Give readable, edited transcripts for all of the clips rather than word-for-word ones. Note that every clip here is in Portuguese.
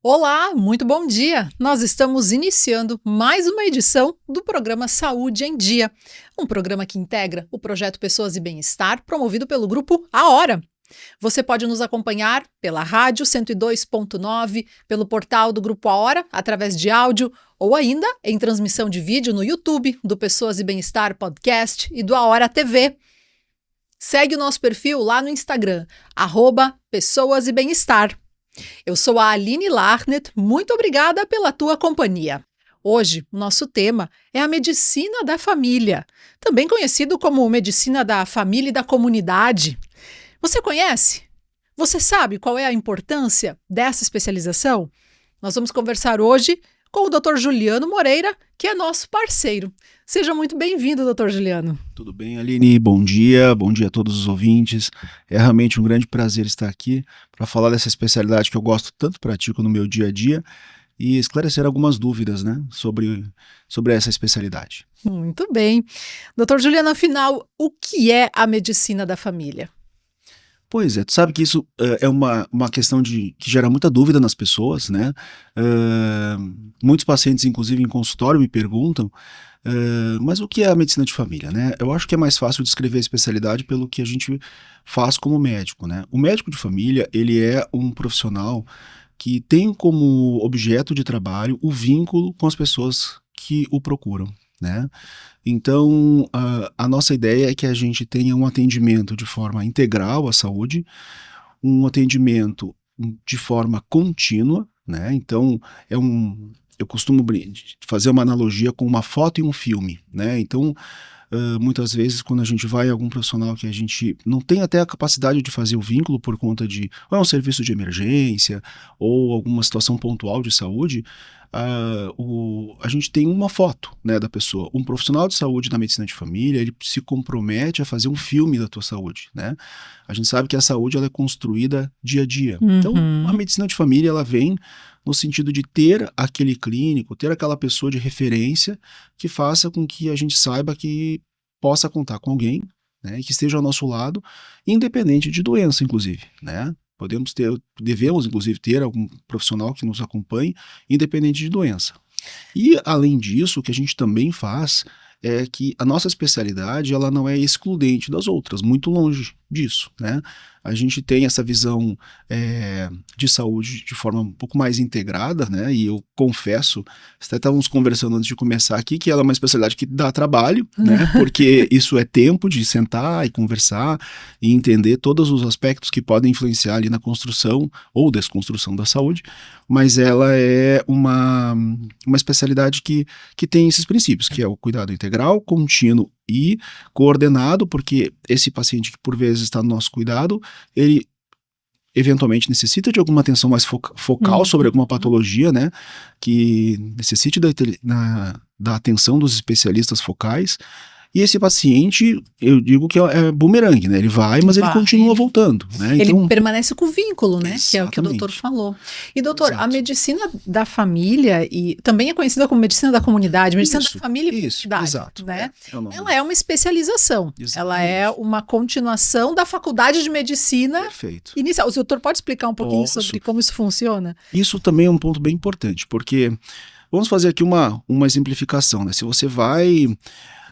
Olá, muito bom dia! Nós estamos iniciando mais uma edição do programa Saúde em Dia, um programa que integra o projeto Pessoas e Bem-Estar, promovido pelo grupo A Hora. Você pode nos acompanhar pela rádio 102.9, pelo portal do Grupo A Hora, através de áudio, ou ainda em transmissão de vídeo no YouTube do Pessoas e Bem-Estar Podcast e do A Hora TV. Segue o nosso perfil lá no Instagram, @Pessoas e Bem-Estar. Eu sou a Aline Larnet, muito obrigada pela tua companhia. Hoje, o nosso tema é a medicina da família, também conhecido como medicina da família e da comunidade. Você conhece? Você sabe qual é a importância dessa especialização? Nós vamos conversar hoje com o Dr. Juliano Moreira, que é nosso parceiro. Seja muito bem-vindo, Dr. Juliano. Tudo bem, Aline? Bom dia a todos os ouvintes. É realmente um grande prazer estar aqui para falar dessa especialidade que eu gosto tanto, pratico no meu dia a dia e esclarecer algumas dúvidas, né, sobre essa especialidade. Muito bem. Dr. Juliano, afinal, o que é a medicina da família? Pois é, tu sabe que isso é uma questão que gera muita dúvida nas pessoas, né? Muitos pacientes, inclusive em consultório, me perguntam, mas o que é a medicina de família, né? Eu acho que é mais fácil descrever a especialidade pelo que a gente faz como médico, né? O médico de família, ele é um profissional que tem como objeto de trabalho o vínculo com as pessoas que o procuram, né? Então, a nossa ideia é que a gente tenha um atendimento de forma integral à saúde, um atendimento de forma contínua, né? Então, eu costumo fazer uma analogia com uma foto e um filme, né? Então, muitas vezes, quando a gente vai a algum profissional que a gente não tem até a capacidade de fazer o vínculo por conta de ou é um serviço de emergência ou alguma situação pontual de saúde, a gente tem uma foto, né, da pessoa. Um profissional de saúde da medicina de família, ele se compromete a fazer um filme da tua saúde, né? A gente sabe que a saúde ela é construída dia a dia. Então, a medicina de família ela vem no sentido de ter aquele clínico, ter aquela pessoa de referência que faça com que a gente saiba que possa contar com alguém, né, que esteja ao nosso lado, independente de doença, inclusive, né? Devemos, inclusive, ter algum profissional que nos acompanhe, independente de doença. E, além disso, o que a gente também faz é que a nossa especialidade ela não é excludente das outras, muito longe disso, né? A gente tem essa visão de saúde de forma um pouco mais integrada, né? E eu confesso, até estávamos conversando antes de começar aqui, que ela é uma especialidade que dá trabalho, né? Porque isso é tempo de sentar e conversar e entender todos os aspectos que podem influenciar ali na construção ou desconstrução da saúde, mas ela é uma especialidade que tem esses princípios, que é o cuidado integral, contínuo e coordenado, porque esse paciente que por vezes está no nosso cuidado, ele eventualmente necessita de alguma atenção mais focal sobre alguma patologia, né, que necessite da atenção dos especialistas focais. E esse paciente, eu digo que é bumerangue, né? Ele vai, mas ele continua voltando, né? Ele então, permanece com o vínculo, né? Exatamente. Que é o que o doutor falou. E doutor, Exato. a medicina da família, e também é conhecida como medicina da comunidade, medicina da família e comunidade, exato, né? ela é uma especialização. Exatamente. Ela é uma continuação da faculdade de medicina inicial. O doutor pode explicar um pouquinho sobre como isso funciona? Isso também é um ponto bem importante, porque vamos fazer aqui uma exemplificação, né? Se você vai...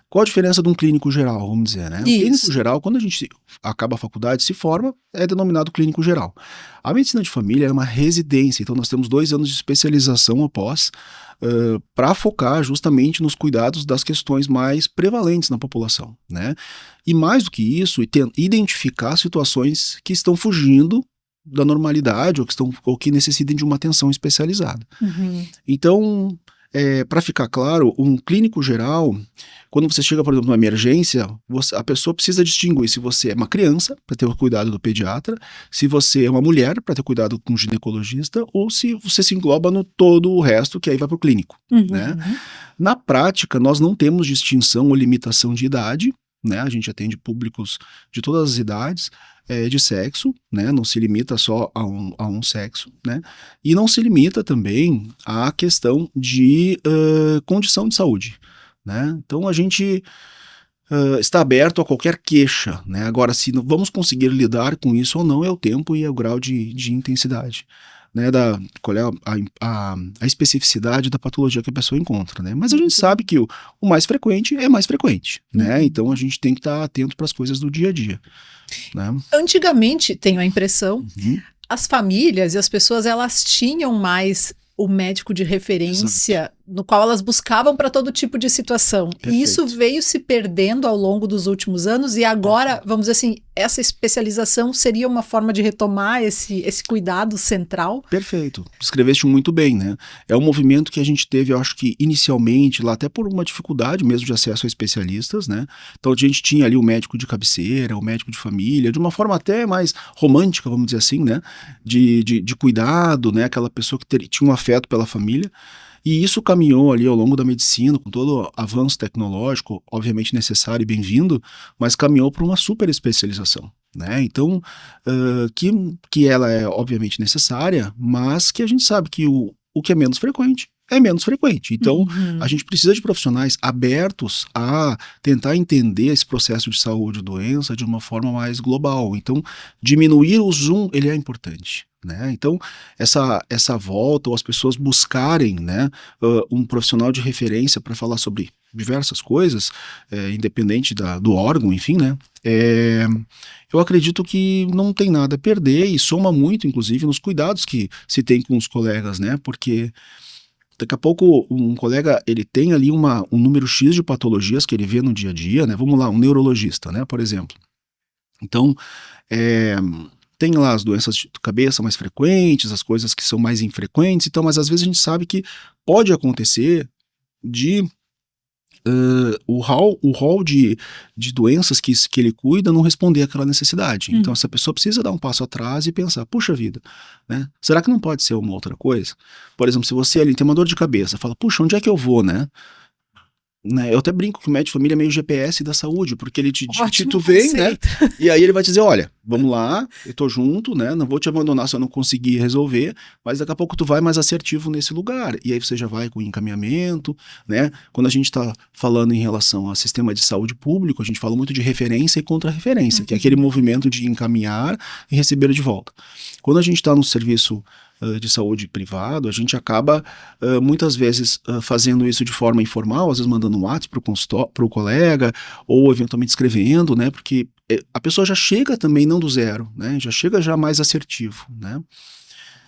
Qual a diferença de um clínico geral, vamos dizer, né? O clínico geral, quando a gente acaba a faculdade, se forma, é denominado clínico geral. A medicina de família é uma residência, então nós temos 2 anos de especialização após para focar justamente nos cuidados das questões mais prevalentes na população, né? E mais do que isso, identificar situações que estão fugindo da normalidade ou que necessitem de uma atenção especializada. Então... para ficar claro, um clínico geral, quando você chega, por exemplo, numa emergência, a pessoa precisa distinguir se você é uma criança, para ter o cuidado do pediatra, se você é uma mulher, para ter cuidado com o ginecologista, ou se você se engloba no todo o resto, que aí vai para o clínico, né? Na prática, nós não temos distinção ou limitação de idade, né? A gente atende públicos de todas as idades, de sexo, né? Não se limita só a um sexo, né? E não se limita também à questão de condição de saúde, né? Então a gente está aberto a qualquer queixa, né? Agora, se vamos conseguir lidar com isso ou não, é o tempo e é o grau de intensidade. né, qual é a especificidade da patologia que a pessoa encontra, né? Mas a gente sabe que o mais frequente é mais frequente, né? Então a gente tem que estar atento para as coisas do dia a dia, né? Antigamente, tenho a impressão, Uhum. as famílias e as pessoas elas tinham mais o médico de referência no qual elas buscavam para todo tipo de situação. E isso Perfeito. veio se perdendo ao longo dos últimos anos e agora, vamos dizer assim, essa especialização seria uma forma de retomar esse cuidado central? Perfeito, descreveste muito bem, né? É um movimento que a gente teve, eu acho que inicialmente, lá até por uma dificuldade mesmo de acesso a especialistas, né? Então a gente tinha ali o médico de cabeceira, o médico de família, de uma forma até mais romântica, vamos dizer assim, né? De cuidado, né? Aquela pessoa que tinha um afeto pela família. E isso caminhou ali ao longo da medicina, com todo o avanço tecnológico, obviamente necessário e bem-vindo, mas caminhou para uma super especialização, né? Então, que ela é obviamente necessária, mas que a gente sabe que o que é menos frequente. Então, a gente precisa de profissionais abertos a tentar entender esse processo de saúde e doença de uma forma mais global. Então, diminuir o zoom, ele é importante, né? Então, essa volta, ou as pessoas buscarem, né, um profissional de referência para falar sobre diversas coisas, independente do órgão, enfim, né? Eu acredito que não tem nada a perder e soma muito, inclusive, nos cuidados que se tem com os colegas, né? Porque daqui a pouco um colega ele tem ali um número X de patologias que ele vê no dia a dia, né? Vamos lá, um neurologista, né? Por exemplo. Então, tem lá as doenças de cabeça mais frequentes, as coisas que são mais infrequentes, então, mas às vezes a gente sabe que pode acontecer de o hall de doenças que ele cuida não responder àquela necessidade. Então essa pessoa precisa dar um passo atrás e pensar, puxa vida, né? Será que não pode ser uma outra coisa? Por exemplo, se você ali tem uma dor de cabeça, fala, puxa, onde é que eu vou, né? Eu até brinco que o médico de família é meio GPS da saúde, porque ele tu vem, né? E aí ele vai te dizer, olha, vamos lá, eu tô junto, né? Não vou te abandonar se eu não conseguir resolver, mas daqui a pouco tu vai mais assertivo nesse lugar. E aí você já vai com encaminhamento, né? Quando a gente tá falando em relação ao sistema de saúde público, a gente fala muito de referência e contra-referência, que é aquele movimento de encaminhar e receber de volta. Quando a gente tá no serviço de saúde privado, a gente acaba muitas vezes fazendo isso de forma informal, às vezes mandando um WhatsApp para o colega, ou eventualmente escrevendo, né? Porque a pessoa já chega também não do zero, né? Já chega já mais assertivo, né?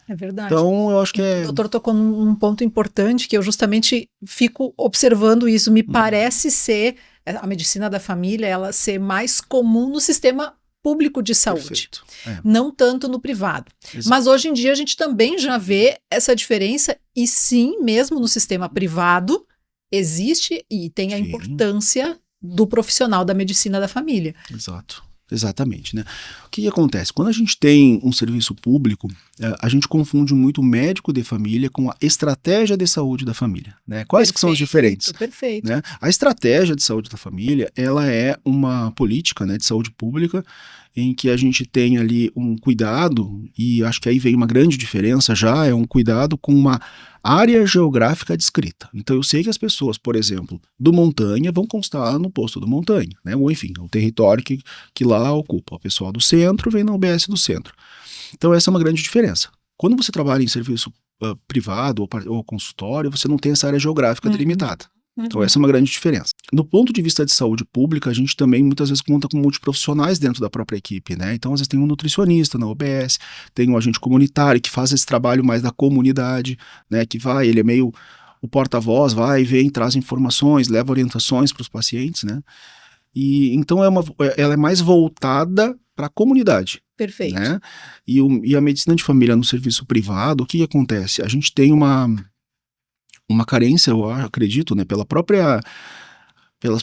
É verdade. Então, eu acho que O doutor tocou num ponto importante que eu justamente fico observando isso. Me parece ser a medicina da família, ela ser mais comum no sistema público de saúde, não tanto no privado. Exato. Mas hoje em dia a gente também já vê essa diferença e sim, mesmo no sistema privado, existe e tem a importância do profissional da medicina da família. Exato. Exatamente, né? O que acontece? Quando a gente tem um serviço público, a gente confunde muito o médico de família com a estratégia de saúde da família, né? Quais que são as diferentes? Perfeito. Né? A estratégia de saúde da família, ela é uma política, né, de saúde pública em que a gente tem ali um cuidado, e acho que aí vem uma grande diferença já, é um cuidado com uma área geográfica descrita. Então eu sei que as pessoas, por exemplo, do Montanha vão constar no posto do Montanha, né? Ou enfim, o território que lá ocupa. O pessoal do centro vem na UBS do centro. Então essa é uma grande diferença. Quando você trabalha em serviço privado ou consultório, você não tem essa área geográfica delimitada. Então essa é uma grande diferença. No ponto de vista de saúde pública, a gente também muitas vezes conta com multiprofissionais dentro da própria equipe, né? Então às vezes tem um nutricionista na UBS, tem um agente comunitário que faz esse trabalho mais da comunidade, né? Que ele é meio o porta-voz, vai, vem, traz informações, leva orientações para os pacientes, né? E então ela é mais voltada para a comunidade. Perfeito. Né? E a medicina de família no serviço privado, o que acontece? A gente tem uma carência, eu acredito, né, pelas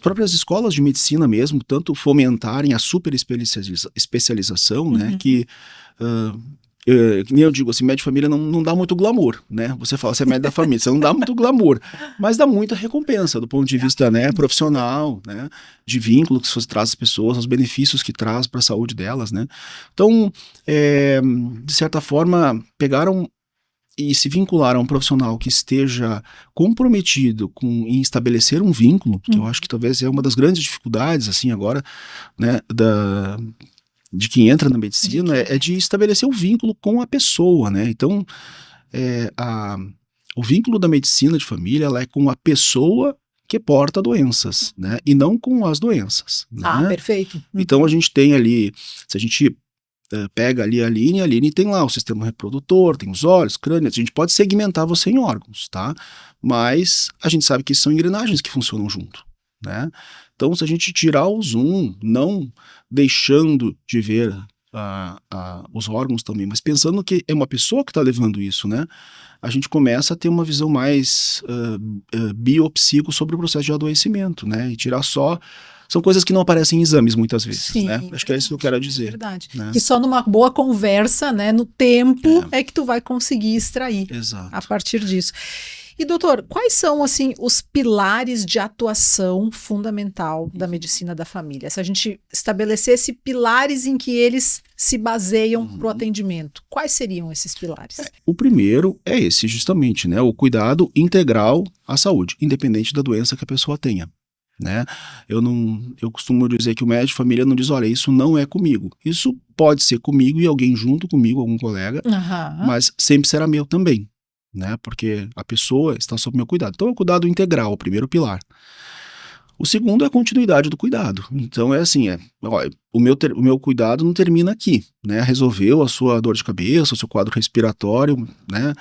próprias escolas de medicina mesmo, tanto fomentarem a super especialização, né, que nem eu digo assim, médico de família não dá muito glamour, né, você fala, você é médico da família, você não dá muito glamour, mas dá muita recompensa do ponto de vista, né, profissional, né, de vínculo que você traz às pessoas, os benefícios que traz para a saúde delas, né. Então, de certa forma, pegaram e se vincular a um profissional que esteja comprometido em estabelecer um vínculo, que eu acho que talvez é uma das grandes dificuldades, assim, agora, né, de quem entra na medicina é de estabelecer o vínculo com a pessoa, né? Então, o vínculo da medicina de família, ela é com a pessoa que porta doenças, né? E não com as doenças, né? Ah, perfeito. Então, a gente tem ali, se a gente pega ali a Aline tem lá o sistema reprodutor, tem os olhos, crânio, a gente pode segmentar você em órgãos, tá? Mas a gente sabe que são engrenagens que funcionam junto, né? Então, se a gente tirar o zoom, não deixando de ver os órgãos também, mas pensando que é uma pessoa que está levando isso, né? A gente começa a ter uma visão mais biopsico sobre o processo de adoecimento, né? E tirar só... São coisas que não aparecem em exames muitas vezes, Sim, né? Acho que é isso que eu quero dizer. Verdade. Né? Que só numa boa conversa, né, no tempo, é que tu vai conseguir extrair a partir disso. E, doutor, quais são, assim, os pilares de atuação fundamental da medicina da família? Se a gente estabelecesse pilares em que eles se baseiam para o atendimento, quais seriam esses pilares? O primeiro é esse, justamente, né? O cuidado integral à saúde, independente da doença que a pessoa tenha. Né? Eu costumo dizer que o médico de família não diz, olha, isso não é comigo. Isso pode ser comigo e alguém junto comigo, algum colega, mas sempre será meu também, né? Porque a pessoa está sob meu cuidado. Então é o cuidado integral, o primeiro pilar. O segundo é a continuidade do cuidado. Então é assim, olha, o meu cuidado não termina aqui, né? Resolveu a sua dor de cabeça, o seu quadro respiratório, né?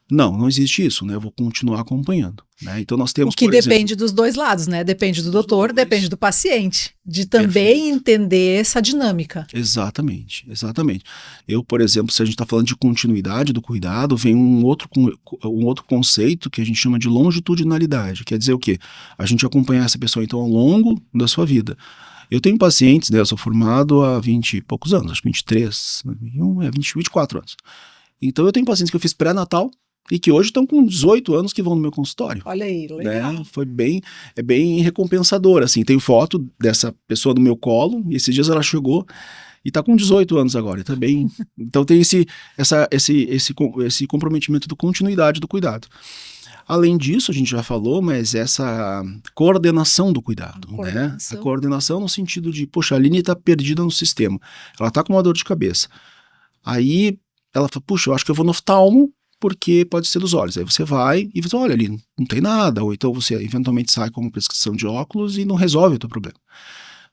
Não existe isso, né? Eu vou continuar acompanhando, né? Então nós temos, o que depende dos dois lados, né? Depende do doutor, depende do paciente, de também entender essa dinâmica. Exatamente. Eu, por exemplo, se a gente está falando de continuidade do cuidado, vem um outro conceito que a gente chama de longitudinalidade. Quer dizer o quê? A gente acompanhar essa pessoa, então, ao longo da sua vida. Eu tenho pacientes, né? Eu sou formado há 20 e poucos anos, acho que 23, 24 anos. Então eu tenho pacientes que eu fiz pré-natal, e que hoje estão com 18 anos que vão no meu consultório. Olha aí, legal. Né? É bem recompensador, assim. Tenho foto dessa pessoa no meu colo, e esses dias ela chegou e está com 18 anos agora. Tá bem... Então tem esse comprometimento da continuidade do cuidado. Além disso, a gente já falou, mas essa coordenação do cuidado, né? A coordenação no sentido de, poxa, a Aline está perdida no sistema. Ela está com uma dor de cabeça. Aí ela fala, puxa, eu acho que eu vou no oftalmo, porque pode ser dos olhos. Aí você vai e você olha ali, não tem nada, ou então você eventualmente sai com uma prescrição de óculos e não resolve o teu problema.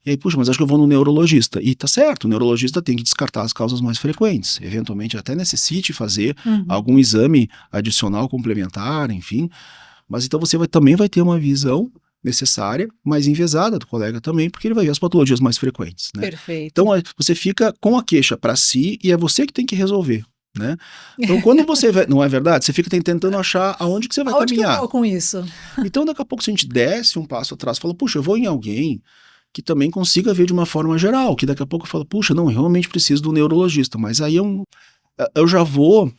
E aí, puxa, mas acho que eu vou no neurologista. E tá certo, o neurologista tem que descartar as causas mais frequentes. Eventualmente até necessite fazer algum exame adicional, complementar, enfim. Mas então você também vai ter uma visão necessária, mas enviesada do colega também, porque ele vai ver as patologias mais frequentes. Né? Perfeito. Então você fica com a queixa para si e é você que tem que resolver. Né? Então quando você não é verdade, você fica tentando achar aonde que você vai caminhar. Que eu vou com isso? Então daqui a pouco se a gente desce um passo atrás, fala, puxa, eu vou em alguém que também consiga ver de uma forma geral, que daqui a pouco eu falo, puxa, não, eu realmente preciso do neurologista, mas aí eu já vou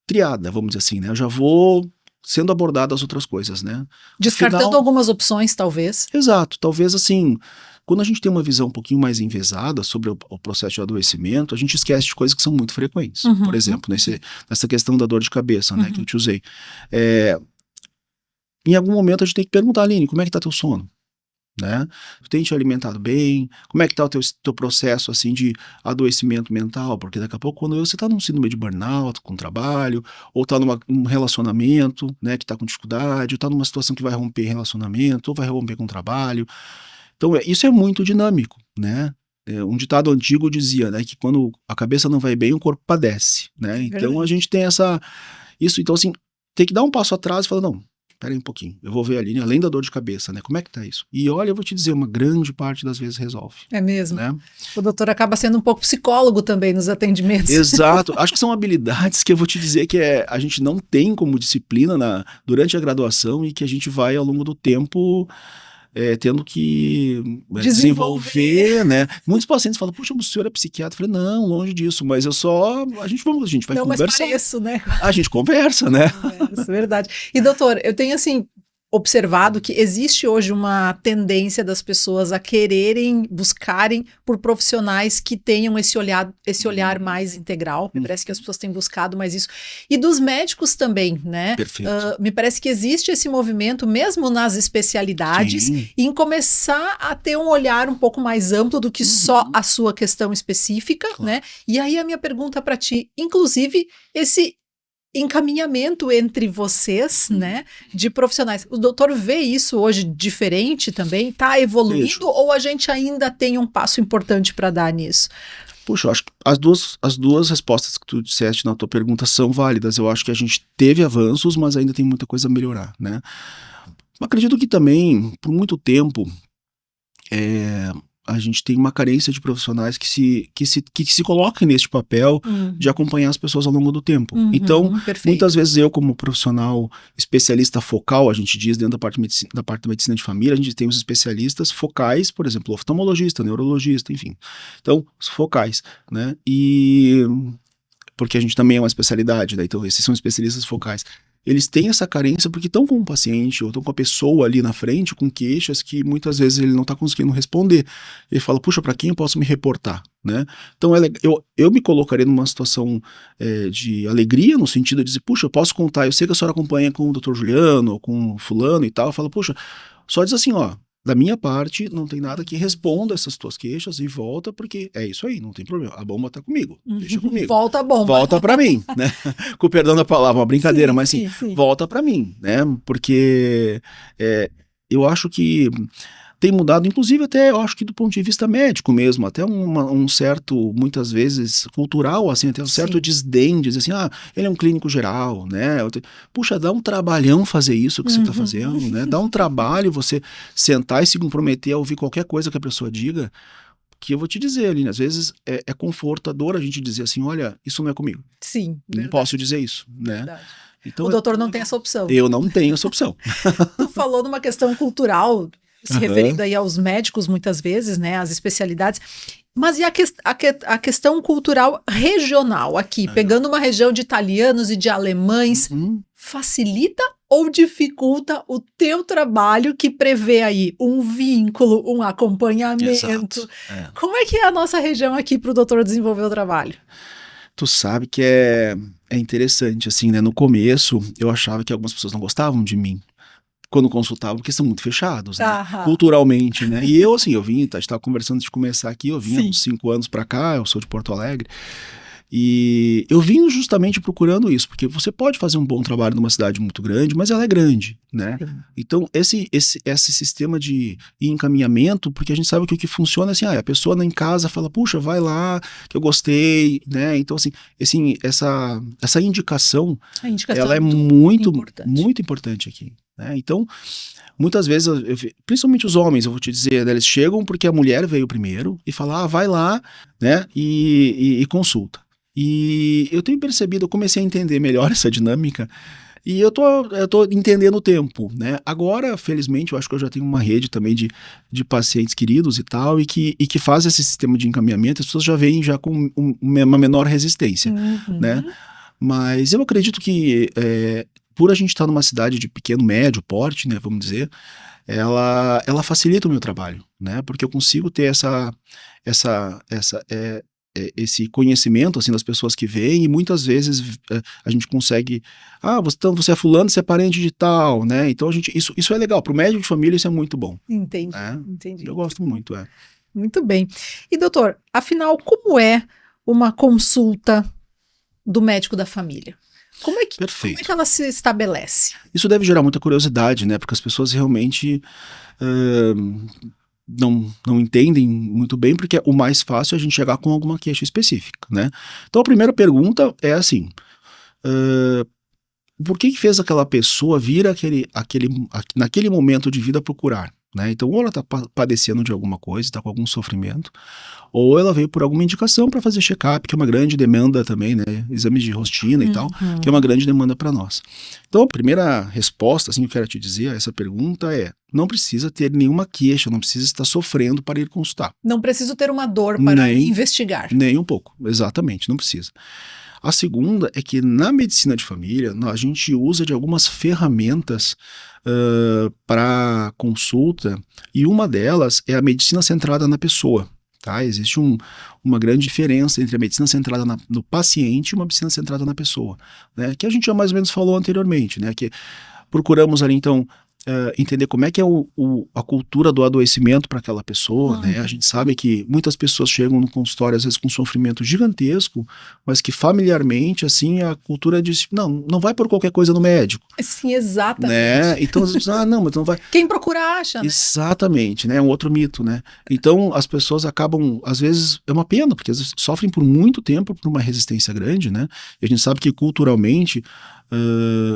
triada, vamos dizer assim, né? Eu já vou sendo abordado as outras coisas, né? Descartando algumas opções, talvez. Exato, talvez assim, quando a gente tem uma visão um pouquinho mais enviesada sobre o processo de adoecimento, a gente esquece de coisas que são muito frequentes. Por exemplo, nessa questão da dor de cabeça, né, que eu te usei. Em algum momento a gente tem que perguntar, Aline, como é que tá teu sono? Né? Tu tem te alimentado bem? Como é que tá o teu processo assim de adoecimento mental? Porque daqui a pouco quando você tá num síndrome de burnout com trabalho, ou tá num relacionamento, né, que tá com dificuldade, ou tá numa situação que vai romper relacionamento, ou vai romper com trabalho. Então isso é muito dinâmico, né? Um ditado antigo dizia, né, que quando a cabeça não vai bem, o corpo padece, né? Então a gente tem isso, então assim, tem que dar um passo atrás e falar, não, espera aí um pouquinho, eu vou ver ali, além da dor de cabeça, né? Como é que tá isso? E olha, eu vou te dizer, uma grande parte das vezes resolve. É mesmo? Né? O doutor acaba sendo um pouco psicólogo também nos atendimentos. Exato. Acho que são habilidades que eu vou te dizer que a gente não tem como disciplina durante a graduação e que a gente vai ao longo do tempo tendo que desenvolver, né? Muitos pacientes falam, puxa, o senhor é psiquiatra? Eu falei, não, longe disso, mas a gente vai não, conversar. Mas pareço, né? A gente conversa, né? Isso é verdade. E doutor, eu tenho assim, observado que existe hoje uma tendência das pessoas a quererem, buscarem por profissionais que tenham esse olhar mais integral. Me parece que as pessoas têm buscado mais isso. E dos médicos também, né? Perfeito. Me parece que existe esse movimento, mesmo nas especialidades, Sim. em começar a ter um olhar um pouco mais amplo do que só a sua questão específica, Claro. né? E aí a minha pergunta para ti, inclusive, esse encaminhamento entre vocês, né, de profissionais. O doutor vê isso hoje diferente também? Está evoluindo Vejo. ou a gente ainda tem um passo importante para dar nisso? Puxa, eu acho que as duas respostas que tu disseste na tua pergunta são válidas. Eu acho que a gente teve avanços, mas ainda tem muita coisa a melhorar, né? Acredito que também, por muito tempo, a gente tem uma carência de profissionais que se coloquem neste papel de acompanhar as pessoas ao longo do tempo. Então, perfeito. muitas vezes eu, como profissional especialista focal, a gente diz dentro da parte da medicina de família, a gente tem os especialistas focais, por exemplo, oftalmologista, neurologista, enfim. Então, os focais, né? E porque a gente também é uma especialidade, né? Então esses são especialistas focais. Eles têm essa carência porque estão com um paciente ou estão com a pessoa ali na frente com queixas que muitas vezes ele não está conseguindo responder. Ele fala, puxa, para quem eu posso me reportar, né? Então eu me colocaria numa situação de alegria, no sentido de dizer, puxa, eu posso contar, eu sei que a senhora acompanha com o Dr. Juliano ou com fulano e tal, eu falo, puxa, só diz assim, ó, da minha parte, não tem nada que responda essas tuas queixas e volta, porque é isso aí, não tem problema. A bomba tá comigo, deixa comigo. Volta a bomba. Volta pra mim, né? Com o perdão da palavra, uma brincadeira, Sim, mas assim, sim. volta pra mim, né? Porque eu acho que tem mudado, inclusive até, eu acho que do ponto de vista médico mesmo, até um certo, muitas vezes, cultural, assim, até um certo desdém, dizer assim, ele é um clínico geral, né? Puxa, dá um trabalhão fazer isso que você tá fazendo, né? Dá um trabalho você sentar e se comprometer a ouvir qualquer coisa que a pessoa diga, que eu vou te dizer, Aline, às vezes é confortador a gente dizer assim, olha, isso não é comigo. Sim, não posso dizer isso, né? Verdade. Então, O doutor não tem essa opção. Eu não tenho essa opção. Tu falou numa questão cultural, se referindo aí aos médicos muitas vezes, né, às especialidades, mas e a questão cultural regional aqui, pegando uma região de italianos e de alemães, facilita ou dificulta o teu trabalho que prevê aí um vínculo, um acompanhamento? Exato, Como é que é a nossa região aqui para o doutor desenvolver o trabalho? Tu sabe que é interessante, assim, né? No começo, eu achava que algumas pessoas não gostavam de mim quando consultavam, porque são muito fechados, né? Culturalmente, né? E eu, assim, a gente estava conversando antes de começar aqui, eu vim há uns 5 anos para cá, eu sou de Porto Alegre, e eu vim justamente procurando isso, porque você pode fazer um bom trabalho numa cidade muito grande, mas ela é grande, né? Sim. Então, esse sistema de encaminhamento, porque a gente sabe que o que funciona é assim, a pessoa em casa fala, puxa, vai lá, que eu gostei, né? Então, assim, essa indicação, ela é muito importante aqui, né? Então, muitas vezes, principalmente os homens, eu vou te dizer, né, eles chegam porque a mulher veio primeiro e fala, vai lá, né, e consulta. E eu tenho percebido, eu comecei a entender melhor essa dinâmica e eu tô entendendo o tempo, né? Agora, felizmente, eu acho que eu já tenho uma rede também de pacientes queridos e tal, e que faz esse sistema de encaminhamento, as pessoas já vêm já com uma menor resistência, né? Mas eu acredito que por a gente estar numa cidade de pequeno, médio porte, né, vamos dizer, ela facilita o meu trabalho, né? Porque eu consigo ter esse conhecimento, assim, das pessoas que vêm, e muitas vezes a gente consegue, você é fulano, você é parente de tal, né? Então isso é legal, para o médico de família isso é muito bom. Entendi. Eu gosto muito, Muito bem. E doutor, afinal, como é uma consulta do médico da família? Como é que ela se estabelece? Isso deve gerar muita curiosidade, né? Porque as pessoas realmente não entendem muito bem, porque o mais fácil é a gente chegar com alguma queixa específica, né? Então a primeira pergunta é assim, por que fez aquela pessoa vir naquele momento de vida procurar? Né? Então, ou ela está padecendo de alguma coisa, está com algum sofrimento, ou ela veio por alguma indicação para fazer check-up, que é uma grande demanda também, né? Exames de rotina e tal, que é uma grande demanda para nós. Então, a primeira resposta, assim, que eu quero te dizer a essa pergunta é: não precisa ter nenhuma queixa, não precisa estar sofrendo para ir consultar. Não preciso ter uma dor para investigar. Nem um pouco, exatamente, não precisa. A segunda é que na medicina de família a gente usa de algumas ferramentas para consulta, e uma delas é a medicina centrada na pessoa. Tá? Existe uma grande diferença entre a medicina centrada no paciente e uma medicina centrada na pessoa, né? Que a gente já mais ou menos falou anteriormente, né? Que procuramos ali, então, entender como é que é a cultura do adoecimento para aquela pessoa, né? A gente sabe que muitas pessoas chegam no consultório, às vezes, com um sofrimento gigantesco, mas que familiarmente, assim, a cultura diz, não vai por qualquer coisa no médico. Sim, exatamente. Né? Então, às vezes, não, mas não vai... Quem procura acha, né? Exatamente, né? É um outro mito, né? Então, as pessoas acabam, às vezes, é uma pena, porque às vezes sofrem por muito tempo por uma resistência grande, né? E a gente sabe que culturalmente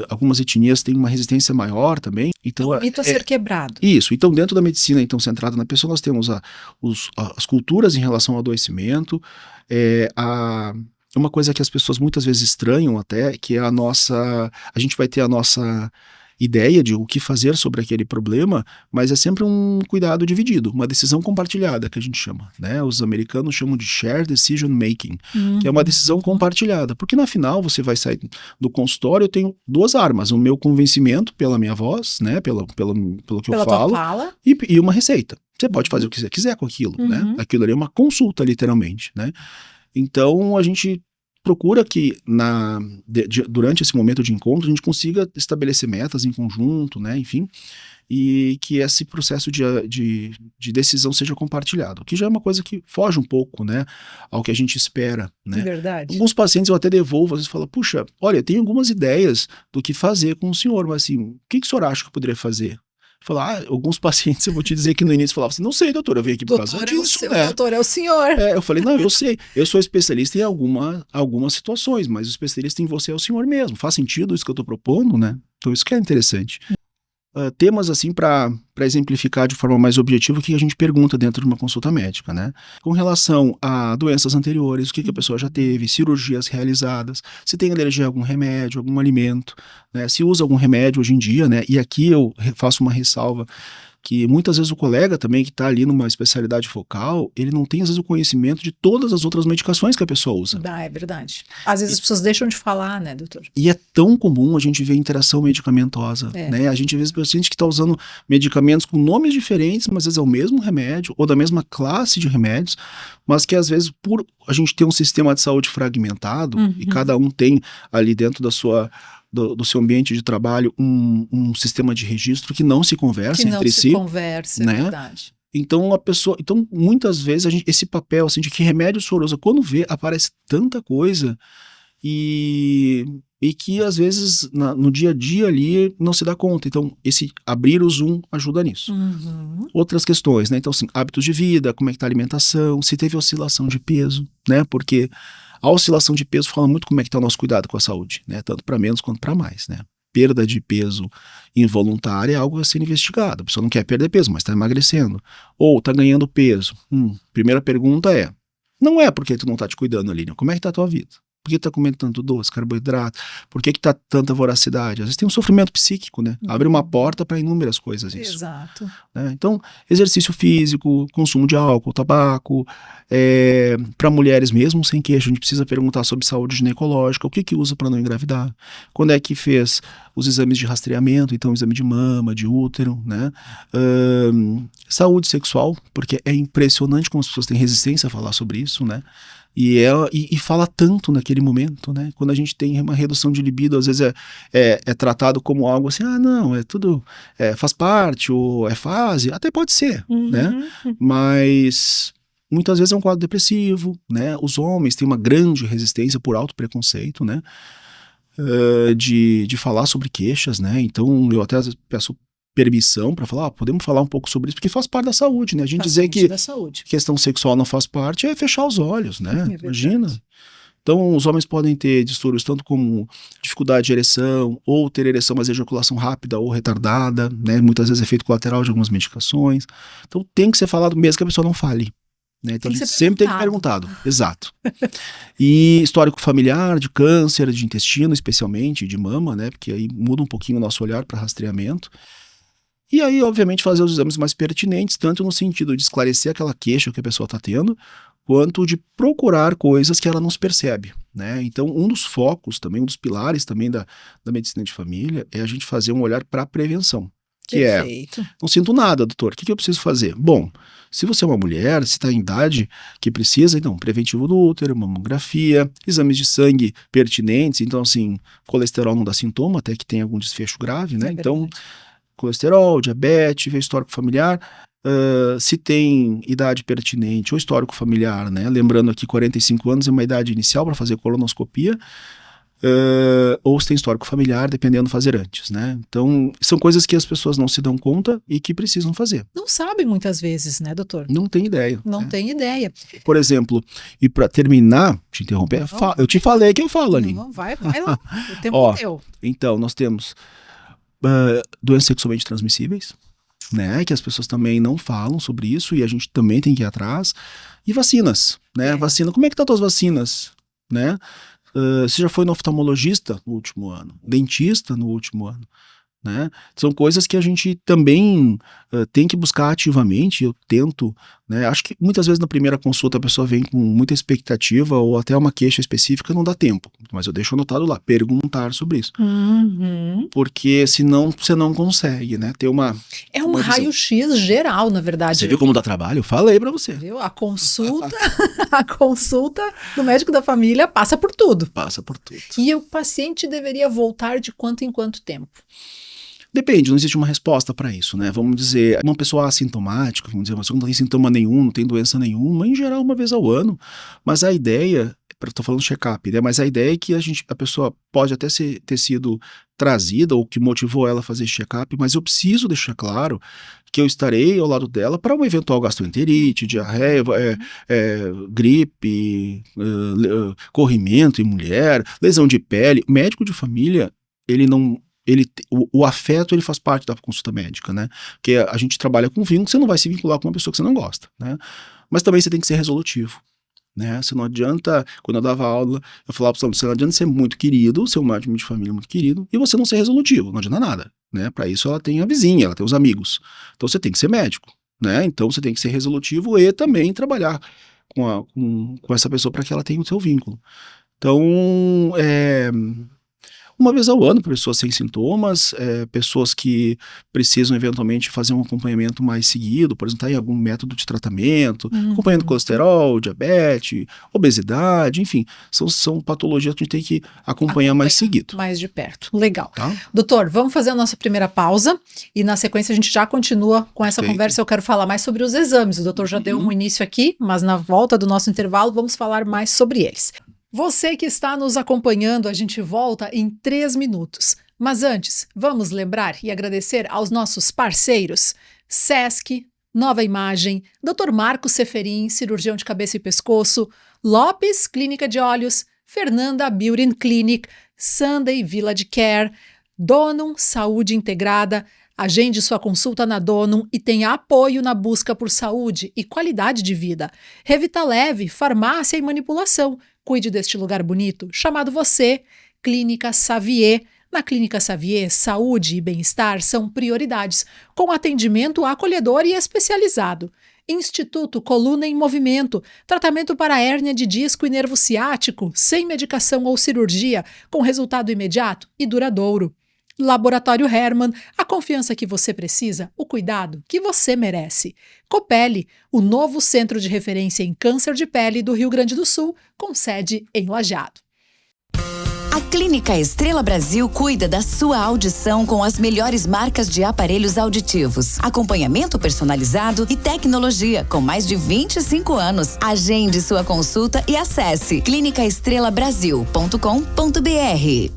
algumas etnias têm uma resistência maior também. Então, o mito a ser quebrado. Isso. Então, dentro da medicina, então, centrada na pessoa, nós temos as culturas em relação ao adoecimento, uma coisa que as pessoas muitas vezes estranham até, que é a gente vai ter a nossa ideia de o que fazer sobre aquele problema, mas é sempre um cuidado dividido, uma decisão compartilhada, que a gente chama, né? Os americanos chamam de shared decision making, que é uma decisão compartilhada, porque na final você vai sair do consultório, eu tenho duas armas, o meu convencimento pela minha voz, né? Pelo que eu falo, e uma receita. Você pode fazer o que você quiser com aquilo, né? Aquilo ali é uma consulta, literalmente, né? Então, a gente procura que durante esse momento de encontro a gente consiga estabelecer metas em conjunto, né, enfim, e que esse processo de decisão seja compartilhado, que já é uma coisa que foge um pouco, né, ao que a gente espera, né. Verdade. Alguns pacientes eu até devolvo, às vezes falam, puxa, olha, tem algumas ideias do que fazer com o senhor, mas assim, o que o senhor acha que eu poderia fazer? Falar, alguns pacientes, eu vou te dizer que no início falavam assim, não sei, doutor, eu vim aqui por causa disso, né? Doutor, é o senhor. Eu falei, não, eu sei, eu sou especialista em algumas situações, mas o especialista em você é o senhor mesmo. Faz sentido isso que eu estou propondo, né? Então isso que é interessante. Temas assim para exemplificar de forma mais objetiva o que a gente pergunta dentro de uma consulta médica, né? Com relação a doenças anteriores, o que a pessoa já teve, cirurgias realizadas, se tem alergia a algum remédio, algum alimento, né? Se usa algum remédio hoje em dia, né? E aqui eu faço uma ressalva que muitas vezes o colega também que está ali numa especialidade focal, ele não tem às vezes o conhecimento de todas as outras medicações que a pessoa usa. É verdade. Às vezes as pessoas deixam de falar, né, doutor? E é tão comum a gente ver interação medicamentosa, né? A gente vê paciente que está usando medicamentos com nomes diferentes, mas às vezes é o mesmo remédio ou da mesma classe de remédios, mas que às vezes por a gente ter um sistema de saúde fragmentado e cada um tem ali dentro do seu ambiente de trabalho um sistema de registro que não se conversa entre si. É verdade. Então muitas vezes esse papel assim, de que remédio o senhor usa, quando vê, aparece tanta coisa e que às vezes no dia a dia ali não se dá conta. Então esse abrir o zoom ajuda nisso. Outras questões, né? Então assim, hábitos de vida, como é que tá a alimentação, se teve oscilação de peso, né? Porque a oscilação de peso fala muito como é que está o nosso cuidado com a saúde, né? Tanto para menos quanto para mais, né? Perda de peso involuntária é algo a ser investigado. A pessoa não quer perder peso, mas está emagrecendo. Ou está ganhando peso. Primeira pergunta não é porque tu não está te cuidando ali, né? Como é que está a tua vida? Por que tu tá comendo tanto doce, carboidrato? Por que tá tanta voracidade? Às vezes tem um sofrimento psíquico, né? Abre uma porta para inúmeras coisas isso. Exato. Né? Então, exercício físico, consumo de álcool, tabaco, para mulheres mesmo sem queixa, a gente precisa perguntar sobre saúde ginecológica, o que usa para não engravidar, quando é que fez os exames de rastreamento, então exame de mama, de útero, né? Saúde sexual, porque é impressionante como as pessoas têm resistência a falar sobre isso, né? E fala tanto naquele momento, né? Quando a gente tem uma redução de libido, às vezes é tratado como algo assim, não, é tudo, faz parte, ou é fase, até pode ser, né? Mas muitas vezes é um quadro depressivo, né? Os homens têm uma grande resistência por autopreconceito, né? De falar sobre queixas, né? Então eu até às vezes peço permissão para falar, podemos falar um pouco sobre isso, porque faz parte da saúde, né? A gente dizer que questão sexual não faz parte é fechar os olhos, né? Imagina. Então, os homens podem ter distúrbios tanto como dificuldade de ereção, ou ter ereção, mas ejaculação rápida ou retardada, né? Muitas vezes efeito colateral de algumas medicações. Então, tem que ser falado mesmo que a pessoa não fale. Né? Então, a gente sempre tem que perguntado. Exato. E histórico familiar, de câncer, de intestino, especialmente, de mama, né? Porque aí muda um pouquinho o nosso olhar para rastreamento. E aí, obviamente, fazer os exames mais pertinentes, tanto no sentido de esclarecer aquela queixa que a pessoa está tendo, quanto de procurar coisas que ela não se percebe, né? Então, um dos focos também, um dos pilares também da medicina de família é a gente fazer um olhar para a prevenção. Que Perfeito. não sinto nada, doutor, o que eu preciso fazer? Bom, se você é uma mulher, se está em idade que precisa, então, preventivo do útero, mamografia, exames de sangue pertinentes, então, assim, colesterol não dá sintoma, até que tem algum desfecho grave, né? Então, colesterol, diabetes, ver histórico familiar, se tem idade pertinente ou histórico familiar, né? Lembrando aqui, 45 anos é uma idade inicial para fazer colonoscopia, ou se tem histórico familiar, dependendo, fazer antes, né? Então, são coisas que as pessoas não se dão conta e que precisam fazer. Não sabem muitas vezes, né, doutor? Não tem ideia. Não tem ideia. Por exemplo, e para terminar, te interromper, eu te falei que eu falo ali. Não, vai lá, o tempo é teu. Então, nós temos doenças sexualmente transmissíveis, né, que as pessoas também não falam sobre isso e a gente também tem que ir atrás, e vacinas, né, vacina, como é que estão as tuas vacinas, né? Você já foi no oftalmologista no último ano, dentista no último ano, né? São coisas que a gente também tem que buscar ativamente. Eu tento, né? Acho que muitas vezes na primeira consulta a pessoa vem com muita expectativa ou até uma queixa específica, não dá tempo, mas eu deixo anotado lá, perguntar sobre isso, porque senão você não consegue, né? Ter uma raio-x geral, na verdade. Você viu como dá trabalho? Eu falei pra você. Viu? A consulta do médico da família passa por tudo. Passa por tudo. E o paciente deveria voltar de quanto em quanto tempo? Depende, não existe uma resposta para isso, né? Vamos dizer, uma pessoa assintomática, vamos dizer, uma pessoa que não tem sintoma nenhum, não tem doença nenhuma, em geral uma vez ao ano, mas a ideia, estou falando check-up, né? Mas a ideia é que a pessoa pode até ter sido trazida ou que motivou ela a fazer check-up, mas eu preciso deixar claro que eu estarei ao lado dela para uma eventual gastroenterite, diarreia, gripe, corrimento em mulher, lesão de pele. O médico de família, o afeto, ele faz parte da consulta médica, né? Porque a gente trabalha com vínculo, você não vai se vincular com uma pessoa que você não gosta, né? Mas também você tem que ser resolutivo, né? Você não adianta, quando eu dava aula, eu falava para você, não adianta ser muito querido, ser um médico de família muito querido, e você não ser resolutivo, não adianta nada, né? Para isso ela tem a vizinha, ela tem os amigos. Então você tem que ser médico, né? Então você tem que ser resolutivo e também trabalhar com essa pessoa para que ela tenha o seu vínculo. Então, uma vez ao ano, para pessoas sem sintomas, pessoas que precisam eventualmente fazer um acompanhamento mais seguido, por exemplo, tá em algum método de tratamento, acompanhando colesterol, diabetes, obesidade, enfim, são patologias que a gente tem que acompanhar mais seguido. Mais de perto. Legal. Tá? Doutor, vamos fazer a nossa primeira pausa e na sequência a gente já continua com essa conversa. Eu quero falar mais sobre os exames. O doutor já deu um início aqui, mas na volta do nosso intervalo vamos falar mais sobre eles. Você que está nos acompanhando, a gente volta em 3 minutos. Mas antes, vamos lembrar e agradecer aos nossos parceiros: Sesc, Nova Imagem, Dr. Marcos Seferin, cirurgião de cabeça e pescoço, Lopes Clínica de Olhos, Fernanda Beauty Clinic, Sunday Village Care, Donum Saúde Integrada. Agende sua consulta na Donum e tenha apoio na busca por saúde e qualidade de vida. Revita Leve, farmácia e manipulação. Cuide deste lugar bonito, chamado você. Clínica Xavier. Na Clínica Xavier, saúde e bem-estar são prioridades, com atendimento acolhedor e especializado. Instituto Coluna em Movimento, tratamento para hérnia de disco e nervo ciático, sem medicação ou cirurgia, com resultado imediato e duradouro. Laboratório Hermann, a confiança que você precisa, o cuidado que você merece. Copele, o novo centro de referência em câncer de pele do Rio Grande do Sul, com sede em Lajeado. A Clínica Estrela Brasil cuida da sua audição com as melhores marcas de aparelhos auditivos, acompanhamento personalizado e tecnologia com mais de 25 anos. Agende sua consulta e acesse clinicaestrelabrasil.com.br.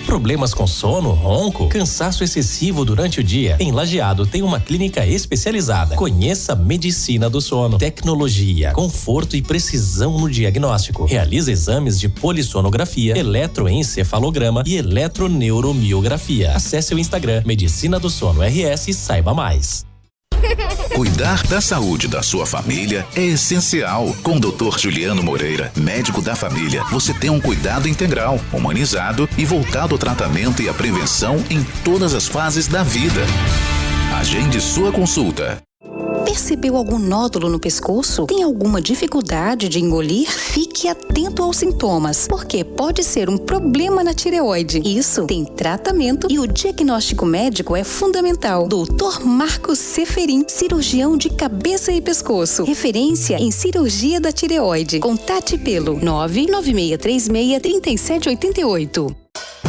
Problemas com sono, ronco, cansaço excessivo durante o dia? Em Lajeado tem uma clínica especializada. Conheça Medicina do Sono. Tecnologia, conforto e precisão no diagnóstico. Realiza exames de polissonografia, eletroencefalograma e eletroneuromiografia. Acesse o Instagram Medicina do Sono RS e saiba mais. Cuidar da saúde da sua família é essencial. Com o Dr. Juliano Moreira, médico da família, você tem um cuidado integral, humanizado e voltado ao tratamento e à prevenção em todas as fases da vida. Agende sua consulta. Percebeu algum nódulo no pescoço? Tem alguma dificuldade de engolir? Fique atento aos sintomas, porque pode ser um problema na tireoide. Isso tem tratamento e o diagnóstico médico é fundamental. Dr. Marcos Seferin, cirurgião de cabeça e pescoço. Referência em cirurgia da tireoide. Contate pelo 996363788.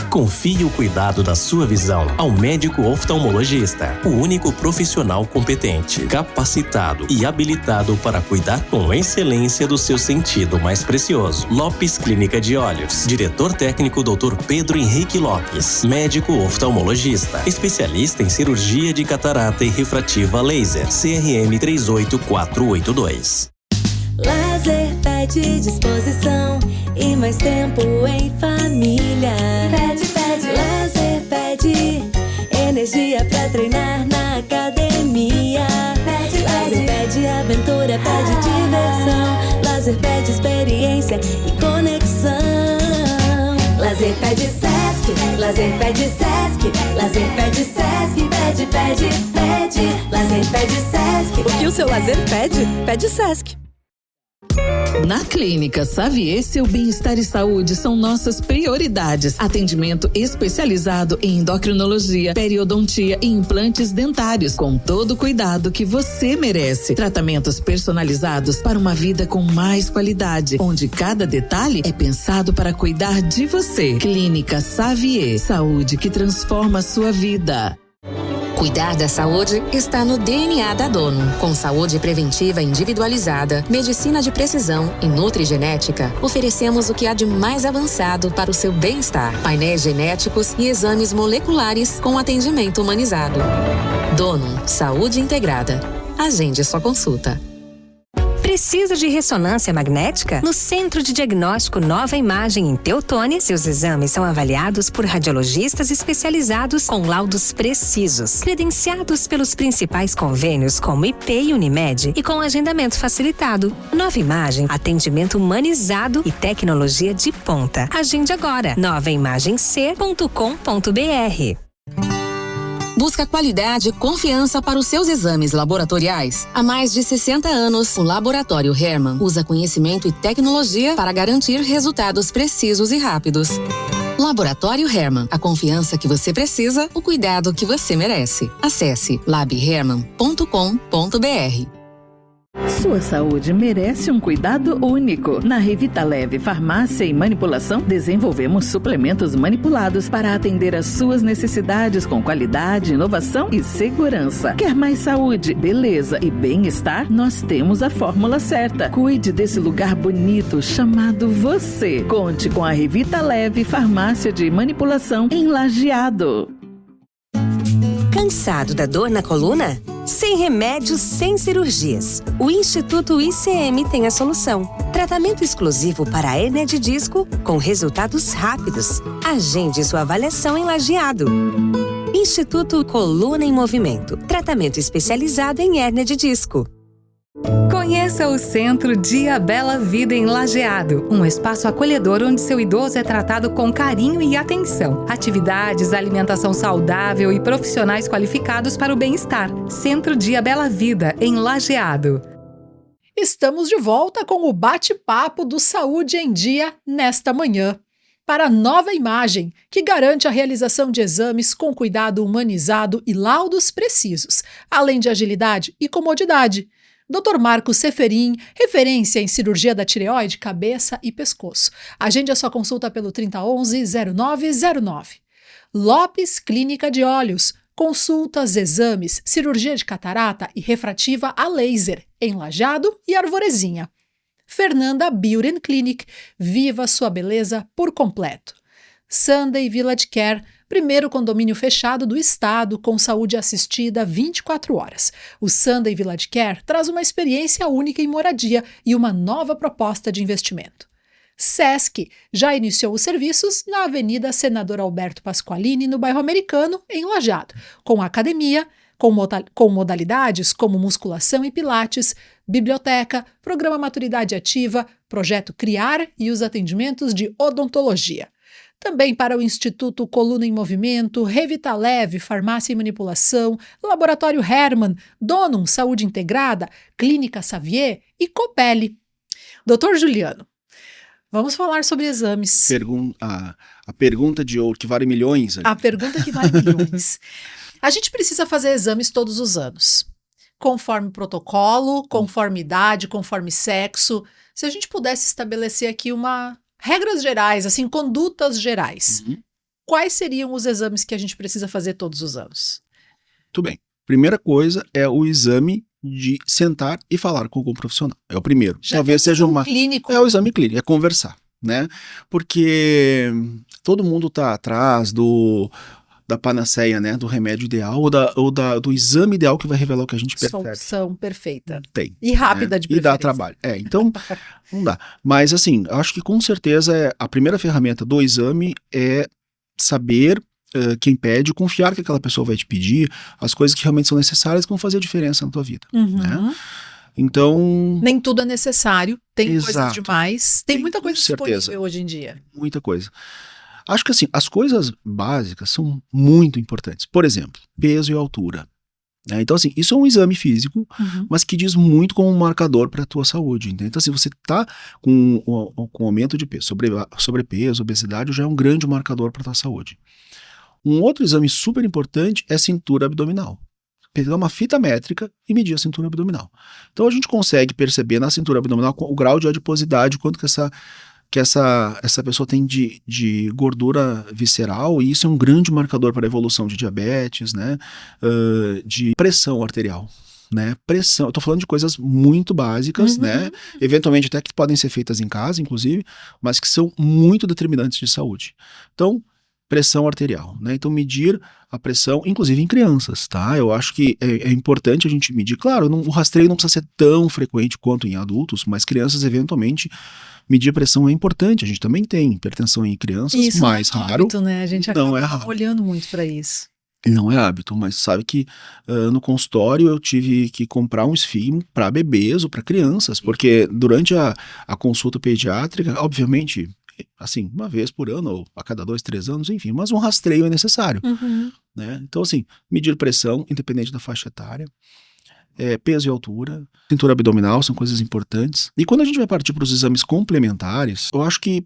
Confie o cuidado da sua visão ao médico oftalmologista, o único profissional competente, capacitado e habilitado para cuidar com excelência do seu sentido mais precioso. Lopes Clínica de Olhos. Diretor técnico Dr. Pedro Henrique Lopes, médico oftalmologista, especialista em cirurgia de catarata e refrativa laser, CRM 38482. Lazer pede disposição e mais tempo em família. Pede, lazer pede energia pra treinar na academia. Lazer pede aventura, pede diversão. Lazer pede experiência e conexão. Lazer pede Sesc, lazer pede Sesc, lazer pede Sesc, pede. Lazer pede Sesc. O que o seu lazer pede? Pede Sesc. Na Clínica Xavier, seu bem-estar e saúde são nossas prioridades. Atendimento especializado em endocrinologia, periodontia e implantes dentários, com todo o cuidado que você merece. Tratamentos personalizados para uma vida com mais qualidade, onde cada detalhe é pensado para cuidar de você. Clínica Xavier, saúde que transforma a sua vida. Cuidar da saúde está no DNA da Dono. Com saúde preventiva individualizada, medicina de precisão e nutrigenética, oferecemos o que há de mais avançado para o seu bem-estar. Painéis genéticos e exames moleculares com atendimento humanizado. Dono, saúde integrada. Agende sua consulta. Precisa de ressonância magnética? No Centro de Diagnóstico Nova Imagem em Teutônia, seus exames são avaliados por radiologistas especializados com laudos precisos, credenciados pelos principais convênios como IP e Unimed e com agendamento facilitado. Nova Imagem, atendimento humanizado e tecnologia de ponta. Agende agora, novaimagemc.com.br. Busca qualidade e confiança para os seus exames laboratoriais. Há mais de 60 anos, o Laboratório Hermann usa conhecimento e tecnologia para garantir resultados precisos e rápidos. Laboratório Hermann, a confiança que você precisa, o cuidado que você merece. Acesse labhermann.com.br. Sua saúde merece um cuidado único. Na Revita Leve Farmácia e Manipulação, desenvolvemos suplementos manipulados para atender às suas necessidades com qualidade, inovação e segurança. Quer mais saúde, beleza e bem-estar? Nós temos a fórmula certa. Cuide desse lugar bonito chamado você. Conte com a Revita Leve Farmácia de Manipulação em Lajeado. Cansado da dor na coluna? Sem remédios, sem cirurgias. O Instituto ICM tem a solução. Tratamento exclusivo para a hérnia de disco com resultados rápidos. Agende sua avaliação em Lajeado. Instituto Coluna em Movimento. Tratamento especializado em hérnia de disco. Conheça o Centro Dia Bela Vida em Lajeado, um espaço acolhedor onde seu idoso é tratado com carinho e atenção. Atividades, alimentação saudável e profissionais qualificados para o bem-estar. Centro Dia Bela Vida em Lajeado. Estamos de volta com o bate-papo do Saúde em Dia nesta manhã. Para a Nova Imagem, que garante a realização de exames com cuidado humanizado e laudos precisos, além de agilidade e comodidade. Dr. Marcos Seferin, referência em cirurgia da tireoide, cabeça e pescoço. Agende a sua consulta pelo 3011-0909. Lopes Clínica de Olhos, consultas, exames, cirurgia de catarata e refrativa a laser, em Lajeado e Arvorezinha. Fernanda Beauty Clinic, viva sua beleza por completo. Sunday Village Care, primeiro condomínio fechado do estado com saúde assistida 24 horas. O Sunday Village Care traz uma experiência única em moradia e uma nova proposta de investimento. Sesc já iniciou os serviços na Avenida Senador Alberto Pasqualini, no bairro Americano, em Lajeado, com academia, com modalidades como musculação e pilates, biblioteca, programa Maturidade Ativa, projeto Criar e os atendimentos de odontologia. Também para o Instituto Coluna em Movimento, Revitaleve, Farmácia e Manipulação, Laboratório Hermann, Donum Saúde Integrada, Clínica Xavier e Copelli. Doutor Juliano, vamos falar sobre exames. A pergunta de ouro que vale milhões. A pergunta que vale milhões. A gente precisa fazer exames todos os anos, conforme protocolo, conforme idade, conforme sexo. Se a gente pudesse estabelecer aqui regras gerais, assim, condutas gerais, quais seriam os exames que a gente precisa fazer todos os anos? Tudo bem. Primeira coisa é o exame de sentar e falar com algum profissional. É o primeiro. Talvez seja clínico. É o exame clínico, é conversar, né? Porque todo mundo está atrás da panaceia, né? Do remédio ideal ou do exame ideal que vai revelar o que a gente percebe. Solução perfeita. Tem. E rápida, de preferência. E dá trabalho. Então, não dá. Mas, assim, eu acho que com certeza a primeira ferramenta do exame é saber quem pede, confiar que aquela pessoa vai te pedir as coisas que realmente são necessárias que vão fazer a diferença na tua vida. Né? Então... Nem tudo é necessário. Tem coisas Exato. demais. Tem muita coisa certeza. disponível hoje em dia. Muita coisa. Acho que assim, as coisas básicas são muito importantes. Por exemplo, peso e altura. Então assim, isso é um exame físico, mas que diz muito como um marcador para a tua saúde. Entende? Então assim, você está com aumento de peso, sobrepeso, obesidade, já é um grande marcador para a tua saúde. Um outro exame super importante é cintura abdominal. Pegar uma fita métrica e medir a cintura abdominal. Então a gente consegue perceber na cintura abdominal o grau de adiposidade, quanto que essa pessoa tem de gordura visceral, e isso é um grande marcador para a evolução de diabetes, né? De pressão arterial. Né? Pressão, eu estou falando de coisas muito básicas, né? Eventualmente até que podem ser feitas em casa, inclusive, mas que são muito determinantes de saúde. Então, pressão arterial, né? Então medir a pressão, inclusive em crianças, tá? Eu acho que é importante a gente medir. Claro, o rastreio não precisa ser tão frequente quanto em adultos, mas crianças, eventualmente, medir a pressão é importante. A gente também tem hipertensão em crianças, isso mais não é raro. Hábito, né? A gente não acaba olhando muito para isso. Não é hábito, mas sabe que no consultório eu tive que comprar um esfígmo para bebês ou para crianças, porque durante a consulta pediátrica, obviamente, assim, uma vez por ano ou a cada 2, 3 anos, enfim, mas um rastreio é necessário. Né? Então, assim, medir pressão, independente da faixa etária, peso e altura, cintura abdominal são coisas importantes. E quando a gente vai partir para os exames complementares, eu acho que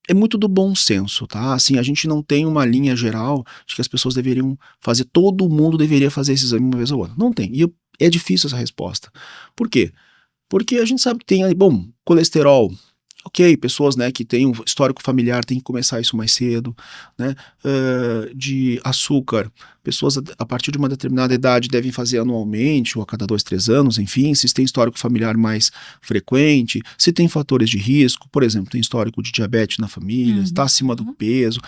é muito do bom senso, tá? Assim, a gente não tem uma linha geral de que as pessoas deveriam fazer, todo mundo deveria fazer esse exame uma vez ao ano. Não tem. E é difícil essa resposta. Por quê? Porque a gente sabe que tem ali, colesterol. Ok, pessoas, né, que têm um histórico familiar têm que começar isso mais cedo, né? De açúcar, pessoas a partir de uma determinada idade devem fazer anualmente ou a cada 2, 3 anos, enfim, se tem histórico familiar mais frequente, se tem fatores de risco, por exemplo, tem histórico de diabetes na família, está acima do peso,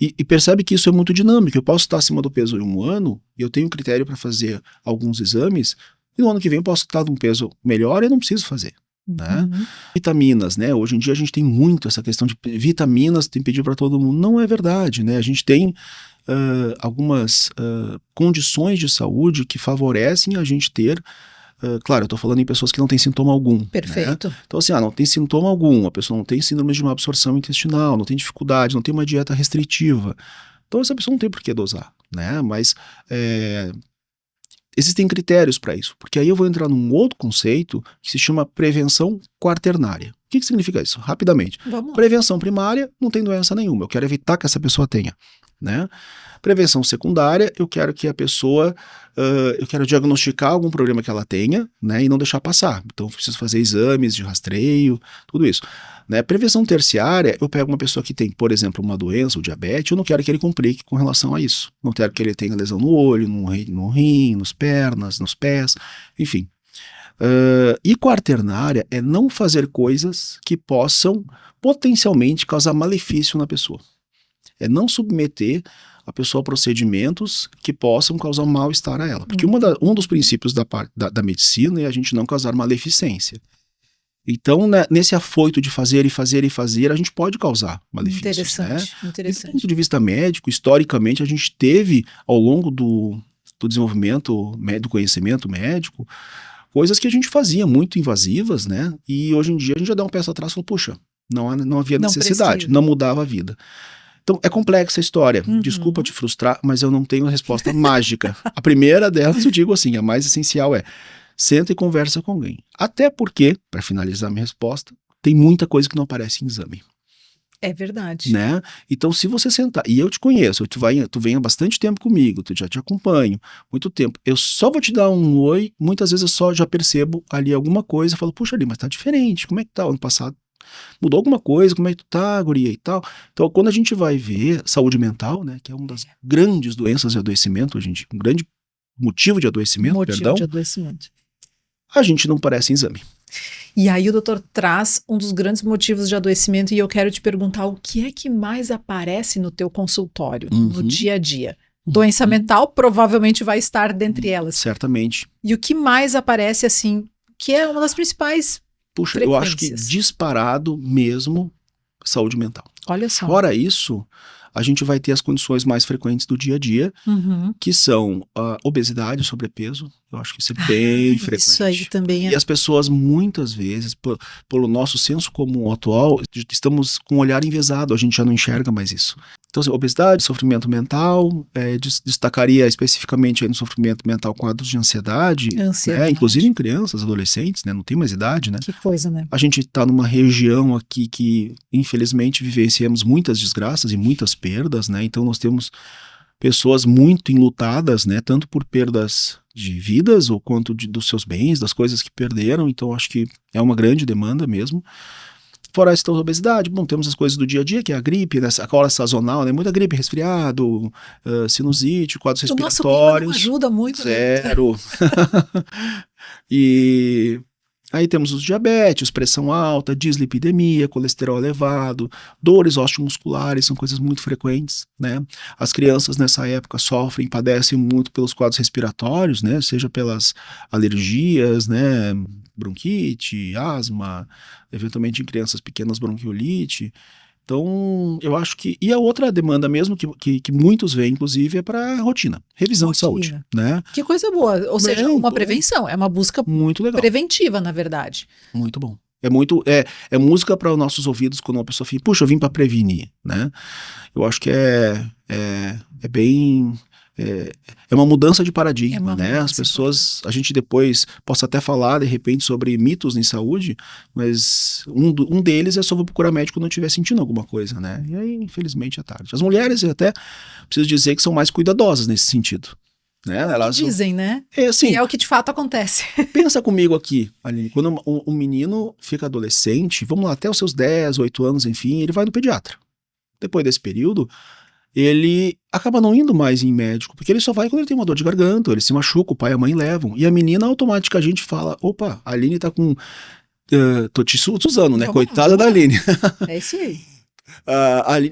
e percebe que isso é muito dinâmico. Eu posso estar acima do peso em um ano e eu tenho um critério para fazer alguns exames, e no ano que vem eu posso estar num peso melhor e eu não preciso fazer. Né? Vitaminas, né? Hoje em dia a gente tem muito essa questão de vitaminas, tem pedido para todo mundo. Não é verdade, né? A gente tem algumas condições de saúde que favorecem a gente ter. Claro, eu estou falando em pessoas que não têm sintoma algum. Perfeito. Né? Então, assim, não tem sintoma algum, a pessoa não tem síndrome de má absorção intestinal, não tem dificuldade, não tem uma dieta restritiva. Então, essa pessoa não tem por que dosar, né? Mas existem critérios para isso, porque aí eu vou entrar num outro conceito que se chama prevenção quaternária. O que significa isso? Rapidamente. Prevenção primária, não tem doença nenhuma, eu quero evitar que essa pessoa tenha, né? Prevenção secundária, eu quero que a pessoa, eu quero diagnosticar algum problema que ela tenha, né, e não deixar passar. Então eu preciso fazer exames de rastreio, tudo isso. Né? Prevenção terciária, eu pego uma pessoa que tem, por exemplo, uma doença, o diabetes, eu não quero que ele complique com relação a isso. Não quero que ele tenha lesão no olho, no rim, nas pernas, nos pés, enfim. E quaternária é não fazer coisas que possam potencialmente causar malefício na pessoa. É não submeter a pessoa a procedimentos que possam causar mal-estar a ela. Porque um dos princípios da medicina é a gente não causar maleficência. Então, né, nesse afoito de fazer e fazer e fazer, a gente pode causar malefícios. Interessante, né? interessante. Do ponto de vista médico, historicamente, a gente teve, ao longo do desenvolvimento do conhecimento médico, coisas que a gente fazia muito invasivas, né? E hoje em dia a gente já dá um passo atrás e fala, puxa, Não havia Não necessidade, precisa. não mudava a vida. Então, é complexa a história. Uhum. Desculpa te frustrar, mas eu não tenho a resposta mágica. A primeira delas, eu digo assim, a mais essencial é: senta e conversa com alguém. Até porque, para finalizar minha resposta, tem muita coisa que não aparece em exame. É verdade. Né? Então, se você sentar, e eu te conheço, tu vem há bastante tempo comigo, já te acompanho, muito tempo, eu só vou te dar um oi, muitas vezes eu só já percebo ali alguma coisa, falo, puxa ali, mas tá diferente, como é que tá? Ano passado mudou alguma coisa, como é que tu tá, guria e tal. Então, quando a gente vai ver saúde mental, né, que é uma das grandes doenças de adoecimento hoje em dia, um grande motivo de adoecimento, De adoecimento. a gente não parece em exame. E aí o doutor traz um dos grandes motivos de adoecimento e eu quero te perguntar o que é que mais aparece no teu consultório, no dia a dia? Doença mental provavelmente vai estar dentre elas. Certamente. E o que mais aparece, assim, que é uma das principais Puxa, eu acho que disparado mesmo saúde mental. Olha só. Fora isso, a gente vai ter as condições mais frequentes do dia a dia, que são a obesidade, sobrepeso. Eu acho que isso é bem frequente. Isso aí também é. E as pessoas, muitas vezes, pelo nosso senso comum atual, estamos com um olhar enviesado, a gente já não enxerga mais isso. Então, assim, obesidade, sofrimento mental, destacaria especificamente aí no sofrimento mental quadros de ansiedade. Né? Inclusive em crianças, adolescentes, né? Não tem mais idade, né? Que coisa, né? A gente está numa região aqui que, infelizmente, vivenciamos muitas desgraças e muitas perdas, né? Então, nós temos pessoas muito enlutadas, né? Tanto por perdas de vidas ou quanto dos seus bens, das coisas que perderam. Então, acho que é uma grande demanda mesmo. Fora essa obesidade, bom, temos as coisas do dia a dia, que é a gripe, né, a cola sazonal, né, muita gripe, resfriado, sinusite, quadros respiratórios. O nosso clima não ajuda muito. Zero. E aí temos os diabetes, pressão alta, dislipidemia, colesterol elevado, dores osteomusculares, são coisas muito frequentes, né? As crianças nessa época padecem muito pelos quadros respiratórios, né? Seja pelas alergias, né? Bronquite, asma, eventualmente em crianças pequenas bronquiolite. Então, eu acho que... E a outra demanda mesmo que muitos veem, inclusive, é para rotina, revisão de saúde, né? Que coisa boa, ou seja, uma prevenção, é uma busca muito legal, preventiva, na verdade. Muito bom. É música para os nossos ouvidos quando uma pessoa fala, puxa, eu vim para prevenir, né? Eu acho que é bem... É uma mudança de paradigma, né? As pessoas, a gente depois possa até falar, de repente, sobre mitos em saúde, mas um deles é sobre procurar médico quando estiver sentindo alguma coisa, né? E aí, infelizmente, é tarde. As mulheres, eu até preciso dizer que são mais cuidadosas nesse sentido. Né? Elas dizem, né? Assim, e é o que de fato acontece. Pensa comigo aqui, Aline, quando um menino fica adolescente, vamos lá, até os seus 10, 8 anos, enfim, ele vai no pediatra. Depois desse período, ele acaba não indo mais em médico, porque ele só vai quando ele tem uma dor de garganta, ele se machuca, o pai e a mãe levam. E a menina, automaticamente, a gente fala, opa, a Aline tá com... tô te usando, né? Coitada da Aline. É isso aí.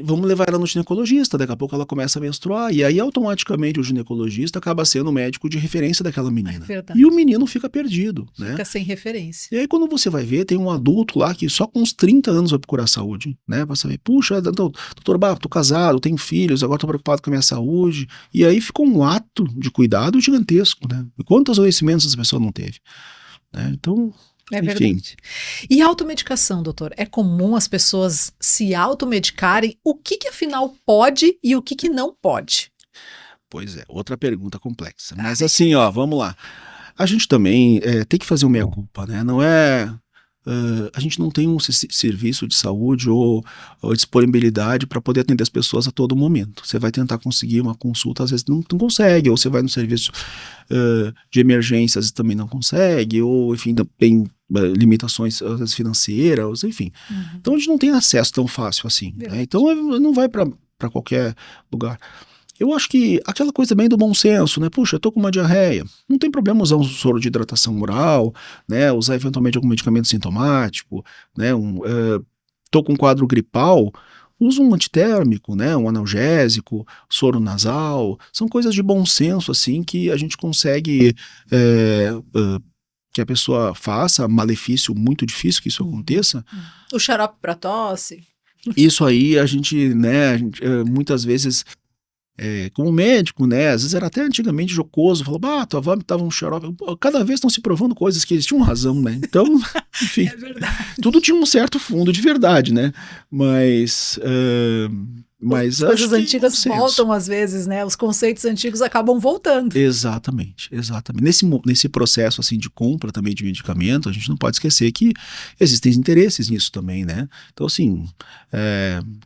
Vamos levar ela no ginecologista, daqui a pouco ela começa a menstruar, e aí automaticamente o ginecologista acaba sendo o médico de referência daquela menina. Verdade. E o menino fica perdido, né? Fica sem referência. E aí quando você vai ver, tem um adulto lá que só com uns 30 anos vai procurar saúde, né? Pra saber, puxa, doutor Bá, tô casado, tenho filhos, agora tô preocupado com a minha saúde. E aí ficou um ato de cuidado gigantesco, né? E quantos adoecimentos essa pessoa não teve? Né? Então... É verdade. E automedicação, doutor? É comum as pessoas se automedicarem? O que afinal pode e o que não pode? Pois é, outra pergunta complexa. Mas assim, ó, vamos lá. A gente também tem que fazer uma meia-culpa, né? Não é... a gente não tem um serviço de saúde ou disponibilidade para poder atender as pessoas a todo momento. Você vai tentar conseguir uma consulta, às vezes não consegue, ou você vai no serviço de emergência, às vezes também não consegue, ou enfim, tem limitações às vezes financeiras, enfim. Então a gente não tem acesso tão fácil assim, né? Então não vai para qualquer lugar. Eu acho que aquela coisa bem do bom senso, né? Puxa, eu tô com uma diarreia. Não tem problema usar um soro de hidratação oral, né? Usar eventualmente algum medicamento sintomático, né? Tô com um quadro gripal, usa um antitérmico, né? Um analgésico, soro nasal. São coisas de bom senso, assim, que a gente consegue... que a pessoa faça, malefício muito difícil que isso aconteça. O xarope para tosse. Isso aí a gente muitas vezes como médico, né, às vezes era até antigamente jocoso, falava, tua avó me dava um xarope. Cada vez estão se provando coisas que eles tinham razão, né? Então, enfim, tudo tinha um certo fundo de verdade, né? Mas as coisas antigas voltam às vezes, né? Os conceitos antigos acabam voltando. Exatamente. Nesse processo assim de compra também de medicamento, a gente não pode esquecer que existem interesses nisso também, né? Então, assim,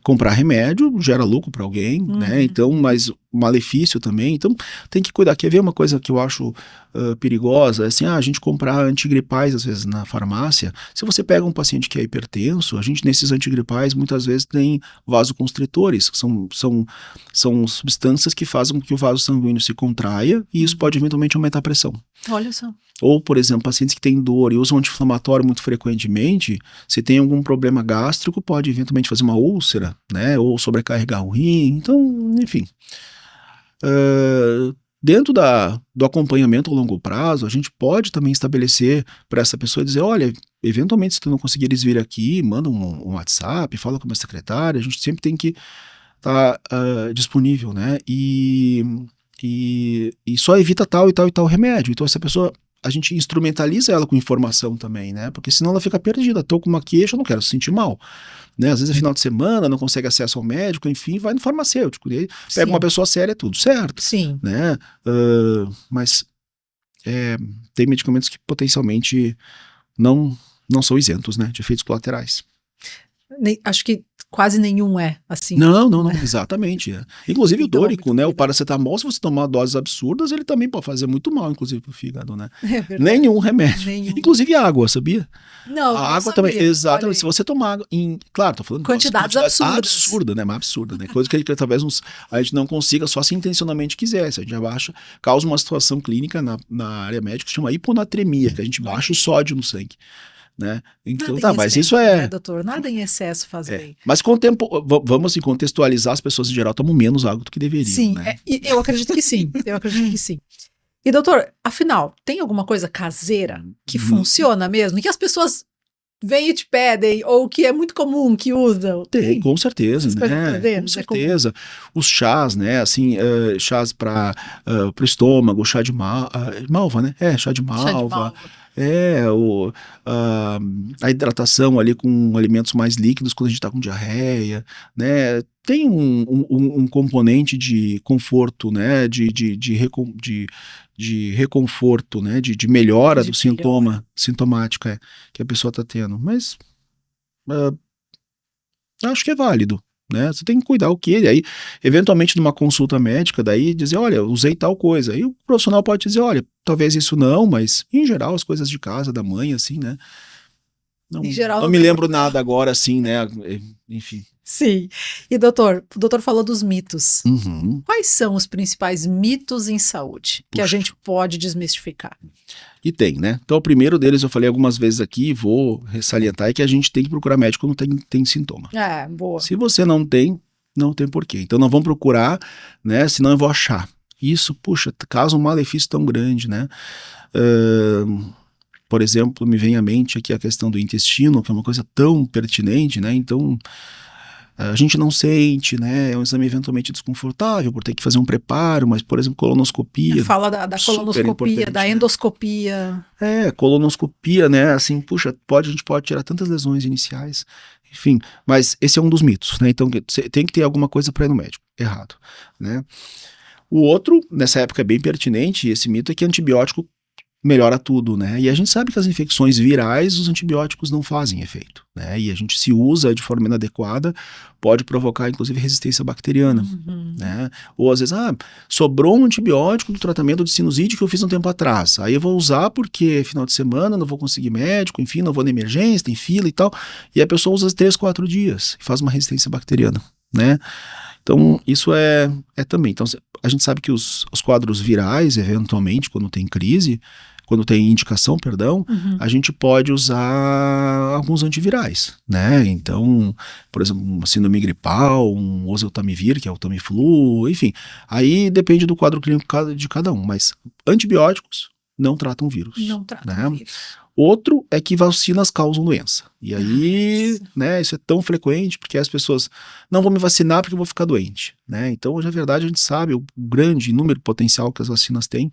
comprar remédio gera lucro para alguém, né? Então, mas o malefício também. Então, tem que cuidar. Quer ver uma coisa que eu acho perigosa? Assim, a gente comprar antigripais às vezes na farmácia. Se você pega um paciente que é hipertenso, a gente nesses antigripais muitas vezes tem vasoconstritores, que são substâncias que fazem com que o vaso sanguíneo se contraia e isso pode eventualmente aumentar a pressão. Olha só. Ou, por exemplo, pacientes que têm dor e usam anti-inflamatório muito frequentemente, se tem algum problema gástrico, pode eventualmente fazer uma úlcera, né? Ou sobrecarregar o rim. Então, enfim. Dentro do acompanhamento a longo prazo, a gente pode também estabelecer para essa pessoa dizer, olha, eventualmente se tu não conseguires vir aqui, manda um WhatsApp, fala com a minha secretária, a gente sempre tem que estar disponível, né? E só evita tal e tal e tal remédio. Então essa pessoa, a gente instrumentaliza ela com informação também, né? Porque senão ela fica perdida. Tô com uma queixa, eu não quero se sentir mal. Né? Às vezes é final de semana, não consegue acesso ao médico, enfim, vai no farmacêutico. E aí pega uma pessoa séria, tudo certo. Sim. Né? Mas tem medicamentos que potencialmente não são isentos, né? De efeitos colaterais. Acho que quase nenhum assim. Não, exatamente. Inclusive então, o dórico, né? O paracetamol, se você tomar doses absurdas, ele também pode fazer muito mal, inclusive, pro fígado, né? Nenhum remédio. Inclusive água, sabia? Não, a água também, exatamente. Se você tomar água claro, tô falando quantidades absurdas, né? Mas absurda, né? Coisa que talvez a gente não consiga só se intencionalmente quisesse. A gente abaixa, causa uma situação clínica na área médica que se chama hiponatremia, que a gente baixa o sódio no sangue. Né? Então, mas isso né, doutor? Nada em excesso faz bem. Mas vamos assim, contextualizar, as pessoas em geral tomam menos água do que deveriam. Sim, né? Eu acredito que sim. E doutor, afinal, tem alguma coisa caseira que funciona mesmo? Que as pessoas vêm e te pedem, ou que é muito comum que usam? Tem, com certeza, né? Com certeza. Os chás, né? Assim, chás para o estômago, chá de malva, né? Chá de malva. A hidratação ali com alimentos mais líquidos quando a gente está com diarreia, né? Tem um componente de conforto, né? De reconforto, né? De melhora do sintoma sintomático que a pessoa está tendo. Mas acho que é válido. Né? Você tem que cuidar o que? Aí, eventualmente, numa consulta médica, daí dizer, olha, usei tal coisa. Aí o profissional pode dizer, olha, talvez isso não, mas em geral as coisas de casa, da mãe, assim, né? Não me lembro nada agora, assim, né? Enfim. Sim. E o doutor falou dos mitos. Uhum. Quais são os principais mitos em saúde que a gente pode desmistificar? E tem, né? Então, o primeiro deles eu falei algumas vezes aqui, vou ressalientar, é que a gente tem que procurar médico quando tem sintoma. Boa. Se você não tem porquê. Então, não vamos procurar, né? Senão eu vou achar. Isso, puxa, causa um malefício tão grande, né? Por exemplo, me vem à mente aqui a questão do intestino, que é uma coisa tão pertinente, né? Então, a gente não sente, né? É um exame eventualmente desconfortável por ter que fazer um preparo, mas, por exemplo, colonoscopia. Fala da colonoscopia, da endoscopia. Colonoscopia, né? Assim, puxa, a gente pode tirar tantas lesões iniciais, enfim. Mas esse é um dos mitos, né? Então, tem que ter alguma coisa para ir no médico. Errado, né? O outro, nessa época é bem pertinente, esse mito é que antibiótico melhora tudo, né? E a gente sabe que as infecções virais, os antibióticos não fazem efeito, né? E a gente se usa de forma inadequada, pode provocar, inclusive, resistência bacteriana, né? Ou às vezes, sobrou um antibiótico do tratamento de sinusite que eu fiz um tempo atrás. Aí eu vou usar porque final de semana não vou conseguir médico, enfim, não vou na emergência, tem fila e tal. E a pessoa usa 3-4 dias e faz uma resistência bacteriana, né? Então, isso é também. Então, a gente sabe que os quadros virais, eventualmente, quando tem crise, quando tem indicação, a gente pode usar alguns antivirais, né? Então, por exemplo, uma síndrome gripal, um oseltamivir, que é o Tamiflu, enfim. Aí depende do quadro clínico de cada um, mas antibióticos não tratam vírus. Não tratam né? vírus. Outro é que vacinas causam doença. E aí, né, isso é tão frequente porque as pessoas não vão me vacinar porque eu vou ficar doente. Né? Então, na verdade, a gente sabe o grande número potencial que as vacinas têm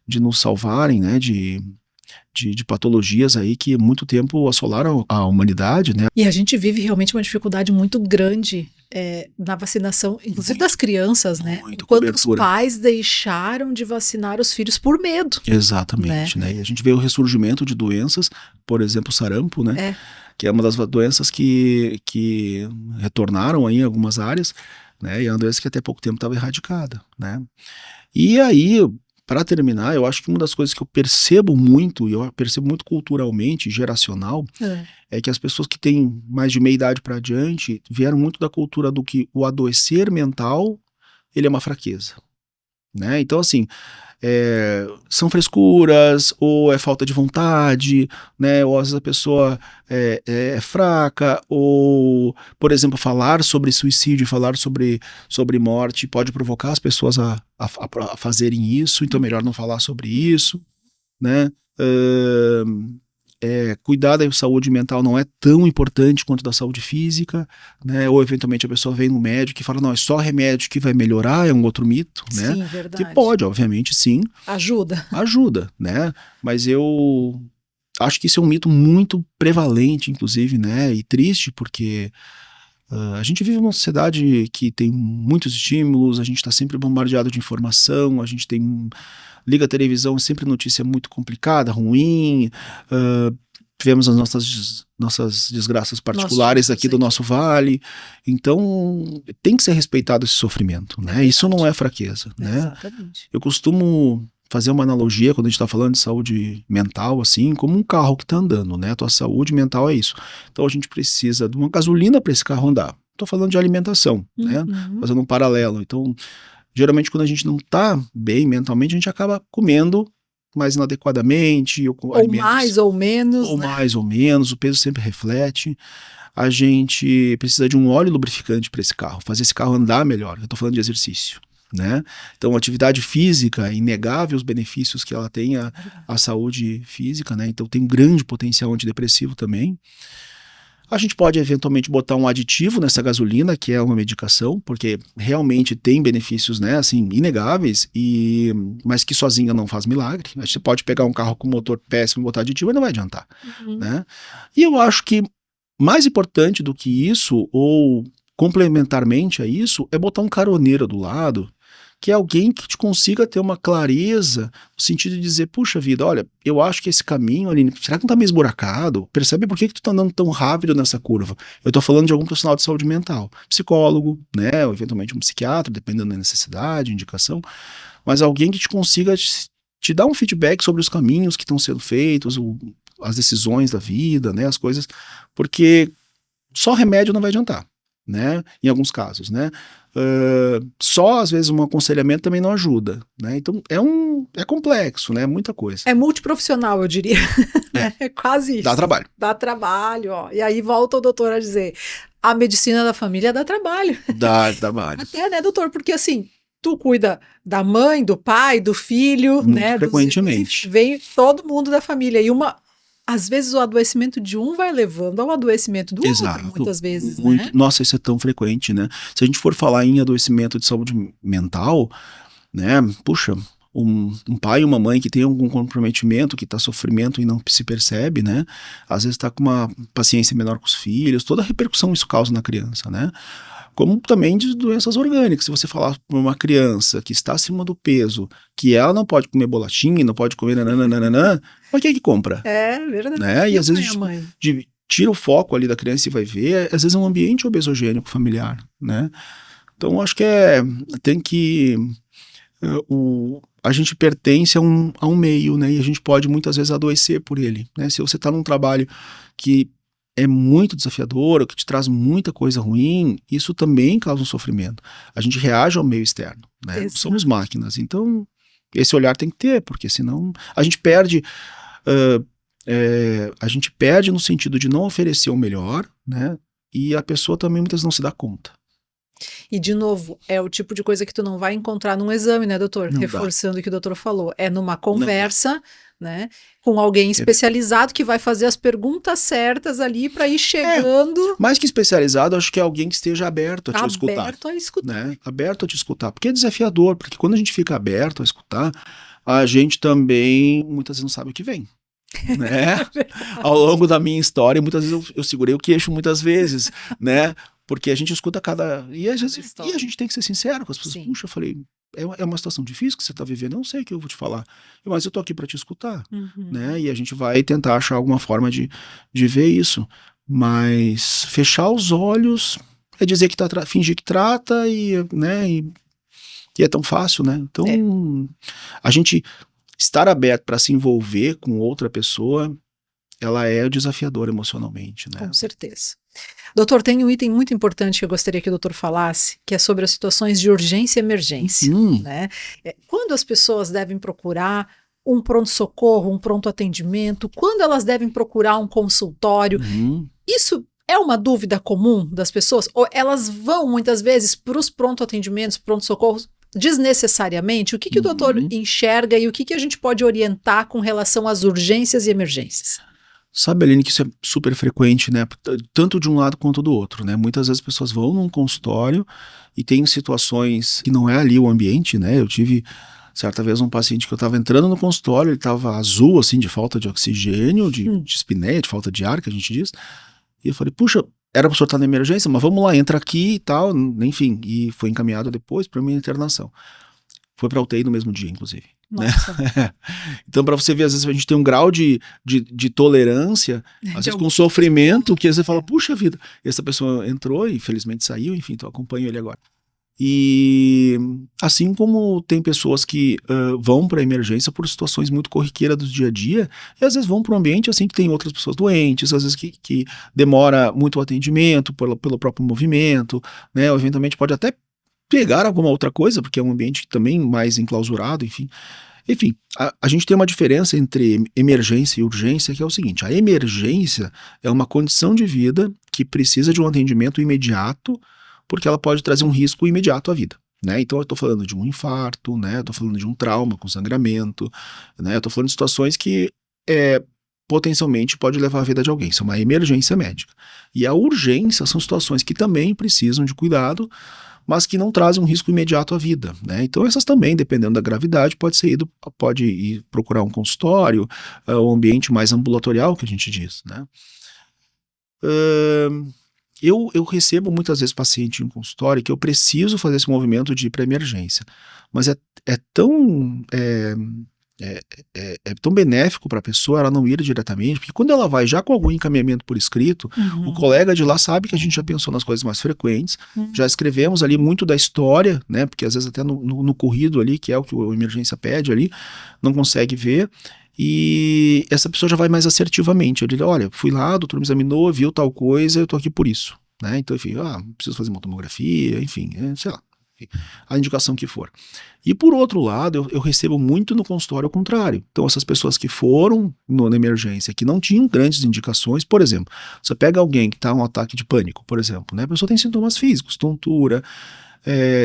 de nos salvarem, né, de patologias aí que há muito tempo assolaram a humanidade, né? E a gente vive realmente uma dificuldade muito grande na vacinação, inclusive das crianças, né? Quantos pais deixaram de vacinar os filhos por medo. Exatamente, né? E a gente vê o ressurgimento de doenças, por exemplo, o sarampo, né? Que é uma das doenças que retornaram aí em algumas áreas, né? E é uma doença que até pouco tempo estava erradicada, né? E aí, para terminar, eu acho que uma das coisas que eu percebo muito, e eu percebo muito culturalmente, geracional, é que as pessoas que têm mais de meia idade para adiante vieram muito da cultura do que o adoecer mental, ele é uma fraqueza. Né? Então, assim, são frescuras, ou é falta de vontade, né? Ou às vezes a pessoa é fraca, ou, por exemplo, falar sobre suicídio, falar sobre morte pode provocar as pessoas a fazerem isso, então é melhor não falar sobre isso, né? Cuidar da saúde mental não é tão importante quanto da saúde física, né? Ou eventualmente a pessoa vem no médico e fala, não, é só remédio que vai melhorar, é um outro mito, né? Sim, verdade. Que pode, obviamente, sim. Ajuda, né? Mas eu acho que isso é um mito muito prevalente, inclusive, né? E triste, porque a gente vive numa sociedade que tem muitos estímulos, a gente está sempre bombardeado de informação, a gente liga a televisão, sempre notícia muito complicada, ruim, tivemos as nossas desgraças particulares aqui do nosso vale, então tem que ser respeitado esse sofrimento, né? Isso não é fraqueza, né? Exatamente. Eu costumo fazer uma analogia quando a gente está falando de saúde mental, assim, como um carro que está andando, né? A tua saúde mental é isso. Então a gente precisa de uma gasolina para esse carro andar. Estou falando de alimentação, né? Fazendo um paralelo. Então, geralmente quando a gente não está bem mentalmente, a gente acaba comendo mais inadequadamente. Ou mais ou menos. Ou mais ou menos, o peso sempre reflete. A gente precisa de um óleo lubrificante para esse carro, fazer esse carro andar melhor. Eu estou falando de exercício. Né? Então, a atividade física, é inegável os benefícios que ela tem à saúde física, né? Então tem um grande potencial antidepressivo também. A gente pode eventualmente botar um aditivo nessa gasolina, que é uma medicação, porque realmente tem benefícios, né, assim, inegáveis, mas que sozinha não faz milagre. A gente pode pegar um carro com motor péssimo e botar aditivo e não vai adiantar. Né? E eu acho que mais importante do que isso, ou complementarmente a isso, é botar um caroneiro do lado, que é alguém que te consiga ter uma clareza no sentido de dizer, puxa vida, olha, eu acho que esse caminho ali, será que não tá meio esburacado? Percebe por que tu tá andando tão rápido nessa curva? Eu tô falando de algum profissional de saúde mental, psicólogo, né, ou eventualmente um psiquiatra, dependendo da necessidade, indicação, mas alguém que te consiga te dar um feedback sobre os caminhos que estão sendo feitos, as decisões da vida, né, as coisas, porque só remédio não vai adiantar. Né? Em alguns casos, né? Só às vezes um aconselhamento também não ajuda, né? Então é complexo, né? Muita coisa. É multiprofissional, eu diria. É quase isso. Dá trabalho. Dá trabalho, ó. E aí volta o doutor a dizer, a medicina da família dá trabalho. Dá trabalho. Até, né, doutor? Porque assim, tu cuida da mãe, do pai, do filho, muito né? Frequentemente. Vem todo mundo da família. E às vezes o adoecimento de um vai levando ao adoecimento do outro, muitas vezes, né? Nossa, isso é tão frequente, né? Se a gente for falar em adoecimento de saúde mental, né? Puxa, um pai e uma mãe que tem algum comprometimento, que está sofrimento e não se percebe, né? Às vezes está com uma paciência menor com os filhos, toda a repercussão isso causa na criança, né? Como também de doenças orgânicas. Se você falar para uma criança que está acima do peso, que ela não pode comer bolachinha, não pode comer nananana, mas quem é que compra? É verdade. Né? E às vezes tira o foco ali da criança e vai ver, às vezes é um ambiente obesogênico familiar, né? Então acho que a gente pertence a um meio, né? E a gente pode muitas vezes adoecer por ele, né? Se você está num trabalho que é muito desafiador, ou que te traz muita coisa ruim, isso também causa um sofrimento. A gente reage ao meio externo, né? Somos máquinas, então esse olhar tem que ter, porque senão a gente perde no sentido de não oferecer o melhor, né? E a pessoa também muitas vezes não se dá conta. E, de novo, é o tipo de coisa que tu não vai encontrar num exame, né, doutor? Não Reforçando o que o doutor falou. É numa conversa, né, com alguém especializado que vai fazer as perguntas certas ali para ir chegando. Mais que especializado, acho que é alguém que esteja aberto a te escutar. Aberto a escutar. Né? Aberto a te escutar. Porque é desafiador, porque quando a gente fica aberto a escutar, a gente também muitas vezes não sabe o que vem. Né? Ao longo da minha história, muitas vezes eu segurei o queixo muitas vezes, né? Porque a gente escuta e a gente tem que ser sincero com as pessoas. Puxa, eu falei, é uma situação difícil que você está vivendo, eu não sei o que eu vou te falar, mas eu tô aqui para te escutar, né? E a gente vai tentar achar alguma forma de ver isso. Mas fechar os olhos é dizer que fingir que trata né? E é tão fácil, né? Então, a gente estar aberto para se envolver com outra pessoa, ela é desafiadora emocionalmente, né? Com certeza. Doutor, tem um item muito importante que eu gostaria que o doutor falasse, que é sobre as situações de urgência e emergência, né? Quando as pessoas devem procurar um pronto-socorro, um pronto-atendimento, quando elas devem procurar um consultório, isso é uma dúvida comum das pessoas? Ou elas vão muitas vezes para os pronto-atendimentos, pronto-socorros, desnecessariamente? O que o doutor enxerga e o que a gente pode orientar com relação às urgências e emergências? Sabe, Aline, que isso é super frequente, né? Tanto de um lado quanto do outro, né? Muitas vezes as pessoas vão num consultório e tem situações que não é ali o ambiente, né? Eu tive certa vez um paciente que eu estava entrando no consultório, ele estava azul, assim, de falta de oxigênio, de dispneia, de falta de ar, que a gente diz. E eu falei, puxa, era para o senhor estar na emergência, mas vamos lá, entra aqui e tal, enfim. E foi encaminhado depois para minha internação. Foi para UTI no mesmo dia, inclusive. Né? Então, para você ver, às vezes a gente tem um grau de tolerância, às vezes com sofrimento, que às vezes você fala, puxa vida, essa pessoa entrou e felizmente saiu, enfim, então eu acompanho ele agora. E assim como tem pessoas que vão para a emergência por situações muito corriqueiras do dia a dia, e às vezes vão para um ambiente assim que tem outras pessoas doentes, às vezes que demora muito o atendimento pelo próprio movimento, né? Ou eventualmente pode até pegar alguma outra coisa, porque é um ambiente também mais enclausurado, enfim. Enfim, a gente tem uma diferença entre emergência e urgência, que é o seguinte: a emergência é uma condição de vida que precisa de um atendimento imediato, porque ela pode trazer um risco imediato à vida, né? Então eu estou falando de um infarto, né? Eu estou falando de um trauma com sangramento, né? Eu estou falando de situações que potencialmente pode levar a vida de alguém. Isso é uma emergência médica. E a urgência são situações que também precisam de cuidado, mas que não trazem um risco imediato à vida, né? Então essas também, dependendo da gravidade, pode ir procurar um consultório, um ambiente mais ambulatorial, que a gente diz, né? Eu recebo muitas vezes paciente em consultório que eu preciso fazer esse movimento de ir para emergência, mas é tão benéfico para a pessoa ela não ir diretamente, porque quando ela vai já com algum encaminhamento por escrito, o colega de lá sabe que a gente já pensou nas coisas mais frequentes, já escrevemos ali muito da história, né? Porque às vezes até no corrido ali, que é o que a emergência pede ali, não consegue ver. E essa pessoa já vai mais assertivamente. Ele diz, olha, fui lá, o doutor me examinou, viu tal coisa, eu tô aqui por isso, né? Então, enfim, preciso fazer uma tomografia, enfim, sei lá, a indicação que for. E por outro lado, eu recebo muito no consultório ao contrário. Então, essas pessoas que foram na emergência, que não tinham grandes indicações, por exemplo, você pega alguém que está um ataque de pânico, por exemplo, né? A pessoa tem sintomas físicos, tontura,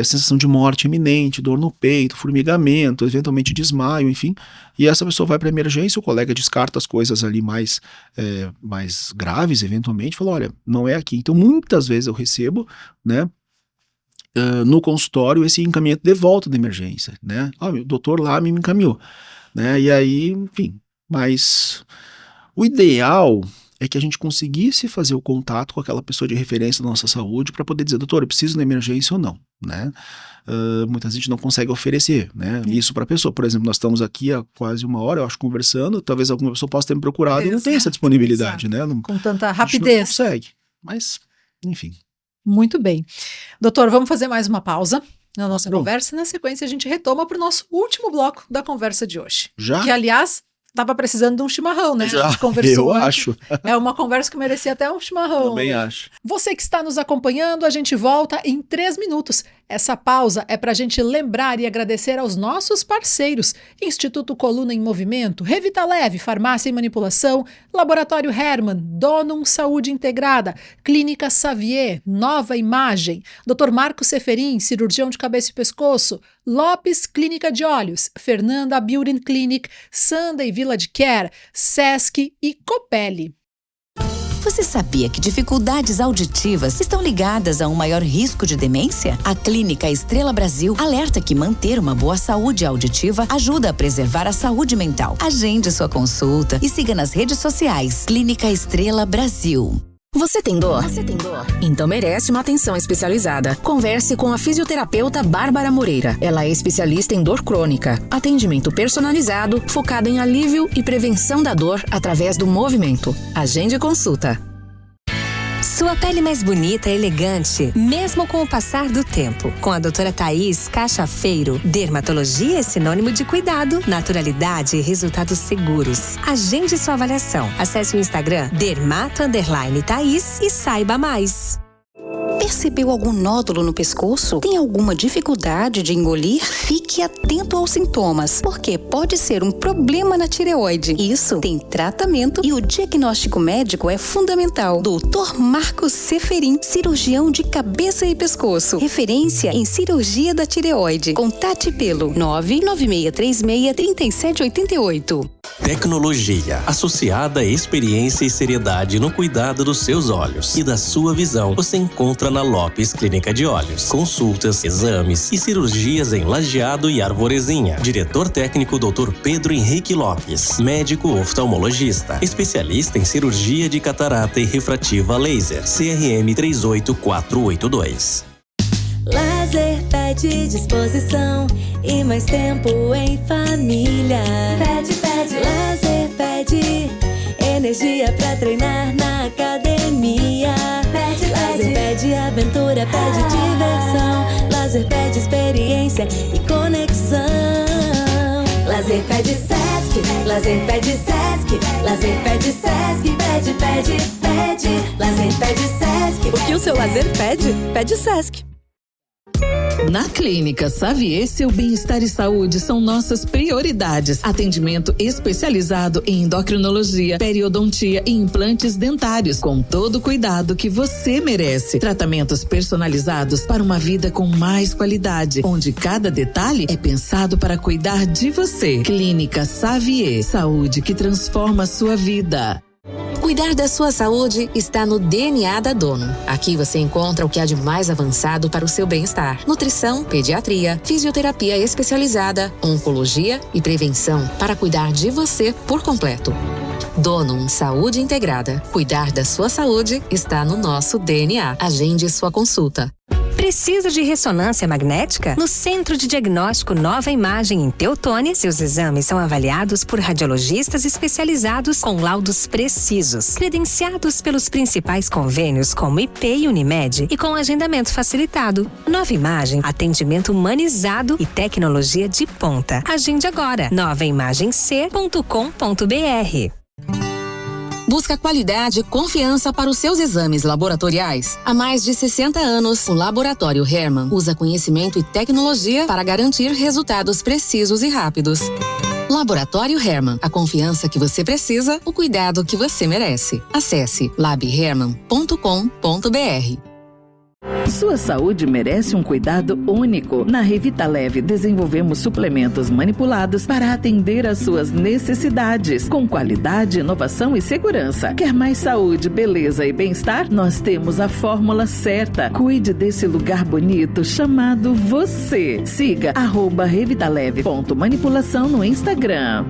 sensação de morte iminente, dor no peito, formigamento, eventualmente desmaio, enfim. E essa pessoa vai para a emergência, o colega descarta as coisas ali mais graves, eventualmente, fala, olha, não é aqui. Então, muitas vezes eu recebo, né, no consultório esse encaminhamento de volta da emergência, né? O doutor lá me encaminhou, né? E aí, enfim, mas o ideal é que a gente conseguisse fazer o contato com aquela pessoa de referência da nossa saúde para poder dizer, doutor, eu preciso de emergência ou não, né? Muita gente não consegue oferecer, né? Isso para a pessoa. Por exemplo, nós estamos aqui há quase uma hora, eu acho, conversando, talvez alguma pessoa possa ter me procurado e não tem essa disponibilidade, né? Não, com tanta rapidez. Não consegue, mas, enfim. Muito bem. Doutor, vamos fazer mais uma pausa na nossa conversa e na sequência a gente retoma para o nosso último bloco da conversa de hoje. Já? Que, aliás, estava precisando de um chimarrão, né? Já, eu acho. É uma conversa que merecia até um chimarrão. Também acho. Você que está nos acompanhando, a gente volta em 3 minutos. Essa pausa é para a gente lembrar e agradecer aos nossos parceiros: Instituto Coluna em Movimento, Revita Leve, Farmácia e Manipulação, Laboratório Herman, Donum Saúde Integrada, Clínica Xavier, Nova Imagem, Dr. Marco Seferin, cirurgião de cabeça e pescoço, Lopes Clínica de Olhos, Fernanda Beauty Clinic, Sanda e Vila de Care, Sesc e Copelli. Você sabia que dificuldades auditivas estão ligadas a um maior risco de demência? A Clínica Estrela Brasil alerta que manter uma boa saúde auditiva ajuda a preservar a saúde mental. Agende sua consulta e siga nas redes sociais. Clínica Estrela Brasil. Você tem dor? Então merece uma atenção especializada. Converse com a fisioterapeuta Bárbara Moreira. Ela é especialista em dor crônica. Atendimento personalizado, focado em alívio e prevenção da dor através do movimento. Agende consulta. Sua pele mais bonita e elegante, mesmo com o passar do tempo. Com a doutora Thaís Cachafeiro, dermatologia é sinônimo de cuidado, naturalidade e resultados seguros. Agende sua avaliação. Acesse o Instagram dermato_Thaís e saiba mais. Percebeu algum nódulo no pescoço? Tem alguma dificuldade de engolir? Fique atento aos sintomas, porque pode ser um problema na tireoide. Isso tem tratamento e o diagnóstico médico é fundamental. Dr. Marco Seferin, cirurgião de cabeça e pescoço. Referência em cirurgia da tireoide. Contate pelo 996363788. Tecnologia, associada à experiência e seriedade no cuidado dos seus olhos e da sua visão, você encontra na Lopes Clínica de Olhos. Consultas, exames e cirurgias em Lajeado e Arvorezinha. Diretor técnico Dr. Pedro Henrique Lopes. Médico oftalmologista. Especialista em cirurgia de catarata e refrativa laser. CRM 38482. Lazer pede disposição e mais tempo em família. Pede, lazer pede energia pra treinar na academia. Lazer pede aventura, pede diversão. Lazer pede experiência e conexão. Lazer pede Sesc, lazer pede Sesc, lazer pede Sesc, pede. Lazer pede Sesc. O que o seu lazer pede? Pede Sesc. Na Clínica Xavier, seu bem-estar e saúde são nossas prioridades. Atendimento especializado em endocrinologia, periodontia e implantes dentários, com todo o cuidado que você merece. Tratamentos personalizados para uma vida com mais qualidade, onde cada detalhe é pensado para cuidar de você. Clínica Xavier, saúde que transforma a sua vida. Cuidar da sua saúde está no DNA da Dono. Aqui você encontra o que há de mais avançado para o seu bem-estar: nutrição, pediatria, fisioterapia especializada, oncologia e prevenção para cuidar de você por completo. Donum Saúde Integrada. Cuidar da sua saúde está no nosso DNA. Agende sua consulta. Precisa de ressonância magnética? No Centro de Diagnóstico Nova Imagem em Teutônia, seus exames são avaliados por radiologistas especializados com laudos precisos, credenciados pelos principais convênios como IP e Unimed e com agendamento facilitado. Nova Imagem, atendimento humanizado e tecnologia de ponta. Agende agora, novaimagemc.com.br. Busca qualidade e confiança para os seus exames laboratoriais. Há mais de 60 anos, o Laboratório Herman usa conhecimento e tecnologia para garantir resultados precisos e rápidos. Laboratório Herman, a confiança que você precisa, o cuidado que você merece. Acesse labherman.com.br. Sua saúde merece um cuidado único. Na Revita Leve, desenvolvemos suplementos manipulados para atender às suas necessidades, com qualidade, inovação e segurança. Quer mais saúde, beleza e bem-estar? Nós temos a fórmula certa. Cuide desse lugar bonito chamado você. Siga @revitaleve.manipulação no Instagram.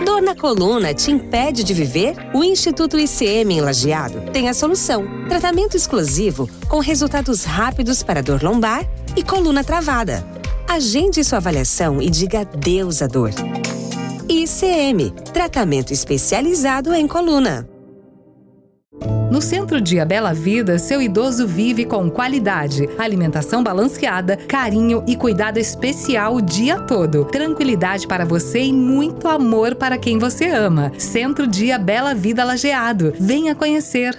Dor na coluna te impede de viver? O Instituto ICM em Lajeado tem a solução. Tratamento exclusivo com resultados rápidos para dor lombar e coluna travada. Agende sua avaliação e diga adeus à dor. ICM, tratamento especializado em coluna. No Centro Dia Bela Vida, seu idoso vive com qualidade, alimentação balanceada, carinho e cuidado especial o dia todo. Tranquilidade para você e muito amor para quem você ama. Centro Dia Bela Vida Lajeado. Venha conhecer.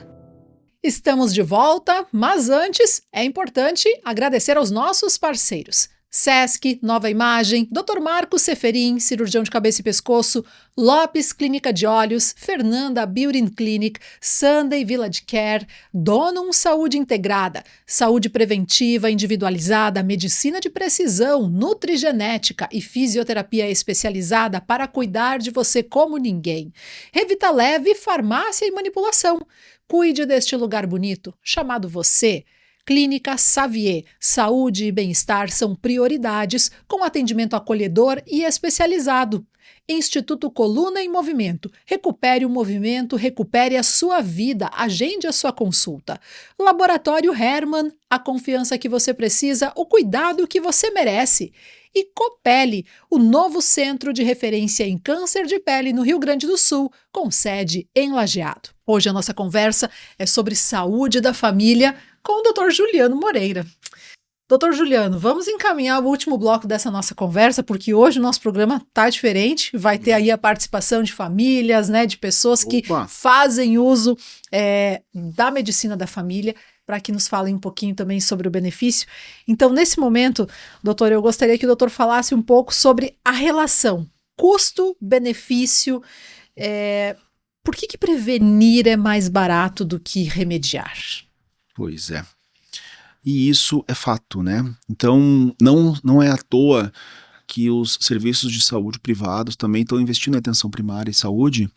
Estamos de volta, mas antes é importante agradecer aos nossos parceiros. Sesc, Nova Imagem, Dr. Marcos Seferin, cirurgião de cabeça e pescoço, Lopes Clínica de Olhos, Fernanda Beauty Clinic, Sunday Village Care, Donum Saúde Integrada, saúde preventiva, individualizada, medicina de precisão, nutrigenética e fisioterapia especializada para cuidar de você como ninguém. Revita Leve, farmácia e manipulação. Cuide deste lugar bonito, chamado você. Clínica Xavier, saúde e bem-estar são prioridades, com atendimento acolhedor e especializado. Instituto Coluna em Movimento. Recupere o movimento, recupere a sua vida, agende a sua consulta. Laboratório Hermann, a confiança que você precisa, o cuidado que você merece. E Copele, o novo centro de referência em câncer de pele no Rio Grande do Sul, com sede em Lajeado. Hoje a nossa conversa é sobre saúde da família com o Dr. Juliano Moreira. Dr. Juliano, vamos encaminhar o último bloco dessa nossa conversa, porque hoje o nosso programa está diferente, vai ter aí a participação de famílias, né, de pessoas que fazem uso da medicina da família, para que nos falem um pouquinho também sobre o benefício. Então, nesse momento, doutor, eu gostaria que o doutor falasse um pouco sobre a relação custo-benefício. Por que prevenir é mais barato do que remediar? Pois é. E isso é fato, né? Então, não é à toa que os serviços de saúde privados também estão investindo em atenção primária e saúde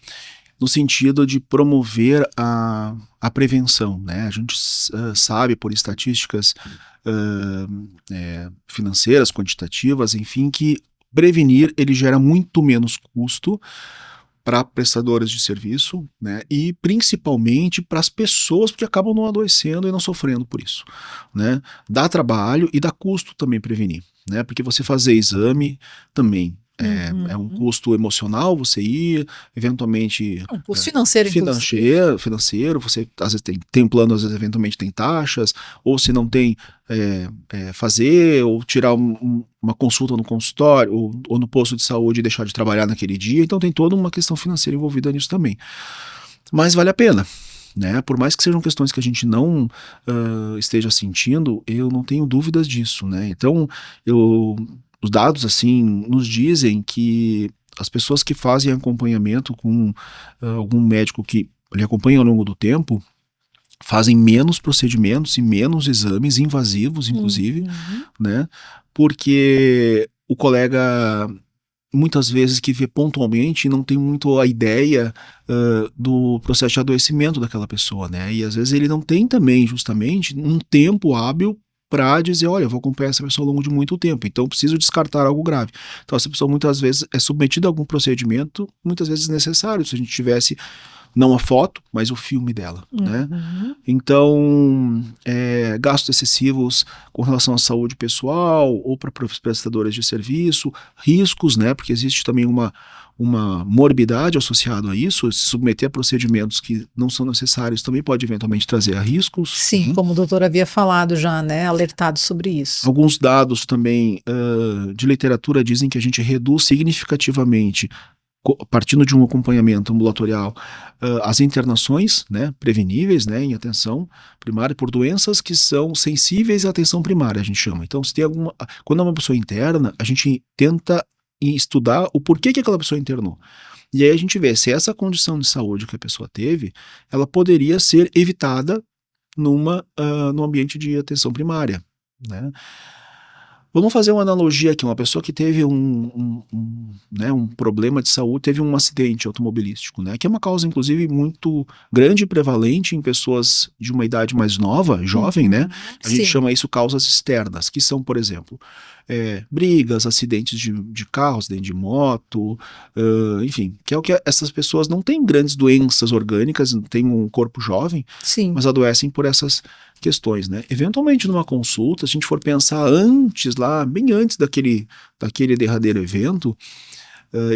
no sentido de promover a prevenção, né? A gente sabe por estatísticas financeiras, quantitativas, enfim, que prevenir ele gera muito menos custo para prestadores de serviço, né, e principalmente para as pessoas que acabam não adoecendo e não sofrendo por isso, né. Dá trabalho e dá custo também prevenir, né, porque você fazer exame também é um custo emocional, você ir, eventualmente... Um custo financeiro, financeiro, você às vezes tem um plano, às vezes eventualmente tem taxas, ou se não tem, fazer, ou tirar uma consulta no consultório, ou no posto de saúde e deixar de trabalhar naquele dia, então tem toda uma questão financeira envolvida nisso também. Mas vale a pena, né? Por mais que sejam questões que a gente não esteja sentindo, eu não tenho dúvidas disso, né? Então, os dados, assim, nos dizem que as pessoas que fazem acompanhamento com algum médico que lhe acompanha ao longo do tempo, fazem menos procedimentos e menos exames invasivos, inclusive, né? Porque o colega, muitas vezes, que vê pontualmente, não tem muito a ideia do processo de adoecimento daquela pessoa, né? E às vezes ele não tem também, justamente, um tempo hábil para dizer, olha, eu vou acompanhar essa pessoa ao longo de muito tempo, então eu preciso descartar algo grave. Então essa pessoa muitas vezes é submetida a algum procedimento, muitas vezes necessário, se a gente tivesse não a foto, mas o filme dela, né? Então, gastos excessivos com relação à saúde pessoal ou para prestadores de serviço, riscos, né? Porque existe também uma morbidade associada a isso, se submeter a procedimentos que não são necessários também pode eventualmente trazer a riscos. Sim, como o doutor havia falado já, né? Alertado sobre isso. Alguns dados também de literatura dizem que a gente reduz significativamente, partindo de um acompanhamento ambulatorial, as internações, né, preveníveis, né, em atenção primária por doenças que são sensíveis à atenção primária, a gente chama. Então, se tem quando é uma pessoa interna, a gente tenta estudar o porquê que aquela pessoa internou. E aí a gente vê se essa condição de saúde que a pessoa teve, ela poderia ser evitada no ambiente de atenção primária, né? Vamos fazer uma analogia aqui, uma pessoa que teve um problema de saúde, teve um acidente automobilístico, né, que é uma causa, inclusive, muito grande e prevalente em pessoas de uma idade mais nova, jovem, né, a gente chama isso causas externas, que são, por exemplo, brigas, acidentes de carro, acidente de moto, enfim, que é o que essas pessoas não têm grandes doenças orgânicas, têm um corpo jovem, mas adoecem por essas questões, né? Eventualmente numa consulta, se a gente for pensar antes lá, bem antes daquele derradeiro evento,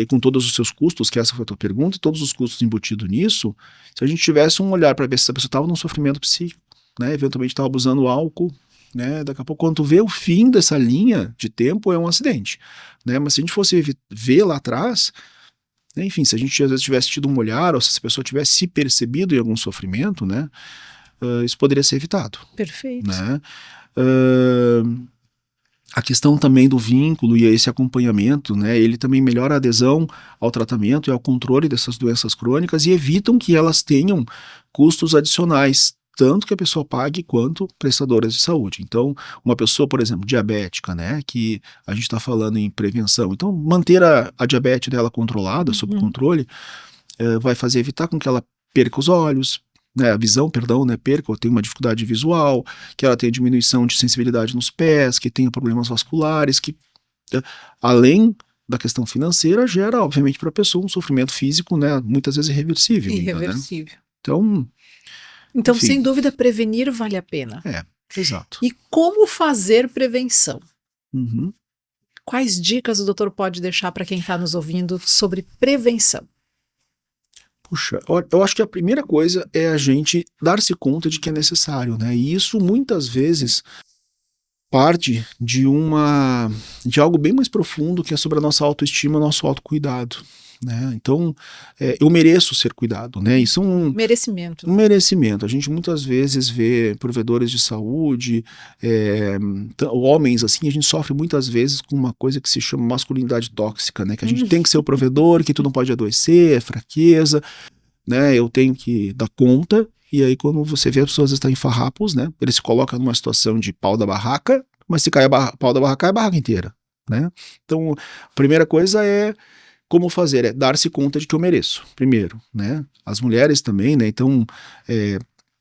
e com todos os seus custos, que essa foi a tua pergunta, e todos os custos embutidos nisso, se a gente tivesse um olhar para ver se essa pessoa estava num sofrimento psíquico, né? Eventualmente estava abusando álcool, né? Daqui a pouco, quando tu vê o fim dessa linha de tempo, é um acidente, né? Mas se a gente fosse ver lá atrás, enfim, se a gente às vezes tivesse tido um olhar, ou se essa pessoa tivesse se percebido em algum sofrimento, né? isso poderia ser evitado. Perfeito. Né? A questão também do vínculo e esse acompanhamento, né, ele também melhora a adesão ao tratamento e ao controle dessas doenças crônicas e evitam que elas tenham custos adicionais, tanto que a pessoa pague quanto prestadoras de saúde. Então, uma pessoa, por exemplo, diabética, né, que a gente está falando em prevenção, então manter a diabetes dela controlada, sob controle, vai fazer evitar com que ela perca os olhos, né, a visão, perdão, né, perca, ou tenha uma dificuldade visual, que ela tenha diminuição de sensibilidade nos pés, que tenha problemas vasculares, que além da questão financeira, gera, obviamente, para a pessoa um sofrimento físico, né, muitas vezes irreversível. Irreversível. Né? Então, enfim. sem dúvida, prevenir vale a pena. Exato. E como fazer prevenção? Uhum. Quais dicas o doutor pode deixar para quem está nos ouvindo sobre prevenção? Puxa, eu acho que a primeira coisa é a gente dar-se conta de que é necessário, né? E isso muitas vezes parte de algo bem mais profundo, que é sobre a nossa autoestima, nosso autocuidado, né? Então, eu mereço ser cuidado, né? Isso é um merecimento. A gente muitas vezes vê provedores de saúde, homens assim, a gente sofre muitas vezes com uma coisa que se chama masculinidade tóxica, né? Que a gente tem que ser o provedor, que tu não pode adoecer, é fraqueza, né? Eu tenho que dar conta. E aí quando você vê as pessoas estão em farrapos, né? Ele se coloca numa situação de pau da barraca, mas se cai pau da barraca, é a barraca inteira, né? Então, a primeira coisa é como fazer, é dar-se conta de que eu mereço, primeiro, né? As mulheres também, né? Então,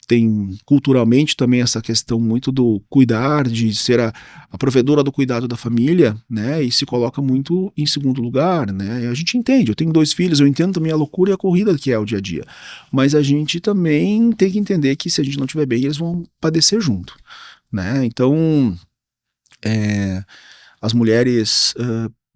tem culturalmente também essa questão muito do cuidar, de ser a provedora do cuidado da família, né? E se coloca muito em segundo lugar, né? E a gente entende, eu tenho 2 filhos, eu entendo também a loucura e a corrida que é o dia a dia. Mas a gente também tem que entender que se a gente não estiver bem, eles vão padecer junto, né? Então, as mulheres...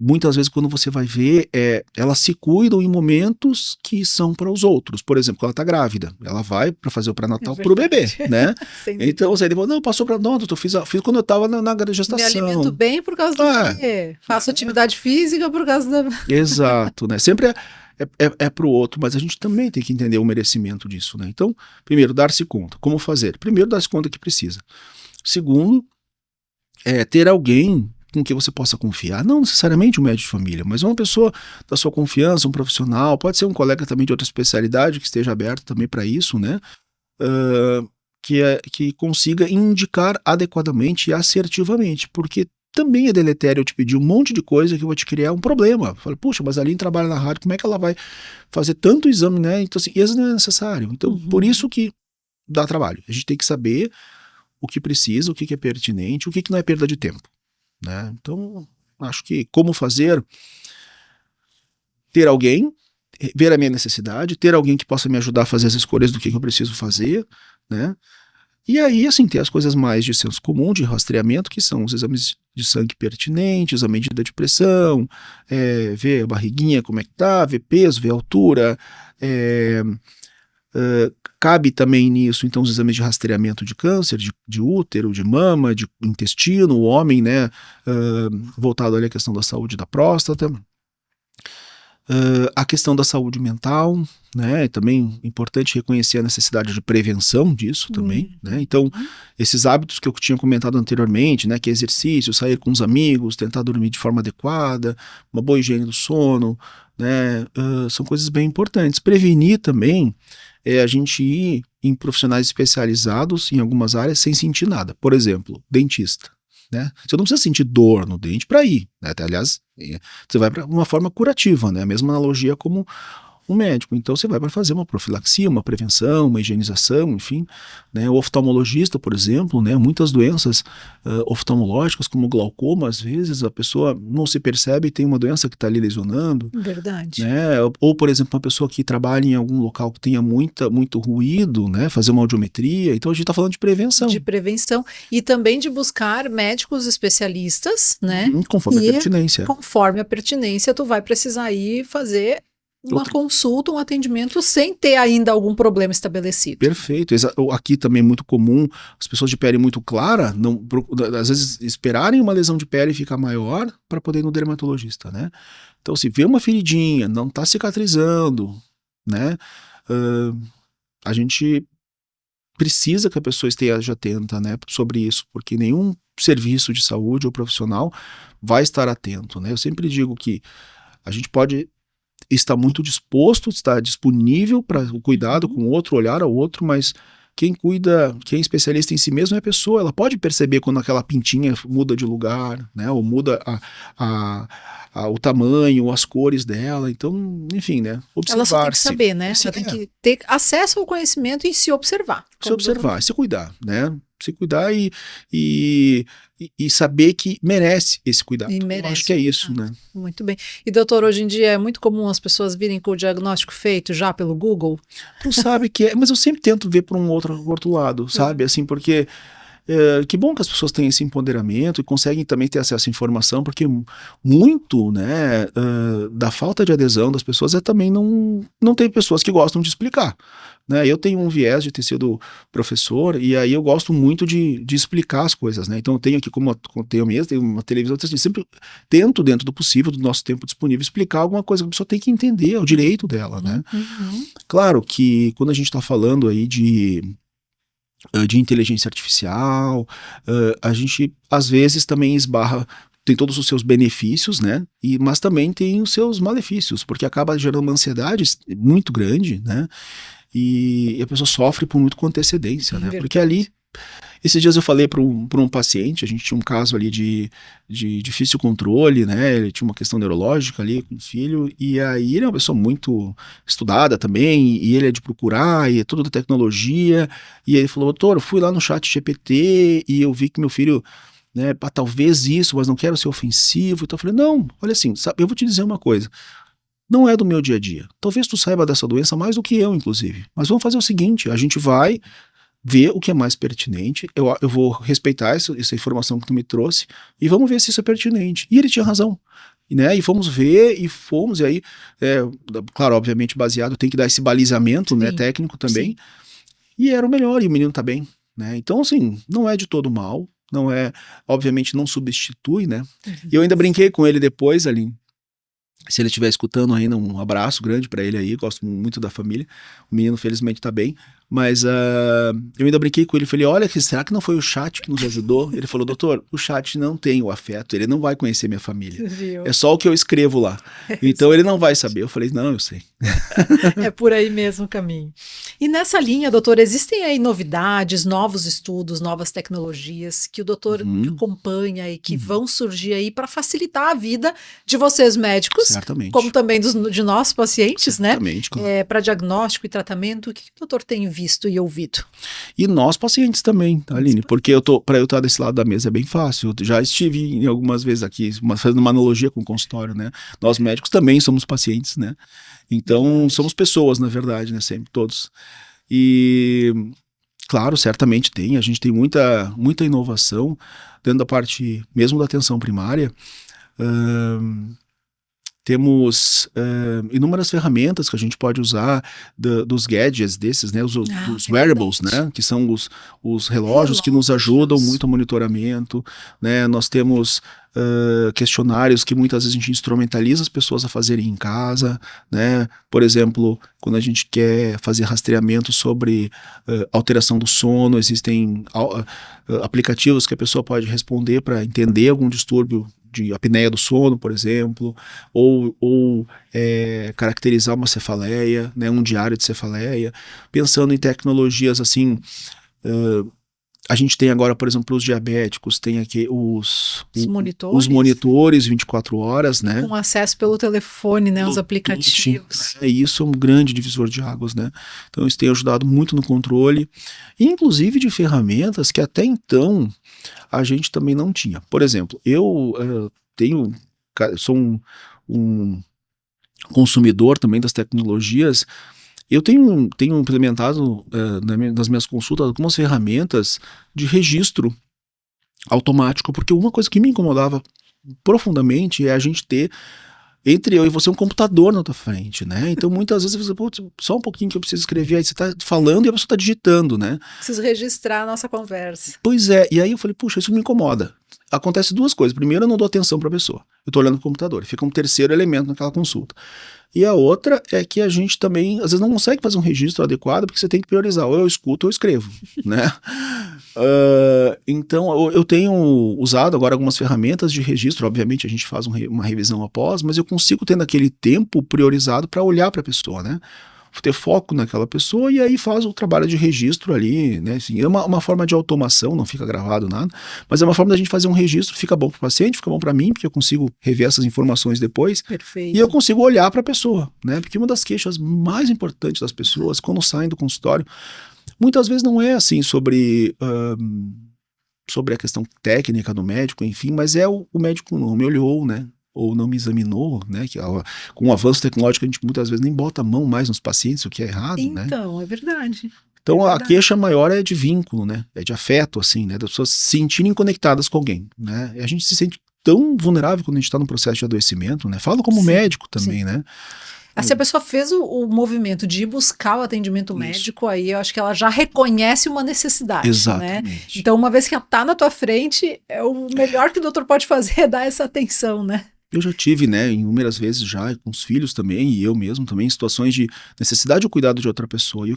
muitas vezes quando você vai ver, elas se cuidam em momentos que são para os outros. Por exemplo, quando ela está grávida, ela vai para fazer o pré-natal para o bebê, né? Então você fala, não, passou para não, eu fiz quando eu estava na gestação. Me alimento bem por causa do bebê. Faço atividade física por causa da... Exato, né? Sempre é para o outro, mas a gente também tem que entender o merecimento disso, né? Então, primeiro, dar-se conta. Como fazer? Primeiro, dar-se conta que precisa. Segundo, ter alguém com que você possa confiar, não necessariamente um médico de família, mas uma pessoa da sua confiança, um profissional, pode ser um colega também de outra especialidade que esteja aberto também para isso, né? Que consiga indicar adequadamente e assertivamente, porque também é deletério eu te pedir um monte de coisa que eu vou te criar um problema. Fala, puxa, mas a Aline trabalha na rádio, como é que ela vai fazer tanto exame, né? Então, assim, isso não é necessário. Então, por isso que dá trabalho. A gente tem que saber o que precisa, o que é pertinente, o que não é perda de tempo. Né? Então, acho que como fazer, ter alguém, ver a minha necessidade, ter alguém que possa me ajudar a fazer as escolhas do que eu preciso fazer, né? E aí, assim, ter as coisas mais de senso comum, de rastreamento, que são os exames de sangue pertinentes, a medida de pressão, ver a barriguinha como é que tá, ver peso, ver altura, cabe também nisso, então, os exames de rastreamento de câncer, de útero, de mama, de intestino, o homem, né, voltado ali à questão da saúde da próstata, a questão da saúde mental, né, é também importante reconhecer a necessidade de prevenção disso também, né, então, esses hábitos que eu tinha comentado anteriormente, né, que é exercício, sair com os amigos, tentar dormir de forma adequada, uma boa higiene do sono, né, são coisas bem importantes. Prevenir também é a gente ir em profissionais especializados em algumas áreas sem sentir nada. Por exemplo, dentista, né? Você não precisa sentir dor no dente para ir, né? Aliás, você vai para uma forma curativa, né? A mesma analogia como um médico. Então você vai para fazer uma profilaxia, uma prevenção, uma higienização, enfim, né? O oftalmologista, por exemplo, né? Muitas doenças oftalmológicas, como glaucoma, às vezes a pessoa não se percebe e tem uma doença que está ali lesionando. Verdade. Né? Ou, por exemplo, uma pessoa que trabalha em algum local que tenha muito ruído, né? Fazer uma audiometria. Então a gente está falando de prevenção. De prevenção e também de buscar médicos especialistas, né? Conforme a pertinência. Conforme a pertinência, tu vai precisar ir fazer uma consulta, um atendimento sem ter ainda algum problema estabelecido. Perfeito. Aqui também é muito comum as pessoas de pele muito clara, às vezes esperarem uma lesão de pele ficar maior para poder ir no dermatologista, né? Então, se vê uma feridinha, não está cicatrizando, né? A gente precisa que a pessoa esteja atenta, né, sobre isso, porque nenhum serviço de saúde ou profissional vai estar atento, né? Eu sempre digo que a gente pode estar muito disposto, estar disponível para o cuidado com o outro, olhar ao outro, mas quem cuida, quem é especialista em si mesmo é a pessoa. Ela pode perceber quando aquela pintinha muda de lugar, né? Ou muda o tamanho, as cores dela. Então, enfim, né? Ela só tem que Observar-se. saber, né? Ela tem que ter acesso ao conhecimento e se observar. Se observar, se cuidar, né? Se cuidar e saber que merece esse cuidado. E merece. Eu acho que é isso, né? Muito bem. E doutor, hoje em dia é muito comum as pessoas virem com o diagnóstico feito já pelo Google? Tu sabe que é, mas eu sempre tento ver por um outro lado, sabe? Assim, porque que bom que as pessoas têm esse empoderamento e conseguem também ter acesso à informação, porque muito, né, da falta de adesão das pessoas é também não tem pessoas que gostam de explicar, né? Eu tenho um viés de ter sido professor e aí eu gosto muito de explicar as coisas, né? Então eu tenho aqui, como eu tenho mesmo, tenho uma televisão, eu sempre tento, dentro do possível, do nosso tempo disponível, explicar alguma coisa que a pessoa tem que entender, é o direito dela, né? Claro que quando a gente está falando aí de inteligência artificial, a gente às vezes também esbarra, tem todos os seus benefícios, né? Mas também tem os seus malefícios, porque acaba gerando uma ansiedade muito grande, né? E a pessoa sofre por muito com antecedência, né? Porque ali, esses dias eu falei para um paciente, a gente tinha um caso ali de difícil controle, né? Ele tinha uma questão neurológica ali com o filho, e aí ele é uma pessoa muito estudada também, e ele é de procurar, e é tudo da tecnologia, e ele falou, doutor, eu fui lá no chat GPT, e eu vi que meu filho, né, talvez isso, mas não quero ser ofensivo, então eu falei, não, olha assim, sabe, eu vou te dizer uma coisa, não é do meu dia a dia, talvez tu saiba dessa doença mais do que eu, inclusive, mas vamos fazer o seguinte, a gente vai ver o que é mais pertinente, eu vou respeitar essa informação que tu me trouxe e vamos ver se isso é pertinente. E ele tinha razão, né? E fomos ver, e aí, claro, obviamente baseado, tem que dar esse balizamento, né, técnico também, e era o melhor, e o menino tá bem, né? Então, assim, não é de todo mal, não é, obviamente não substitui, né? E eu ainda brinquei com ele depois, ali, se ele estiver escutando ainda, um abraço grande para ele aí, gosto muito da família, o menino felizmente tá bem, mas eu ainda brinquei com ele, falei, olha, será que não foi o chat que nos ajudou? Ele falou, doutor, o chat não tem o afeto, ele não vai conhecer minha família, é só o que eu escrevo lá, então ele não vai saber. Eu falei, não, eu sei. É por aí mesmo o caminho. E nessa linha, doutor, existem aí novidades, novos estudos, novas tecnologias que o doutor acompanha e que vão surgir aí para facilitar a vida de vocês médicos, certamente, como também de nós pacientes, certamente, né? Claro. Para diagnóstico e tratamento, o que o doutor tem visto e ouvido? E nós pacientes também, tá, Aline? Porque para eu estar desse lado da mesa é bem fácil. Eu já estive em algumas vezes aqui, fazendo uma analogia com o consultório, né? Nós médicos também somos pacientes, né? Então, somos pessoas, na verdade, né? Sempre, todos. E, claro, certamente a gente tem muita inovação dentro da parte, mesmo da atenção primária. Temos inúmeras ferramentas que a gente pode usar dos gadgets desses, né, os wearables, né, que são os relógios que nos ajudam muito ao monitoramento, né, nós temos questionários que muitas vezes a gente instrumentaliza as pessoas a fazerem em casa, né, por exemplo, quando a gente quer fazer rastreamento sobre alteração do sono, existem aplicativos que a pessoa pode responder para entender algum distúrbio de apneia do sono, por exemplo, ou caracterizar uma cefaleia, né, um diário de cefaleia, pensando em tecnologias assim. A gente tem agora, por exemplo, os diabéticos, tem aqui os monitores 24 horas, né? Com acesso pelo telefone, né? Os aplicativos. Isso é um grande divisor de águas, né? Então isso tem ajudado muito no controle, inclusive de ferramentas que até então a gente também não tinha. Por exemplo, eu sou um consumidor também das tecnologias. Eu tenho implementado nas minhas consultas algumas ferramentas de registro automático, porque uma coisa que me incomodava profundamente é a gente ter entre eu e você um computador na tua frente, né? Então muitas vezes você, putz, só um pouquinho que eu preciso escrever, aí você tá falando e a pessoa tá digitando, né? Preciso registrar a nossa conversa. Pois é, e aí eu falei, puxa, isso me incomoda. Acontece duas coisas. Primeiro, eu não dou atenção pra pessoa. Eu tô olhando pro computador, fica um terceiro elemento naquela consulta. E a outra é que a gente também, às vezes, não consegue fazer um registro adequado porque você tem que priorizar, ou eu escuto ou eu escrevo, né? Então, eu tenho usado agora algumas ferramentas de registro, obviamente a gente faz uma revisão após, mas eu consigo ter naquele tempo priorizado para olhar para a pessoa, né? Ter foco naquela pessoa e aí faz o trabalho de registro ali, né? Assim, é uma forma de automação, não fica gravado nada, mas é uma forma da gente fazer um registro, fica bom para o paciente, fica bom para mim, porque eu consigo rever essas informações depois. Perfeito. E eu consigo olhar para a pessoa, né? Porque uma das queixas mais importantes das pessoas, quando saem do consultório, muitas vezes não é assim sobre a questão técnica do médico, enfim, mas é o médico não me olhou, né? Ou não me examinou, né? Com o avanço tecnológico a gente muitas vezes nem bota a mão mais nos pacientes, o que é errado, né? Então, é verdade. Então a queixa maior é de vínculo, né? É de afeto, assim, né? Das pessoas se sentirem conectadas com alguém, né? E a gente se sente tão vulnerável quando a gente está num processo de adoecimento, né? Falo como médico também, né? Se a pessoa fez o movimento de ir buscar o atendimento médico, aí eu acho que ela já reconhece uma necessidade. Exatamente. Né? Então, uma vez que ela está na tua frente, o melhor que o doutor pode fazer é dar essa atenção, né? Eu já tive, né, inúmeras vezes já, com os filhos também, e eu mesmo também, em situações de necessidade ou cuidado de outra pessoa. E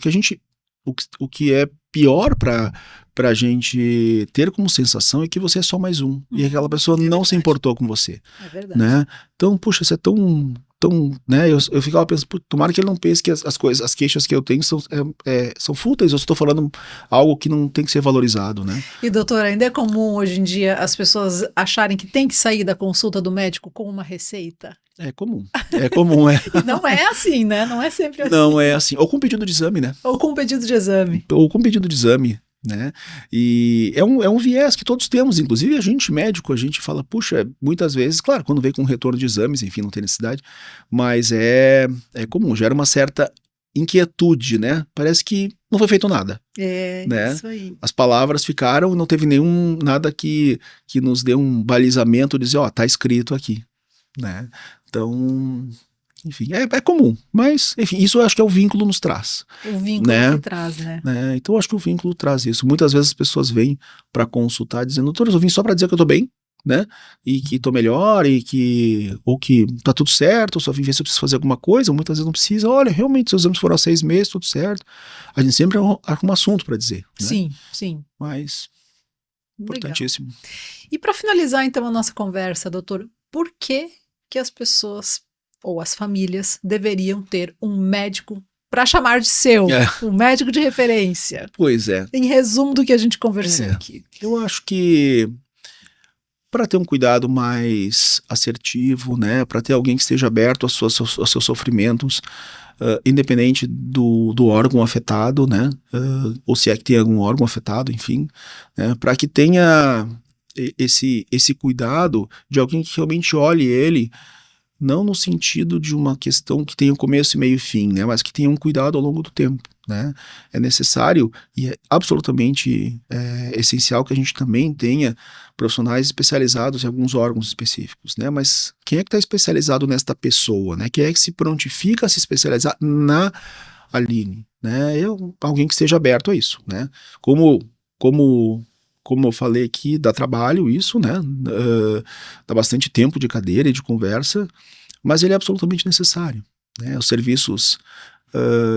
o que é pior pra gente ter como sensação é que você é só mais um. E aquela pessoa não se importou com você. É verdade. Né? Então, puxa, isso é tão né, eu ficava pensando, tomara que ele não pense que as queixas que eu tenho são fúteis, eu estou falando algo que não tem que ser valorizado, né? E doutor, ainda é comum hoje em dia as pessoas acharem que tem que sair da consulta do médico com uma receita? É comum. Não é assim, né? Não é sempre assim. Não é assim, ou com pedido de exame, né? Ou com pedido de exame. Né? E é um viés que todos temos, inclusive a gente médico, a gente fala, puxa, muitas vezes, claro, quando vem com retorno de exames, enfim, não tem necessidade, mas é comum, gera uma certa inquietude, né? Parece que não foi feito nada. Né? Isso aí. As palavras ficaram, não teve nada que nos dê um balizamento de dizer, tá escrito aqui, né? Então, enfim, é comum, mas, enfim, isso eu acho que é o vínculo nos traz. O vínculo que traz, né? Então, eu acho que o vínculo traz isso. Muitas vezes as pessoas vêm para consultar dizendo, doutor, eu vim só para dizer que eu tô bem, né? E que tô melhor, ou que tá tudo certo, eu só vim ver se eu preciso fazer alguma coisa, muitas vezes não precisa. Olha, realmente, seus exames foram há 6 meses, tudo certo. A gente sempre arruma um assunto para dizer. Né? Sim. Mas, importantíssimo. Legal. E para finalizar, então, a nossa conversa, doutor, por que as pessoas ou as famílias deveriam ter um médico para chamar de seu, um médico de referência? Pois é. Em resumo do que a gente conversou aqui. Eu acho que para ter um cuidado mais assertivo, né, para ter alguém que esteja aberto aos seus sofrimentos, independente do órgão afetado, né, ou se é que tem algum órgão afetado, enfim, né, para que tenha esse cuidado de alguém que realmente olhe ele, não no sentido de uma questão que tenha um começo, meio e fim, né, mas que tenha um cuidado ao longo do tempo, né. É necessário e é absolutamente essencial que a gente também tenha profissionais especializados em alguns órgãos específicos, né, mas quem é que está especializado nesta pessoa, né, quem é que se prontifica a se especializar na Aline, né, alguém que esteja aberto a isso, né, como eu falei aqui, dá trabalho isso, né, dá bastante tempo de cadeira e de conversa, mas ele é absolutamente necessário, né, os serviços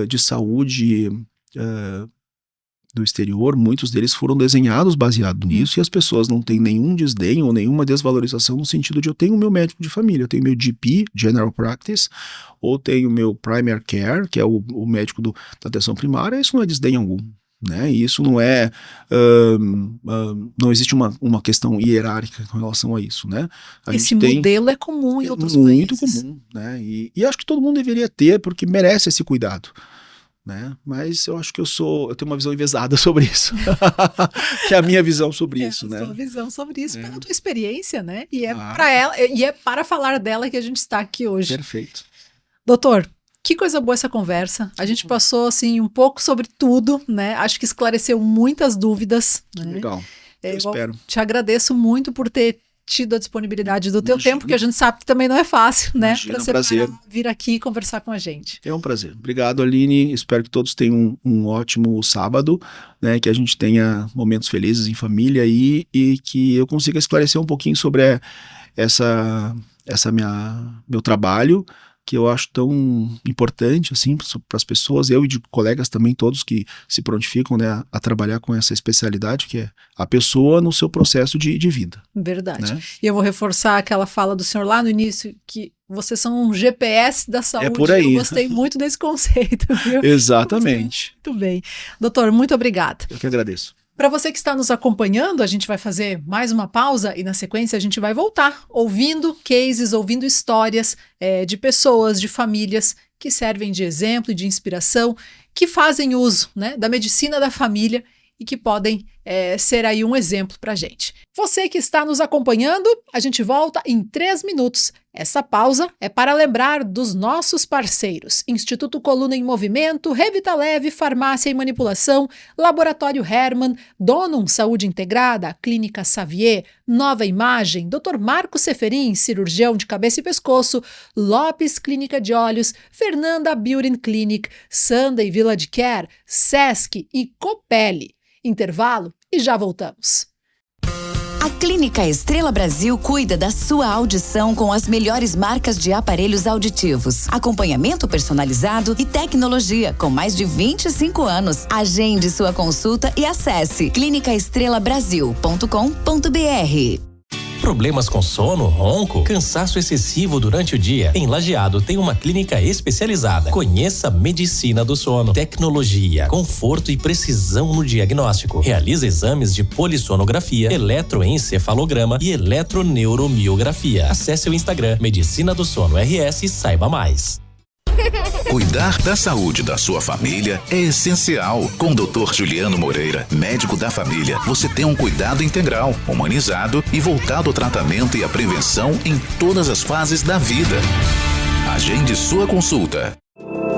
de saúde do exterior, muitos deles foram desenhados baseado nisso, e as pessoas não têm nenhum desdém ou nenhuma desvalorização no sentido de eu tenho o meu médico de família, eu tenho meu GP, General Practice, ou tenho o meu Primary Care, que é o médico da atenção primária, isso não é desdém algum. Né? E isso não é não existe uma questão hierárquica com relação a isso, né? Esse modelo é comum em outros países. Muito comum, né? E acho que todo mundo deveria ter, porque merece esse cuidado, né? Mas eu acho que eu tenho uma visão enviesada sobre isso. Que é a minha visão sobre isso, né? A sua visão sobre isso, pela tua experiência, né? E para ela, e é para falar dela que a gente está aqui hoje. Perfeito. Doutor, que coisa boa essa conversa. A gente passou, assim, um pouco sobre tudo, né? Acho que esclareceu muitas dúvidas. Né? Legal. Eu espero. Te agradeço muito por ter tido a disponibilidade do teu tempo, porque a gente sabe que também não é fácil, né? Para você vir aqui conversar com a gente. É um prazer. Obrigado, Aline. Espero que todos tenham um ótimo sábado, né? Que a gente tenha momentos felizes em família aí e que eu consiga esclarecer um pouquinho sobre meu trabalho, que eu acho tão importante assim para as pessoas, eu e de colegas também, todos que se prontificam, né, a trabalhar com essa especialidade, que é a pessoa no seu processo de vida. Verdade. Né? E eu vou reforçar aquela fala do senhor lá no início, que vocês são um GPS da saúde. É por aí. Eu gostei muito desse conceito, viu? Exatamente. Muito bem. Doutor, muito obrigada. Eu que agradeço. Para você que está nos acompanhando, a gente vai fazer mais uma pausa e na sequência a gente vai voltar ouvindo cases, ouvindo histórias de pessoas, de famílias que servem de exemplo e de inspiração, que fazem uso, né, da medicina da família e que podem ser aí um exemplo para a gente. Você que está nos acompanhando, a gente volta em 3 minutos. Essa pausa é para lembrar dos nossos parceiros: Instituto Coluna em Movimento, Revitaleve, Farmácia e Manipulação, Laboratório Hermann, Donum Saúde Integrada, Clínica Xavier, Nova Imagem, Dr. Marco Seferin, cirurgião de cabeça e pescoço, Lopes Clínica de Olhos, Fernanda Beauty Clinic, Sunday Village Care, Sesc e Copelli. Intervalo e já voltamos. A Clínica Estrela Brasil cuida da sua audição com as melhores marcas de aparelhos auditivos, acompanhamento personalizado e tecnologia com mais de 25 anos. Agende sua consulta e acesse clinicaestrelabrasil.com.br. Problemas com sono, ronco, cansaço excessivo durante o dia? Em Lajeado tem uma clínica especializada. Conheça a Medicina do Sono. Tecnologia, conforto e precisão no diagnóstico. Realiza exames de polissonografia, eletroencefalograma e eletroneuromiografia. Acesse o Instagram Medicina do Sono RS e saiba mais. Cuidar da saúde da sua família é essencial. Com o Dr. Juliano Moreira, médico da família, você tem um cuidado integral, humanizado e voltado ao tratamento e à prevenção em todas as fases da vida. Agende sua consulta.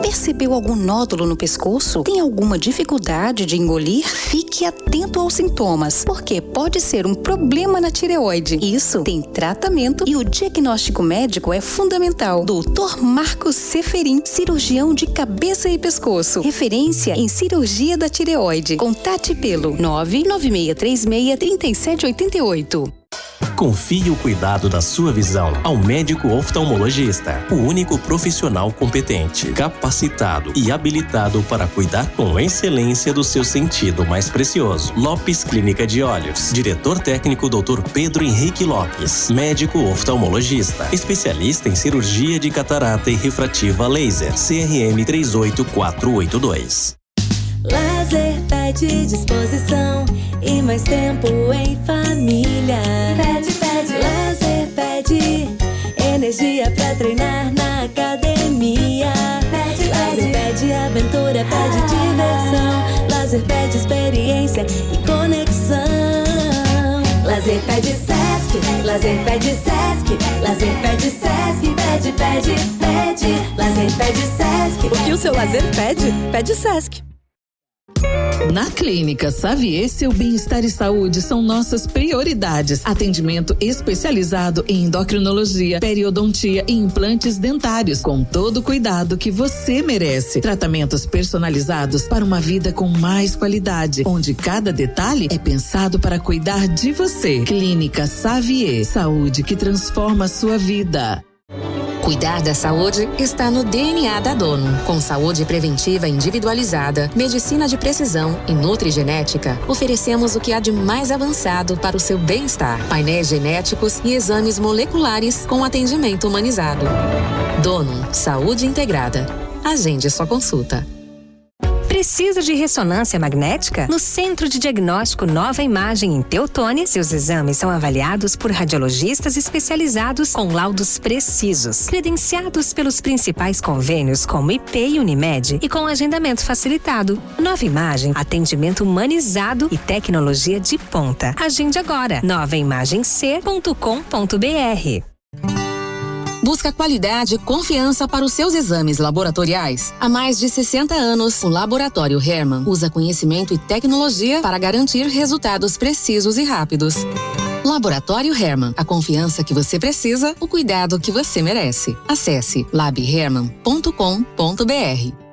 Percebeu algum nódulo no pescoço? Tem alguma dificuldade de engolir? Fique atento aos sintomas, porque pode ser um problema na tireoide. Isso tem tratamento e o diagnóstico médico é fundamental. Dr. Marco Seferin, cirurgião de cabeça e pescoço. Referência em cirurgia da tireoide. Contate pelo 996363788. Confie o cuidado da sua visão ao médico oftalmologista, o único profissional competente, capacitado e habilitado para cuidar com excelência do seu sentido mais precioso. Lopes Clínica de Olhos. Diretor técnico Dr. Pedro Henrique Lopes. Médico oftalmologista, especialista em cirurgia de catarata e refrativa laser. CRM 38482. Lazer pede disposição e mais tempo em família. Lazer pede energia pra treinar na academia. Lazer pede aventura, pede diversão. Lazer pede experiência e conexão. Lazer pede Sesc, lazer pede Sesc, lazer pede Sesc, pede. Lazer pede Sesc. O que o seu lazer pede? Pede Sesc. Na Clínica Xavier, seu bem-estar e saúde são nossas prioridades. Atendimento especializado em endocrinologia, periodontia e implantes dentários, com todo o cuidado que você merece. Tratamentos personalizados para uma vida com mais qualidade, onde cada detalhe é pensado para cuidar de você. Clínica Xavier, saúde que transforma a sua vida. Cuidar da saúde está no DNA da Donum. Com saúde preventiva individualizada, medicina de precisão e nutrigenética, oferecemos o que há de mais avançado para o seu bem-estar. Painéis genéticos e exames moleculares com atendimento humanizado. Donum Saúde Integrada. Agende sua consulta. Precisa de ressonância magnética? No Centro de Diagnóstico Nova Imagem em Teutônia, seus exames são avaliados por radiologistas especializados com laudos precisos, credenciados pelos principais convênios como IP e Unimed e com agendamento facilitado. Nova Imagem, atendimento humanizado e tecnologia de ponta. Agende agora, novaimagemc.com.br. Busca qualidade e confiança para os seus exames laboratoriais. Há mais de 60 anos, o Laboratório Hermann usa conhecimento e tecnologia para garantir resultados precisos e rápidos. Laboratório Hermann, a confiança que você precisa, o cuidado que você merece. Acesse labhermann.com.br.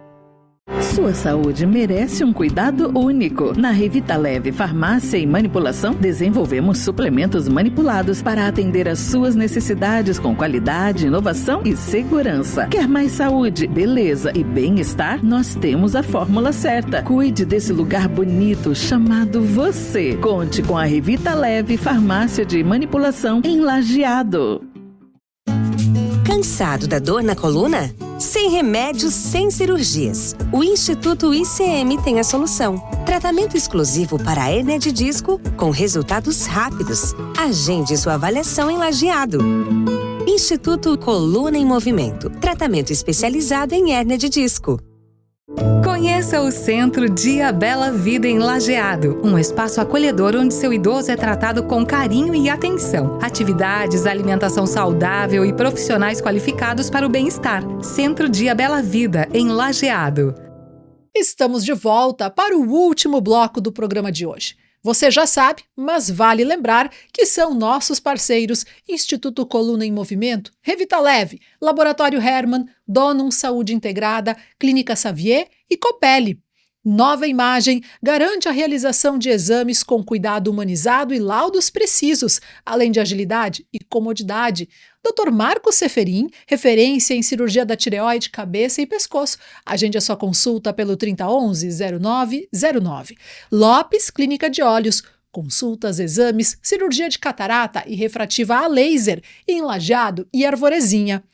Sua saúde merece um cuidado único. Na Revita Leve Farmácia e Manipulação, desenvolvemos suplementos manipulados para atender às suas necessidades com qualidade, inovação e segurança. Quer mais saúde, beleza e bem-estar? Nós temos a fórmula certa. Cuide desse lugar bonito chamado você. Conte com a Revita Leve Farmácia de Manipulação em Lajeado. Cansado da dor na coluna? Sem remédios, sem cirurgias. O Instituto ICM tem a solução. Tratamento exclusivo para a hérnia de disco com resultados rápidos. Agende sua avaliação em Lajeado. Instituto Coluna em Movimento. Tratamento especializado em hérnia de disco. Conheça o Centro Dia Bela Vida em Lajeado, um espaço acolhedor onde seu idoso é tratado com carinho e atenção. Atividades, alimentação saudável e profissionais qualificados para o bem-estar. Centro Dia Bela Vida em Lajeado. Estamos de volta para o último bloco do programa de hoje. Você já sabe, mas vale lembrar que são nossos parceiros Instituto Coluna em Movimento, Revita Leve, Laboratório Hermann, Donum Saúde Integrada, Clínica Xavier e Copelli. Nova Imagem garante a realização de exames com cuidado humanizado e laudos precisos, além de agilidade e comodidade. Dr. Marcos Seferin, referência em cirurgia da tireoide, cabeça e pescoço. Agende a sua consulta pelo 3011-0909. Lopes Clínica de Olhos. Consultas, exames, cirurgia de catarata e refrativa a laser em Lajeado e Arvorezinha.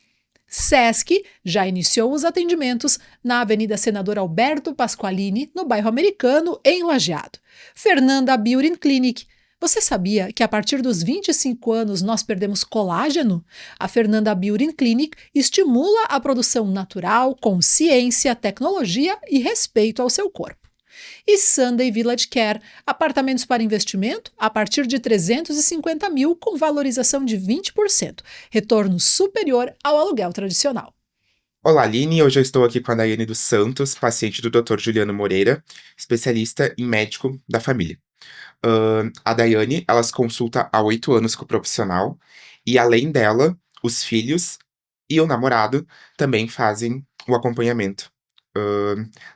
SESC já iniciou os atendimentos na Avenida Senador Alberto Pasqualini, no bairro Americano, em Lajeado. Fernanda Beauty Clinic. Você sabia que a partir dos 25 anos nós perdemos colágeno? A Fernanda Beauty Clinic estimula a produção natural, com ciência, tecnologia e respeito ao seu corpo. E Sunday Village Care, apartamentos para investimento a partir de 350 mil com valorização de 20%, retorno superior ao aluguel tradicional. Olá, Aline. Hoje eu estou aqui com a Daiane dos Santos, paciente do Dr. Juliano Moreira, especialista em médico da família. A Daiane, ela se consulta há 8 anos com o profissional e, além dela, os filhos e o namorado também fazem o acompanhamento.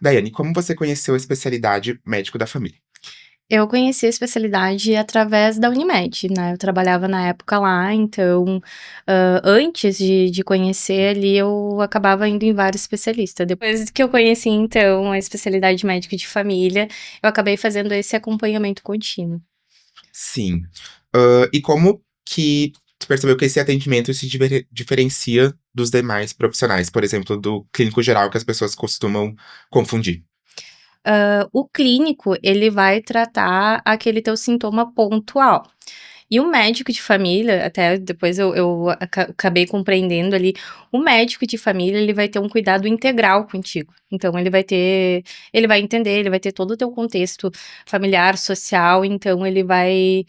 Daiane, como você conheceu a especialidade médico da família? Eu conheci a especialidade através da Unimed, né? Eu trabalhava na época lá, então, antes de conhecer ali, eu acabava indo em vários especialistas. Depois que eu conheci, então, a especialidade médica de família, eu acabei fazendo esse acompanhamento contínuo. Sim. E como que tu percebeu que esse atendimento se diferencia dos demais profissionais, por exemplo, do clínico geral que as pessoas costumam confundir? O clínico, ele vai tratar aquele teu sintoma pontual. E o médico de família, até depois eu acabei compreendendo ali, o médico de família, ele vai ter um cuidado integral contigo. Então, ele vai entender, ele vai ter todo o teu contexto familiar, social, então ele vai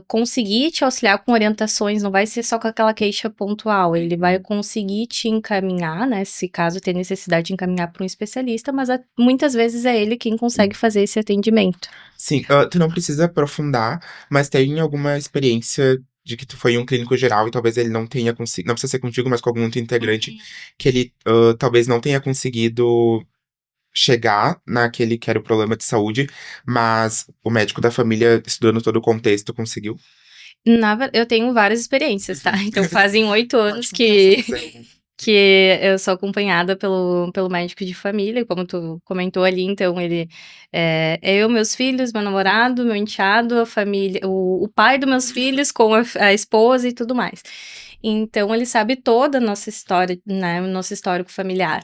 conseguir te auxiliar com orientações, não vai ser só com aquela queixa pontual, ele vai conseguir te encaminhar, né, se caso ter necessidade de encaminhar para um especialista, mas muitas vezes é ele quem consegue fazer esse atendimento. Sim, tu não precisa aprofundar, mas tem alguma experiência de que tu foi em um clínico geral e talvez ele não tenha conseguido, não precisa ser contigo, mas com algum outro integrante, que ele talvez não tenha conseguido chegar naquele que era o problema de saúde, mas o médico da família, estudando todo o contexto, conseguiu? Eu tenho várias experiências, tá? Então fazem 8 anos que eu sou acompanhada pelo médico de família, como tu comentou ali, então ele é eu, meus filhos, meu namorado, meu enteado, a família, o pai dos meus filhos com a esposa e tudo mais. Então ele sabe toda a nossa história, né, o nosso histórico familiar.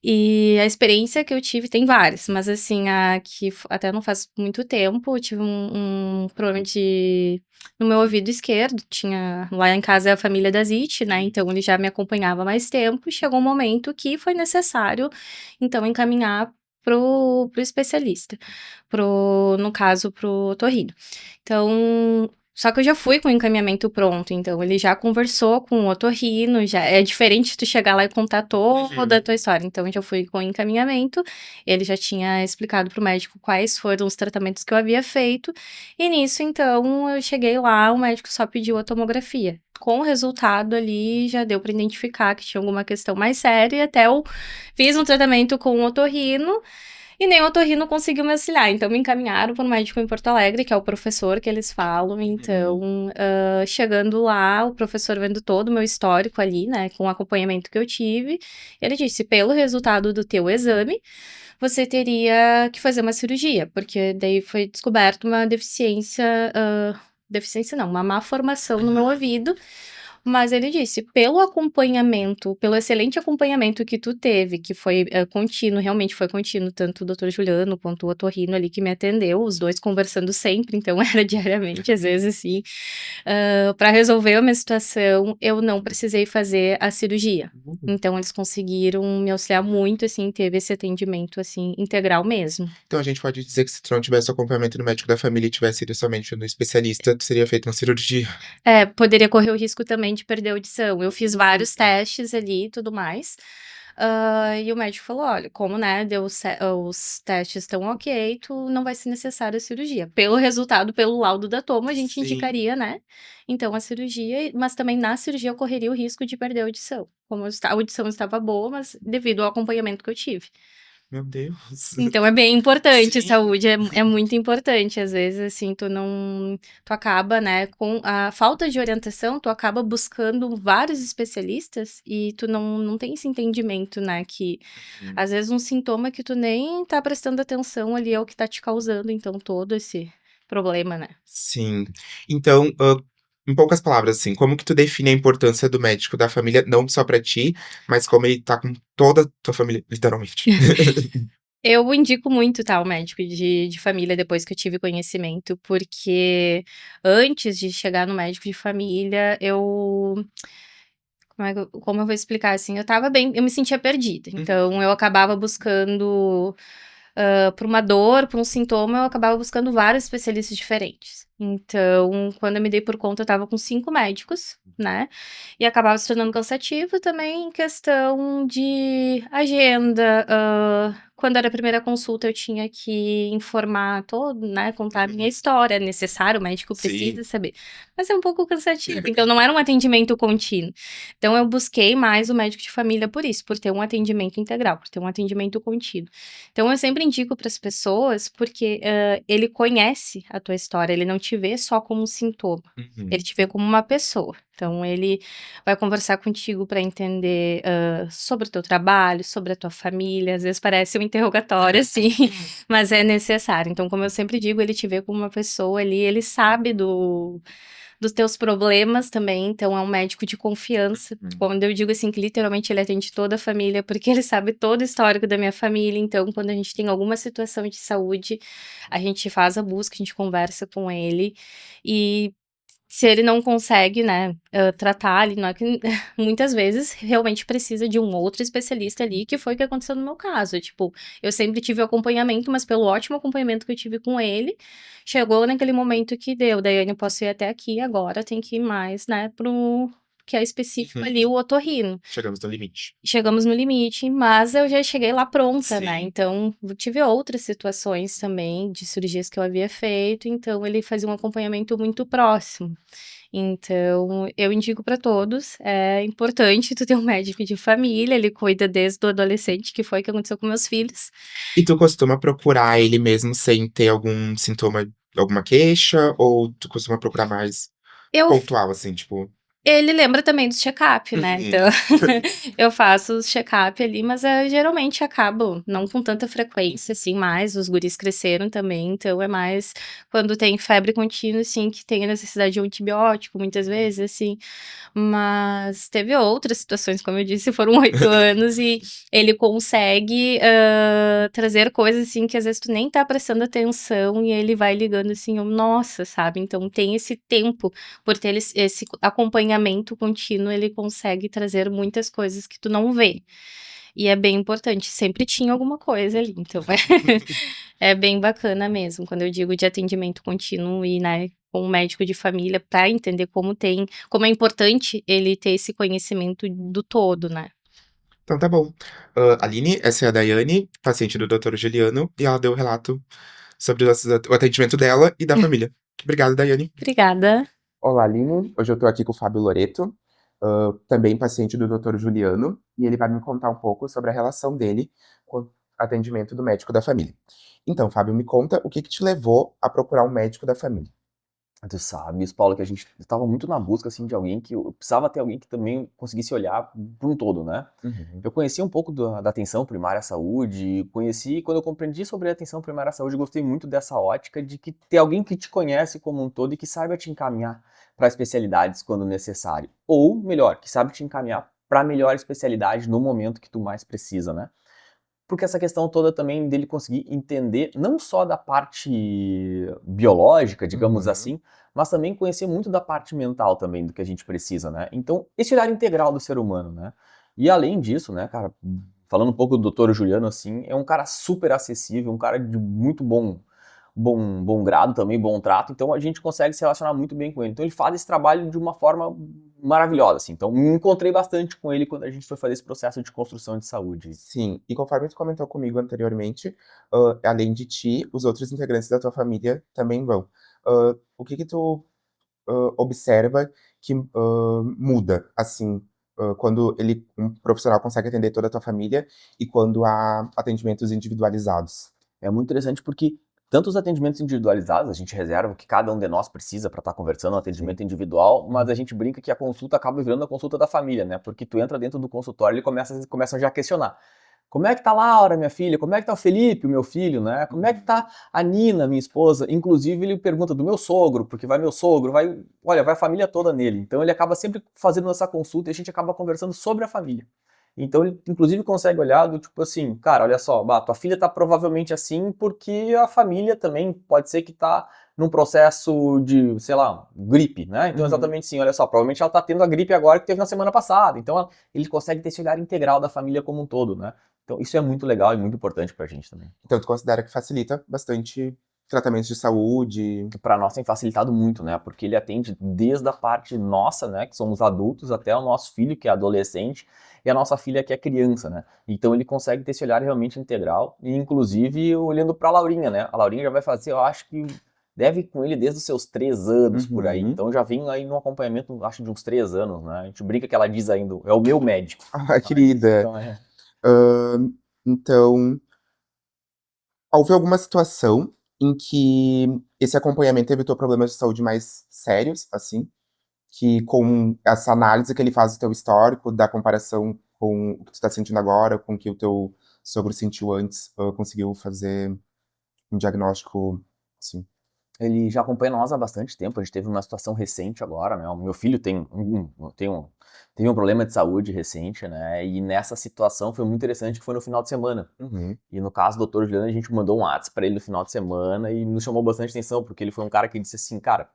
E a experiência que eu tive, tem várias, mas assim, a que até não faz muito tempo, eu tive um problema no meu ouvido esquerdo, lá em casa é a família da ZIT, né, então ele já me acompanhava há mais tempo, e chegou um momento que foi necessário, então, encaminhar pro especialista, no caso, pro otorrino. Então, Só que eu já fui com o encaminhamento pronto, então ele já conversou com o otorrino, já é diferente tu chegar lá e contar toda a tua história. Então eu já fui com o encaminhamento, ele já tinha explicado pro médico quais foram os tratamentos que eu havia feito, e nisso então eu cheguei lá, o médico só pediu a tomografia. Com o resultado ali, já deu para identificar que tinha alguma questão mais séria, e até eu fiz um tratamento com o otorrino, e nem o otorrino conseguiu me auxiliar, então me encaminharam para um médico em Porto Alegre, que é o professor que eles falam, então, chegando lá, o professor vendo todo o meu histórico ali, né, com o acompanhamento que eu tive, ele disse, pelo resultado do teu exame, você teria que fazer uma cirurgia, porque daí foi descoberto uma deficiência não, uma má formação no meu ouvido, mas ele disse, pelo acompanhamento, pelo excelente acompanhamento que tu teve, que foi contínuo, realmente foi contínuo, tanto o doutor Juliano quanto o otorrino ali que me atendeu, os dois conversando sempre, então era diariamente, às vezes assim, para resolver a minha situação, eu não precisei fazer a cirurgia. Então eles conseguiram me auxiliar muito, assim, teve esse atendimento, assim, integral mesmo. Então a gente pode dizer que se tu não tivesse acompanhamento do médico da família e tivesse ido somente no especialista, tu seria feito uma cirurgia. Poderia correr o risco também de perder a audição. Eu fiz vários testes ali e tudo mais. E o médico falou, olha, como, né, os testes estão ok, tu não vai ser necessária a cirurgia. Pelo resultado, pelo laudo da toma, a gente indicaria, né, então a cirurgia, mas também na cirurgia eu correria o risco de perder a audição. Como a audição estava boa, mas devido ao acompanhamento que eu tive. Meu Deus. Então é bem importante, saúde é muito importante, às vezes, assim, tu acaba, né, com a falta de orientação, tu acaba buscando vários especialistas e tu não tem esse entendimento, né, que às vezes um sintoma que tu nem tá prestando atenção ali é o que tá te causando, então, todo esse problema, né. Sim. Então, em poucas palavras, assim, como que tu define a importância do médico da família, não só pra ti, mas como ele tá com toda a tua família, literalmente? Eu indico muito, tá, o médico de família depois que eu tive conhecimento, porque antes de chegar no médico de família, como eu vou explicar, assim, eu me sentia perdida, então eu acabava buscando, por uma dor, por um sintoma, eu acabava buscando vários especialistas diferentes. Então, quando eu me dei por conta, eu estava com 5 médicos, né, e acabava se tornando cansativo também em questão de agenda, quando era a primeira consulta eu tinha que informar todo, né, contar a minha história, é necessário, o médico precisa saber, mas é um pouco cansativo, então não era um atendimento contínuo. Então eu busquei mais o médico de família por isso, por ter um atendimento integral, por ter um atendimento contínuo. Então eu sempre indico para as pessoas, porque ele conhece a tua história, ele não te vê só como um sintoma, ele te vê como uma pessoa. Então ele vai conversar contigo para entender sobre o teu trabalho, sobre a tua família, às vezes parece um interrogatório, assim, mas é necessário. Então, como eu sempre digo, ele te vê como uma pessoa ali, ele sabe dos teus problemas também, então é um médico de confiança. Quando eu digo assim, que literalmente ele atende toda a família, porque ele sabe todo o histórico da minha família, então quando a gente tem alguma situação de saúde, a gente faz a busca, a gente conversa com ele, e se ele não consegue, né, tratar ali, não é que muitas vezes realmente precisa de um outro especialista ali, que foi o que aconteceu no meu caso, tipo, eu sempre tive o acompanhamento, mas pelo ótimo acompanhamento que eu tive com ele, chegou naquele momento que deu, Daiane, eu posso ir até aqui, agora tem que ir mais, né, pro que é específico ali, o otorrino. Chegamos no limite. Chegamos no limite, mas eu já cheguei lá pronta, né, então tive outras situações também de cirurgias que eu havia feito, então ele fazia um acompanhamento muito próximo. Então, eu indico para todos, é importante tu ter um médico de família, ele cuida desde o adolescente, que foi o que aconteceu com meus filhos. E tu costuma procurar ele mesmo sem ter algum sintoma, alguma queixa, ou tu costuma procurar mais pontual, assim, tipo... Ele lembra também do check-up, né, então eu faço os check-up ali, mas geralmente acabo não com tanta frequência, assim, mais, os guris cresceram também, então é mais quando tem febre contínua, assim, que tem a necessidade de um antibiótico, muitas vezes, assim, mas teve outras situações, como eu disse, foram 8 anos e ele consegue trazer coisas, assim, que às vezes tu nem tá prestando atenção e ele vai ligando, assim, nossa, sabe, então tem esse tempo, por ter esse acompanhamento contínuo, ele consegue trazer muitas coisas que tu não vê. E é bem importante, sempre tinha alguma coisa ali, então é bem bacana mesmo, quando eu digo de atendimento contínuo e, né, com o médico de família para entender como é importante ele ter esse conhecimento do todo, né? Então tá bom. Aline, essa é a Daiane, paciente do Dr. Juliano, e ela deu o relato sobre o atendimento dela e da família. Obrigado, Daiane. Obrigada. Olá, Aline. Hoje eu tô aqui com o Fábio Loreto, também paciente do Dr. Juliano, e ele vai me contar um pouco sobre a relação dele com o atendimento do médico da família. Então, Fábio, me conta o que te levou a procurar um médico da família. Tu sabe, isso, Paulo, que a gente estava muito na busca, assim, de alguém que eu precisava ter alguém que também conseguisse olhar para um todo, né? Eu conheci um pouco da atenção primária à saúde, quando eu compreendi sobre a atenção primária à saúde, eu gostei muito dessa ótica de que ter alguém que te conhece como um todo e que saiba te encaminhar para especialidades quando necessário. Ou, melhor, que sabe te encaminhar para a melhor especialidade no momento que tu mais precisa, né? Porque essa questão toda também dele conseguir entender não só da parte biológica, digamos assim, mas também conhecer muito da parte mental também do que a gente precisa, né? Então, esse olhar integral do ser humano, né? E além disso, né, cara, falando um pouco do Dr. Juliano, assim, é um cara super acessível, um cara de muito bom grado também, bom trato, então a gente consegue se relacionar muito bem com ele. Então ele faz esse trabalho de uma forma maravilhosa, assim. Então me encontrei bastante com ele quando a gente foi fazer esse processo de construção de saúde. Sim, e conforme tu comentou comigo anteriormente, além de ti, os outros integrantes da tua família também vão. O que tu observa que muda, assim, quando um profissional consegue atender toda a tua família e quando há atendimentos individualizados? É muito interessante porque tanto os atendimentos individualizados, a gente reserva o que cada um de nós precisa para estar conversando, um atendimento individual, mas a gente brinca que a consulta acaba virando a consulta da família, né? Porque tu entra dentro do consultório e ele começa já a questionar. Como é que tá a Laura, minha filha? Como é que tá o Felipe, o meu filho, né? Como é que tá a Nina, minha esposa? Inclusive, ele pergunta do meu sogro, porque vai meu sogro, vai a família toda nele. Então, ele acaba sempre fazendo essa consulta e a gente acaba conversando sobre a família. Então ele, inclusive, consegue olhar do tipo assim, cara, olha só, tua filha tá provavelmente assim porque a família também pode ser que tá num processo de, sei lá, gripe, né? Então exatamente sim, olha só, provavelmente ela tá tendo a gripe agora que teve na semana passada. Então ele consegue ter esse olhar integral da família como um todo, né? Então isso é muito legal e muito importante pra gente também. Então tu considera que facilita bastante tratamentos de saúde? Para nós tem facilitado muito, né? Porque ele atende desde a parte nossa, né? Que somos adultos, até o nosso filho, que é adolescente, e a nossa filha, que é criança, né? Então ele consegue ter esse olhar realmente integral, e inclusive olhando para a Laurinha, né? A Laurinha já vai fazer, eu acho que deve ir com ele desde os seus 3 anos, por aí. Então já vem aí no acompanhamento, acho de uns 3 anos, né? A gente brinca que ela diz ainda, é o meu médico. Ah, querida. Então, houve alguma situação em que esse acompanhamento evitou problemas de saúde mais sérios, assim, que com essa análise que ele faz do teu histórico, da comparação com o que tu tá sentindo agora, com o que o teu sogro sentiu antes, conseguiu fazer um diagnóstico, assim? Ele já acompanha nós há bastante tempo, a gente teve uma situação recente agora, né? O meu filho teve um problema de saúde recente, né? E nessa situação foi muito interessante que foi no final de semana. E no caso do Dr. Juliano, a gente mandou um WhatsApp pra ele no final de semana e nos chamou bastante atenção, porque ele foi um cara que disse assim, cara,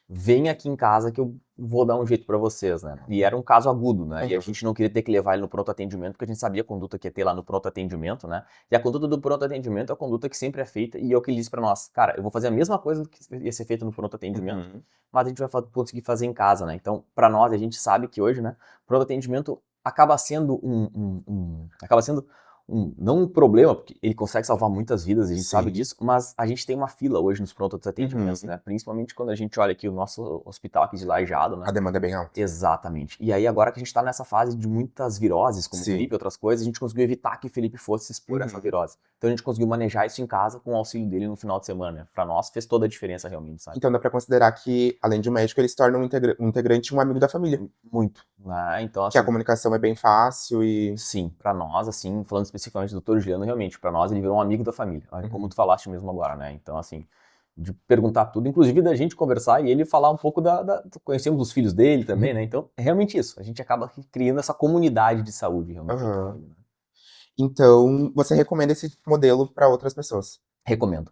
vem aqui em casa que eu vou dar um jeito pra vocês, né? E era um caso agudo, né? E a gente não queria ter que levar ele no pronto atendimento, porque a gente sabia a conduta que ia ter lá no pronto atendimento, né? E a conduta do pronto atendimento é a conduta que sempre é feita, e é o que ele disse pra nós, cara, eu vou fazer a mesma coisa que ia ser feita no pronto atendimento, mas a gente vai conseguir fazer em casa, né? Então, pra nós, a gente sabe que hoje, né, pronto atendimento acaba sendo não um problema, porque ele consegue salvar muitas vidas, a gente sabe disso, mas a gente tem uma fila hoje nos prontos atendimentos, né? Principalmente quando a gente olha aqui o nosso hospital aqui de Lajeado, né? A demanda é bem alta. Exatamente. E aí agora que a gente tá nessa fase de muitas viroses, como o Felipe e outras coisas, a gente conseguiu evitar que o Felipe fosse se expor a essa virose. Então a gente conseguiu manejar isso em casa com o auxílio dele no final de semana, né? Pra nós fez toda a diferença realmente, sabe? Então dá pra considerar que, além de um médico, ele se torna um integrante e um amigo da família. Muito. Então, assim, que a comunicação é bem fácil e... Sim, pra nós, assim, falando especificamente do Dr. Juliano, realmente, pra nós ele virou um amigo da família, como tu falaste mesmo agora, né? Então, assim, de perguntar tudo, inclusive da gente conversar e ele falar um pouco conhecemos os filhos dele também, né? Então, é realmente isso, a gente acaba criando essa comunidade de saúde, realmente. Então, você recomenda esse modelo para outras pessoas? Recomendo.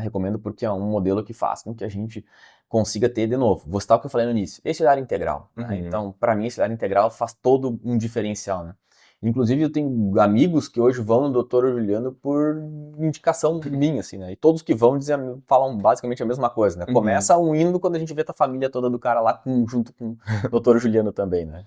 Recomendo porque é um modelo que faz com que a gente consiga ter, de novo, vou citar o que eu falei no início, esse olhar integral. Né? Então, para mim, esse olhar integral faz todo um diferencial, né? Inclusive, eu tenho amigos que hoje vão no Dr. Juliano por indicação minha, assim, né? E todos que vão falam basicamente a mesma coisa, né? Começa indo quando a gente vê a família toda do cara lá junto com o Dr. Juliano também, né?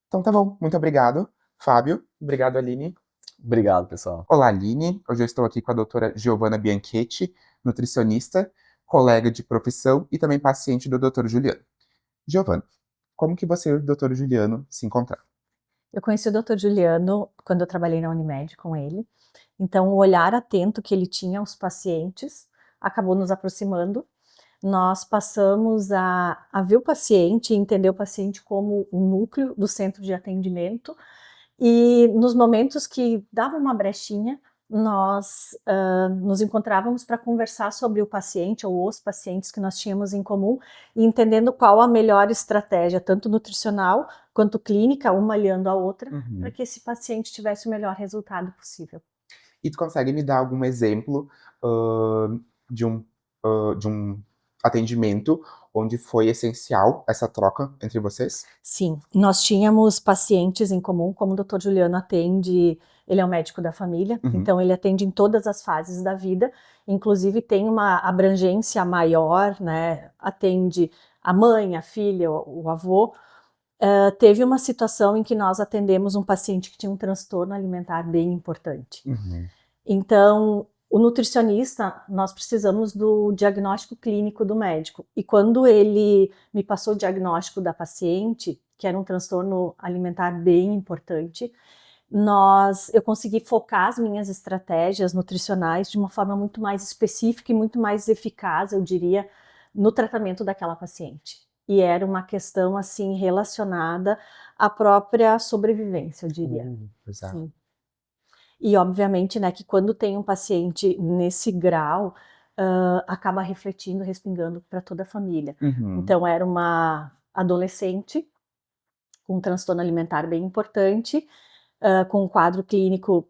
Então tá bom, muito obrigado, Fábio. Obrigado, Aline. Obrigado, pessoal. Olá, Aline. Hoje eu estou aqui com a doutora Giovana Bianchetti, nutricionista, colega de profissão e também paciente do Dr. Juliano. Giovana, como que você e o Dr. Juliano se encontraram? Eu conheci o Dr. Juliano quando eu trabalhei na Unimed com ele. Então, o olhar atento que ele tinha aos pacientes acabou nos aproximando. Nós passamos a ver o paciente e entender o paciente como o núcleo do centro de atendimento. E nos momentos que dava uma brechinha, nós nos encontrávamos para conversar sobre o paciente ou os pacientes que nós tínhamos em comum e entendendo qual a melhor estratégia, tanto nutricional quanto clínica, uma aliando a outra, para que esse paciente tivesse o melhor resultado possível. E tu consegue me dar algum exemplo de um atendimento onde foi essencial essa troca entre vocês? Sim, nós tínhamos pacientes em comum, como o Dr. Juliano atende, ele é um médico da família, então ele atende em todas as fases da vida, inclusive tem uma abrangência maior, né, atende a mãe, a filha, o avô. Teve uma situação em que nós atendemos um paciente que tinha um transtorno alimentar bem importante. Então, o nutricionista, nós precisamos do diagnóstico clínico do médico. E quando ele me passou o diagnóstico da paciente, que era um transtorno alimentar bem importante, eu consegui focar as minhas estratégias nutricionais de uma forma muito mais específica e muito mais eficaz, eu diria, no tratamento daquela paciente. E era uma questão, assim, relacionada à própria sobrevivência, eu diria. Exato. Sim. E, obviamente, né, que quando tem um paciente nesse grau, acaba refletindo, respingando para toda a família. Então, era uma adolescente com um transtorno alimentar bem importante, com um quadro clínico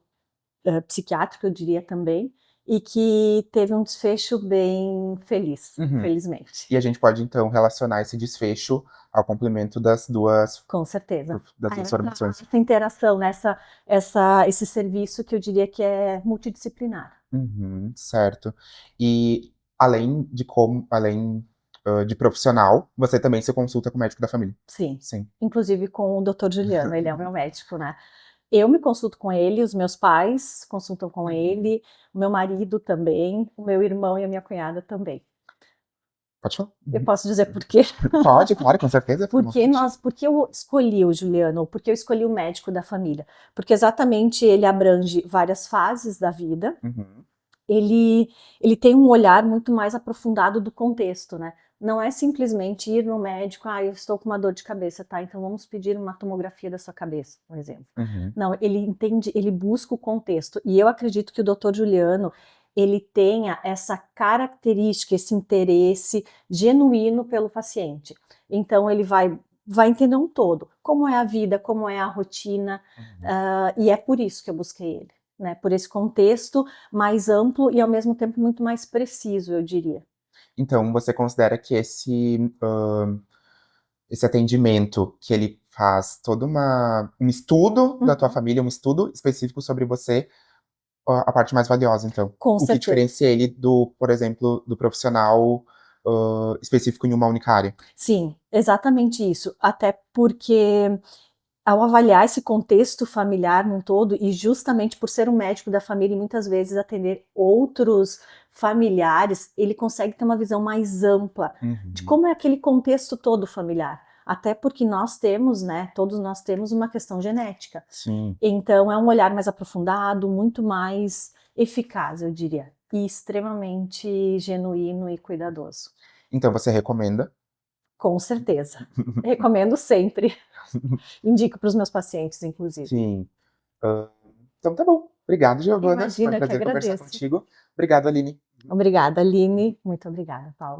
psiquiátrico, eu diria também, e que teve um desfecho bem feliz, felizmente. E a gente pode, então, relacionar esse desfecho ao complemento das duas... Com certeza. Das duas formações. Essa interação, esse serviço que eu diria que é multidisciplinar. Certo. E além de profissional, você também se consulta com o médico da família? Sim. Sim. Inclusive com o Dr. Juliano, ele é o meu médico, né? Eu me consulto com ele, os meus pais consultam com ele, o meu marido também, o meu irmão e a minha cunhada também. Pode falar. Eu posso dizer por quê? Pode, claro, com certeza. Porque eu escolhi o Juliano, ou porque eu escolhi o médico da família? Porque exatamente ele abrange várias fases da vida, ele tem um olhar muito mais aprofundado do contexto, né? Não é simplesmente ir no médico, eu estou com uma dor de cabeça, tá? Então vamos pedir uma tomografia da sua cabeça, por exemplo. Não, ele entende, ele busca o contexto. E eu acredito que o Dr. Juliano, ele tenha essa característica, esse interesse genuíno pelo paciente. Então ele vai entender um todo, como é a vida, como é a rotina, e é por isso que eu busquei ele, né? Por esse contexto mais amplo e ao mesmo tempo muito mais preciso, eu diria. Então, você considera que esse atendimento, que ele faz todo um estudo da tua família, um estudo específico sobre você, a parte mais valiosa, então? Com certeza. O que diferencia ele por exemplo, do profissional específico em uma única área? Sim, exatamente isso. Até porque ao avaliar esse contexto familiar num todo, e justamente por ser um médico da família e muitas vezes atender outros familiares, ele consegue ter uma visão mais ampla de como é aquele contexto todo familiar. Até porque nós temos, né, todos nós temos uma questão genética. Sim. Então é um olhar mais aprofundado, muito mais eficaz, eu diria, e extremamente genuíno e cuidadoso. Então você recomenda? Com certeza. Recomendo sempre. Indico para os meus pacientes, inclusive. Sim. Então tá bom. Obrigado, Giovana. Imagina, foi um eu que prazer conversar agradeço. contigo. Obrigado, Aline. Obrigada, Aline. Muito obrigada, Paulo.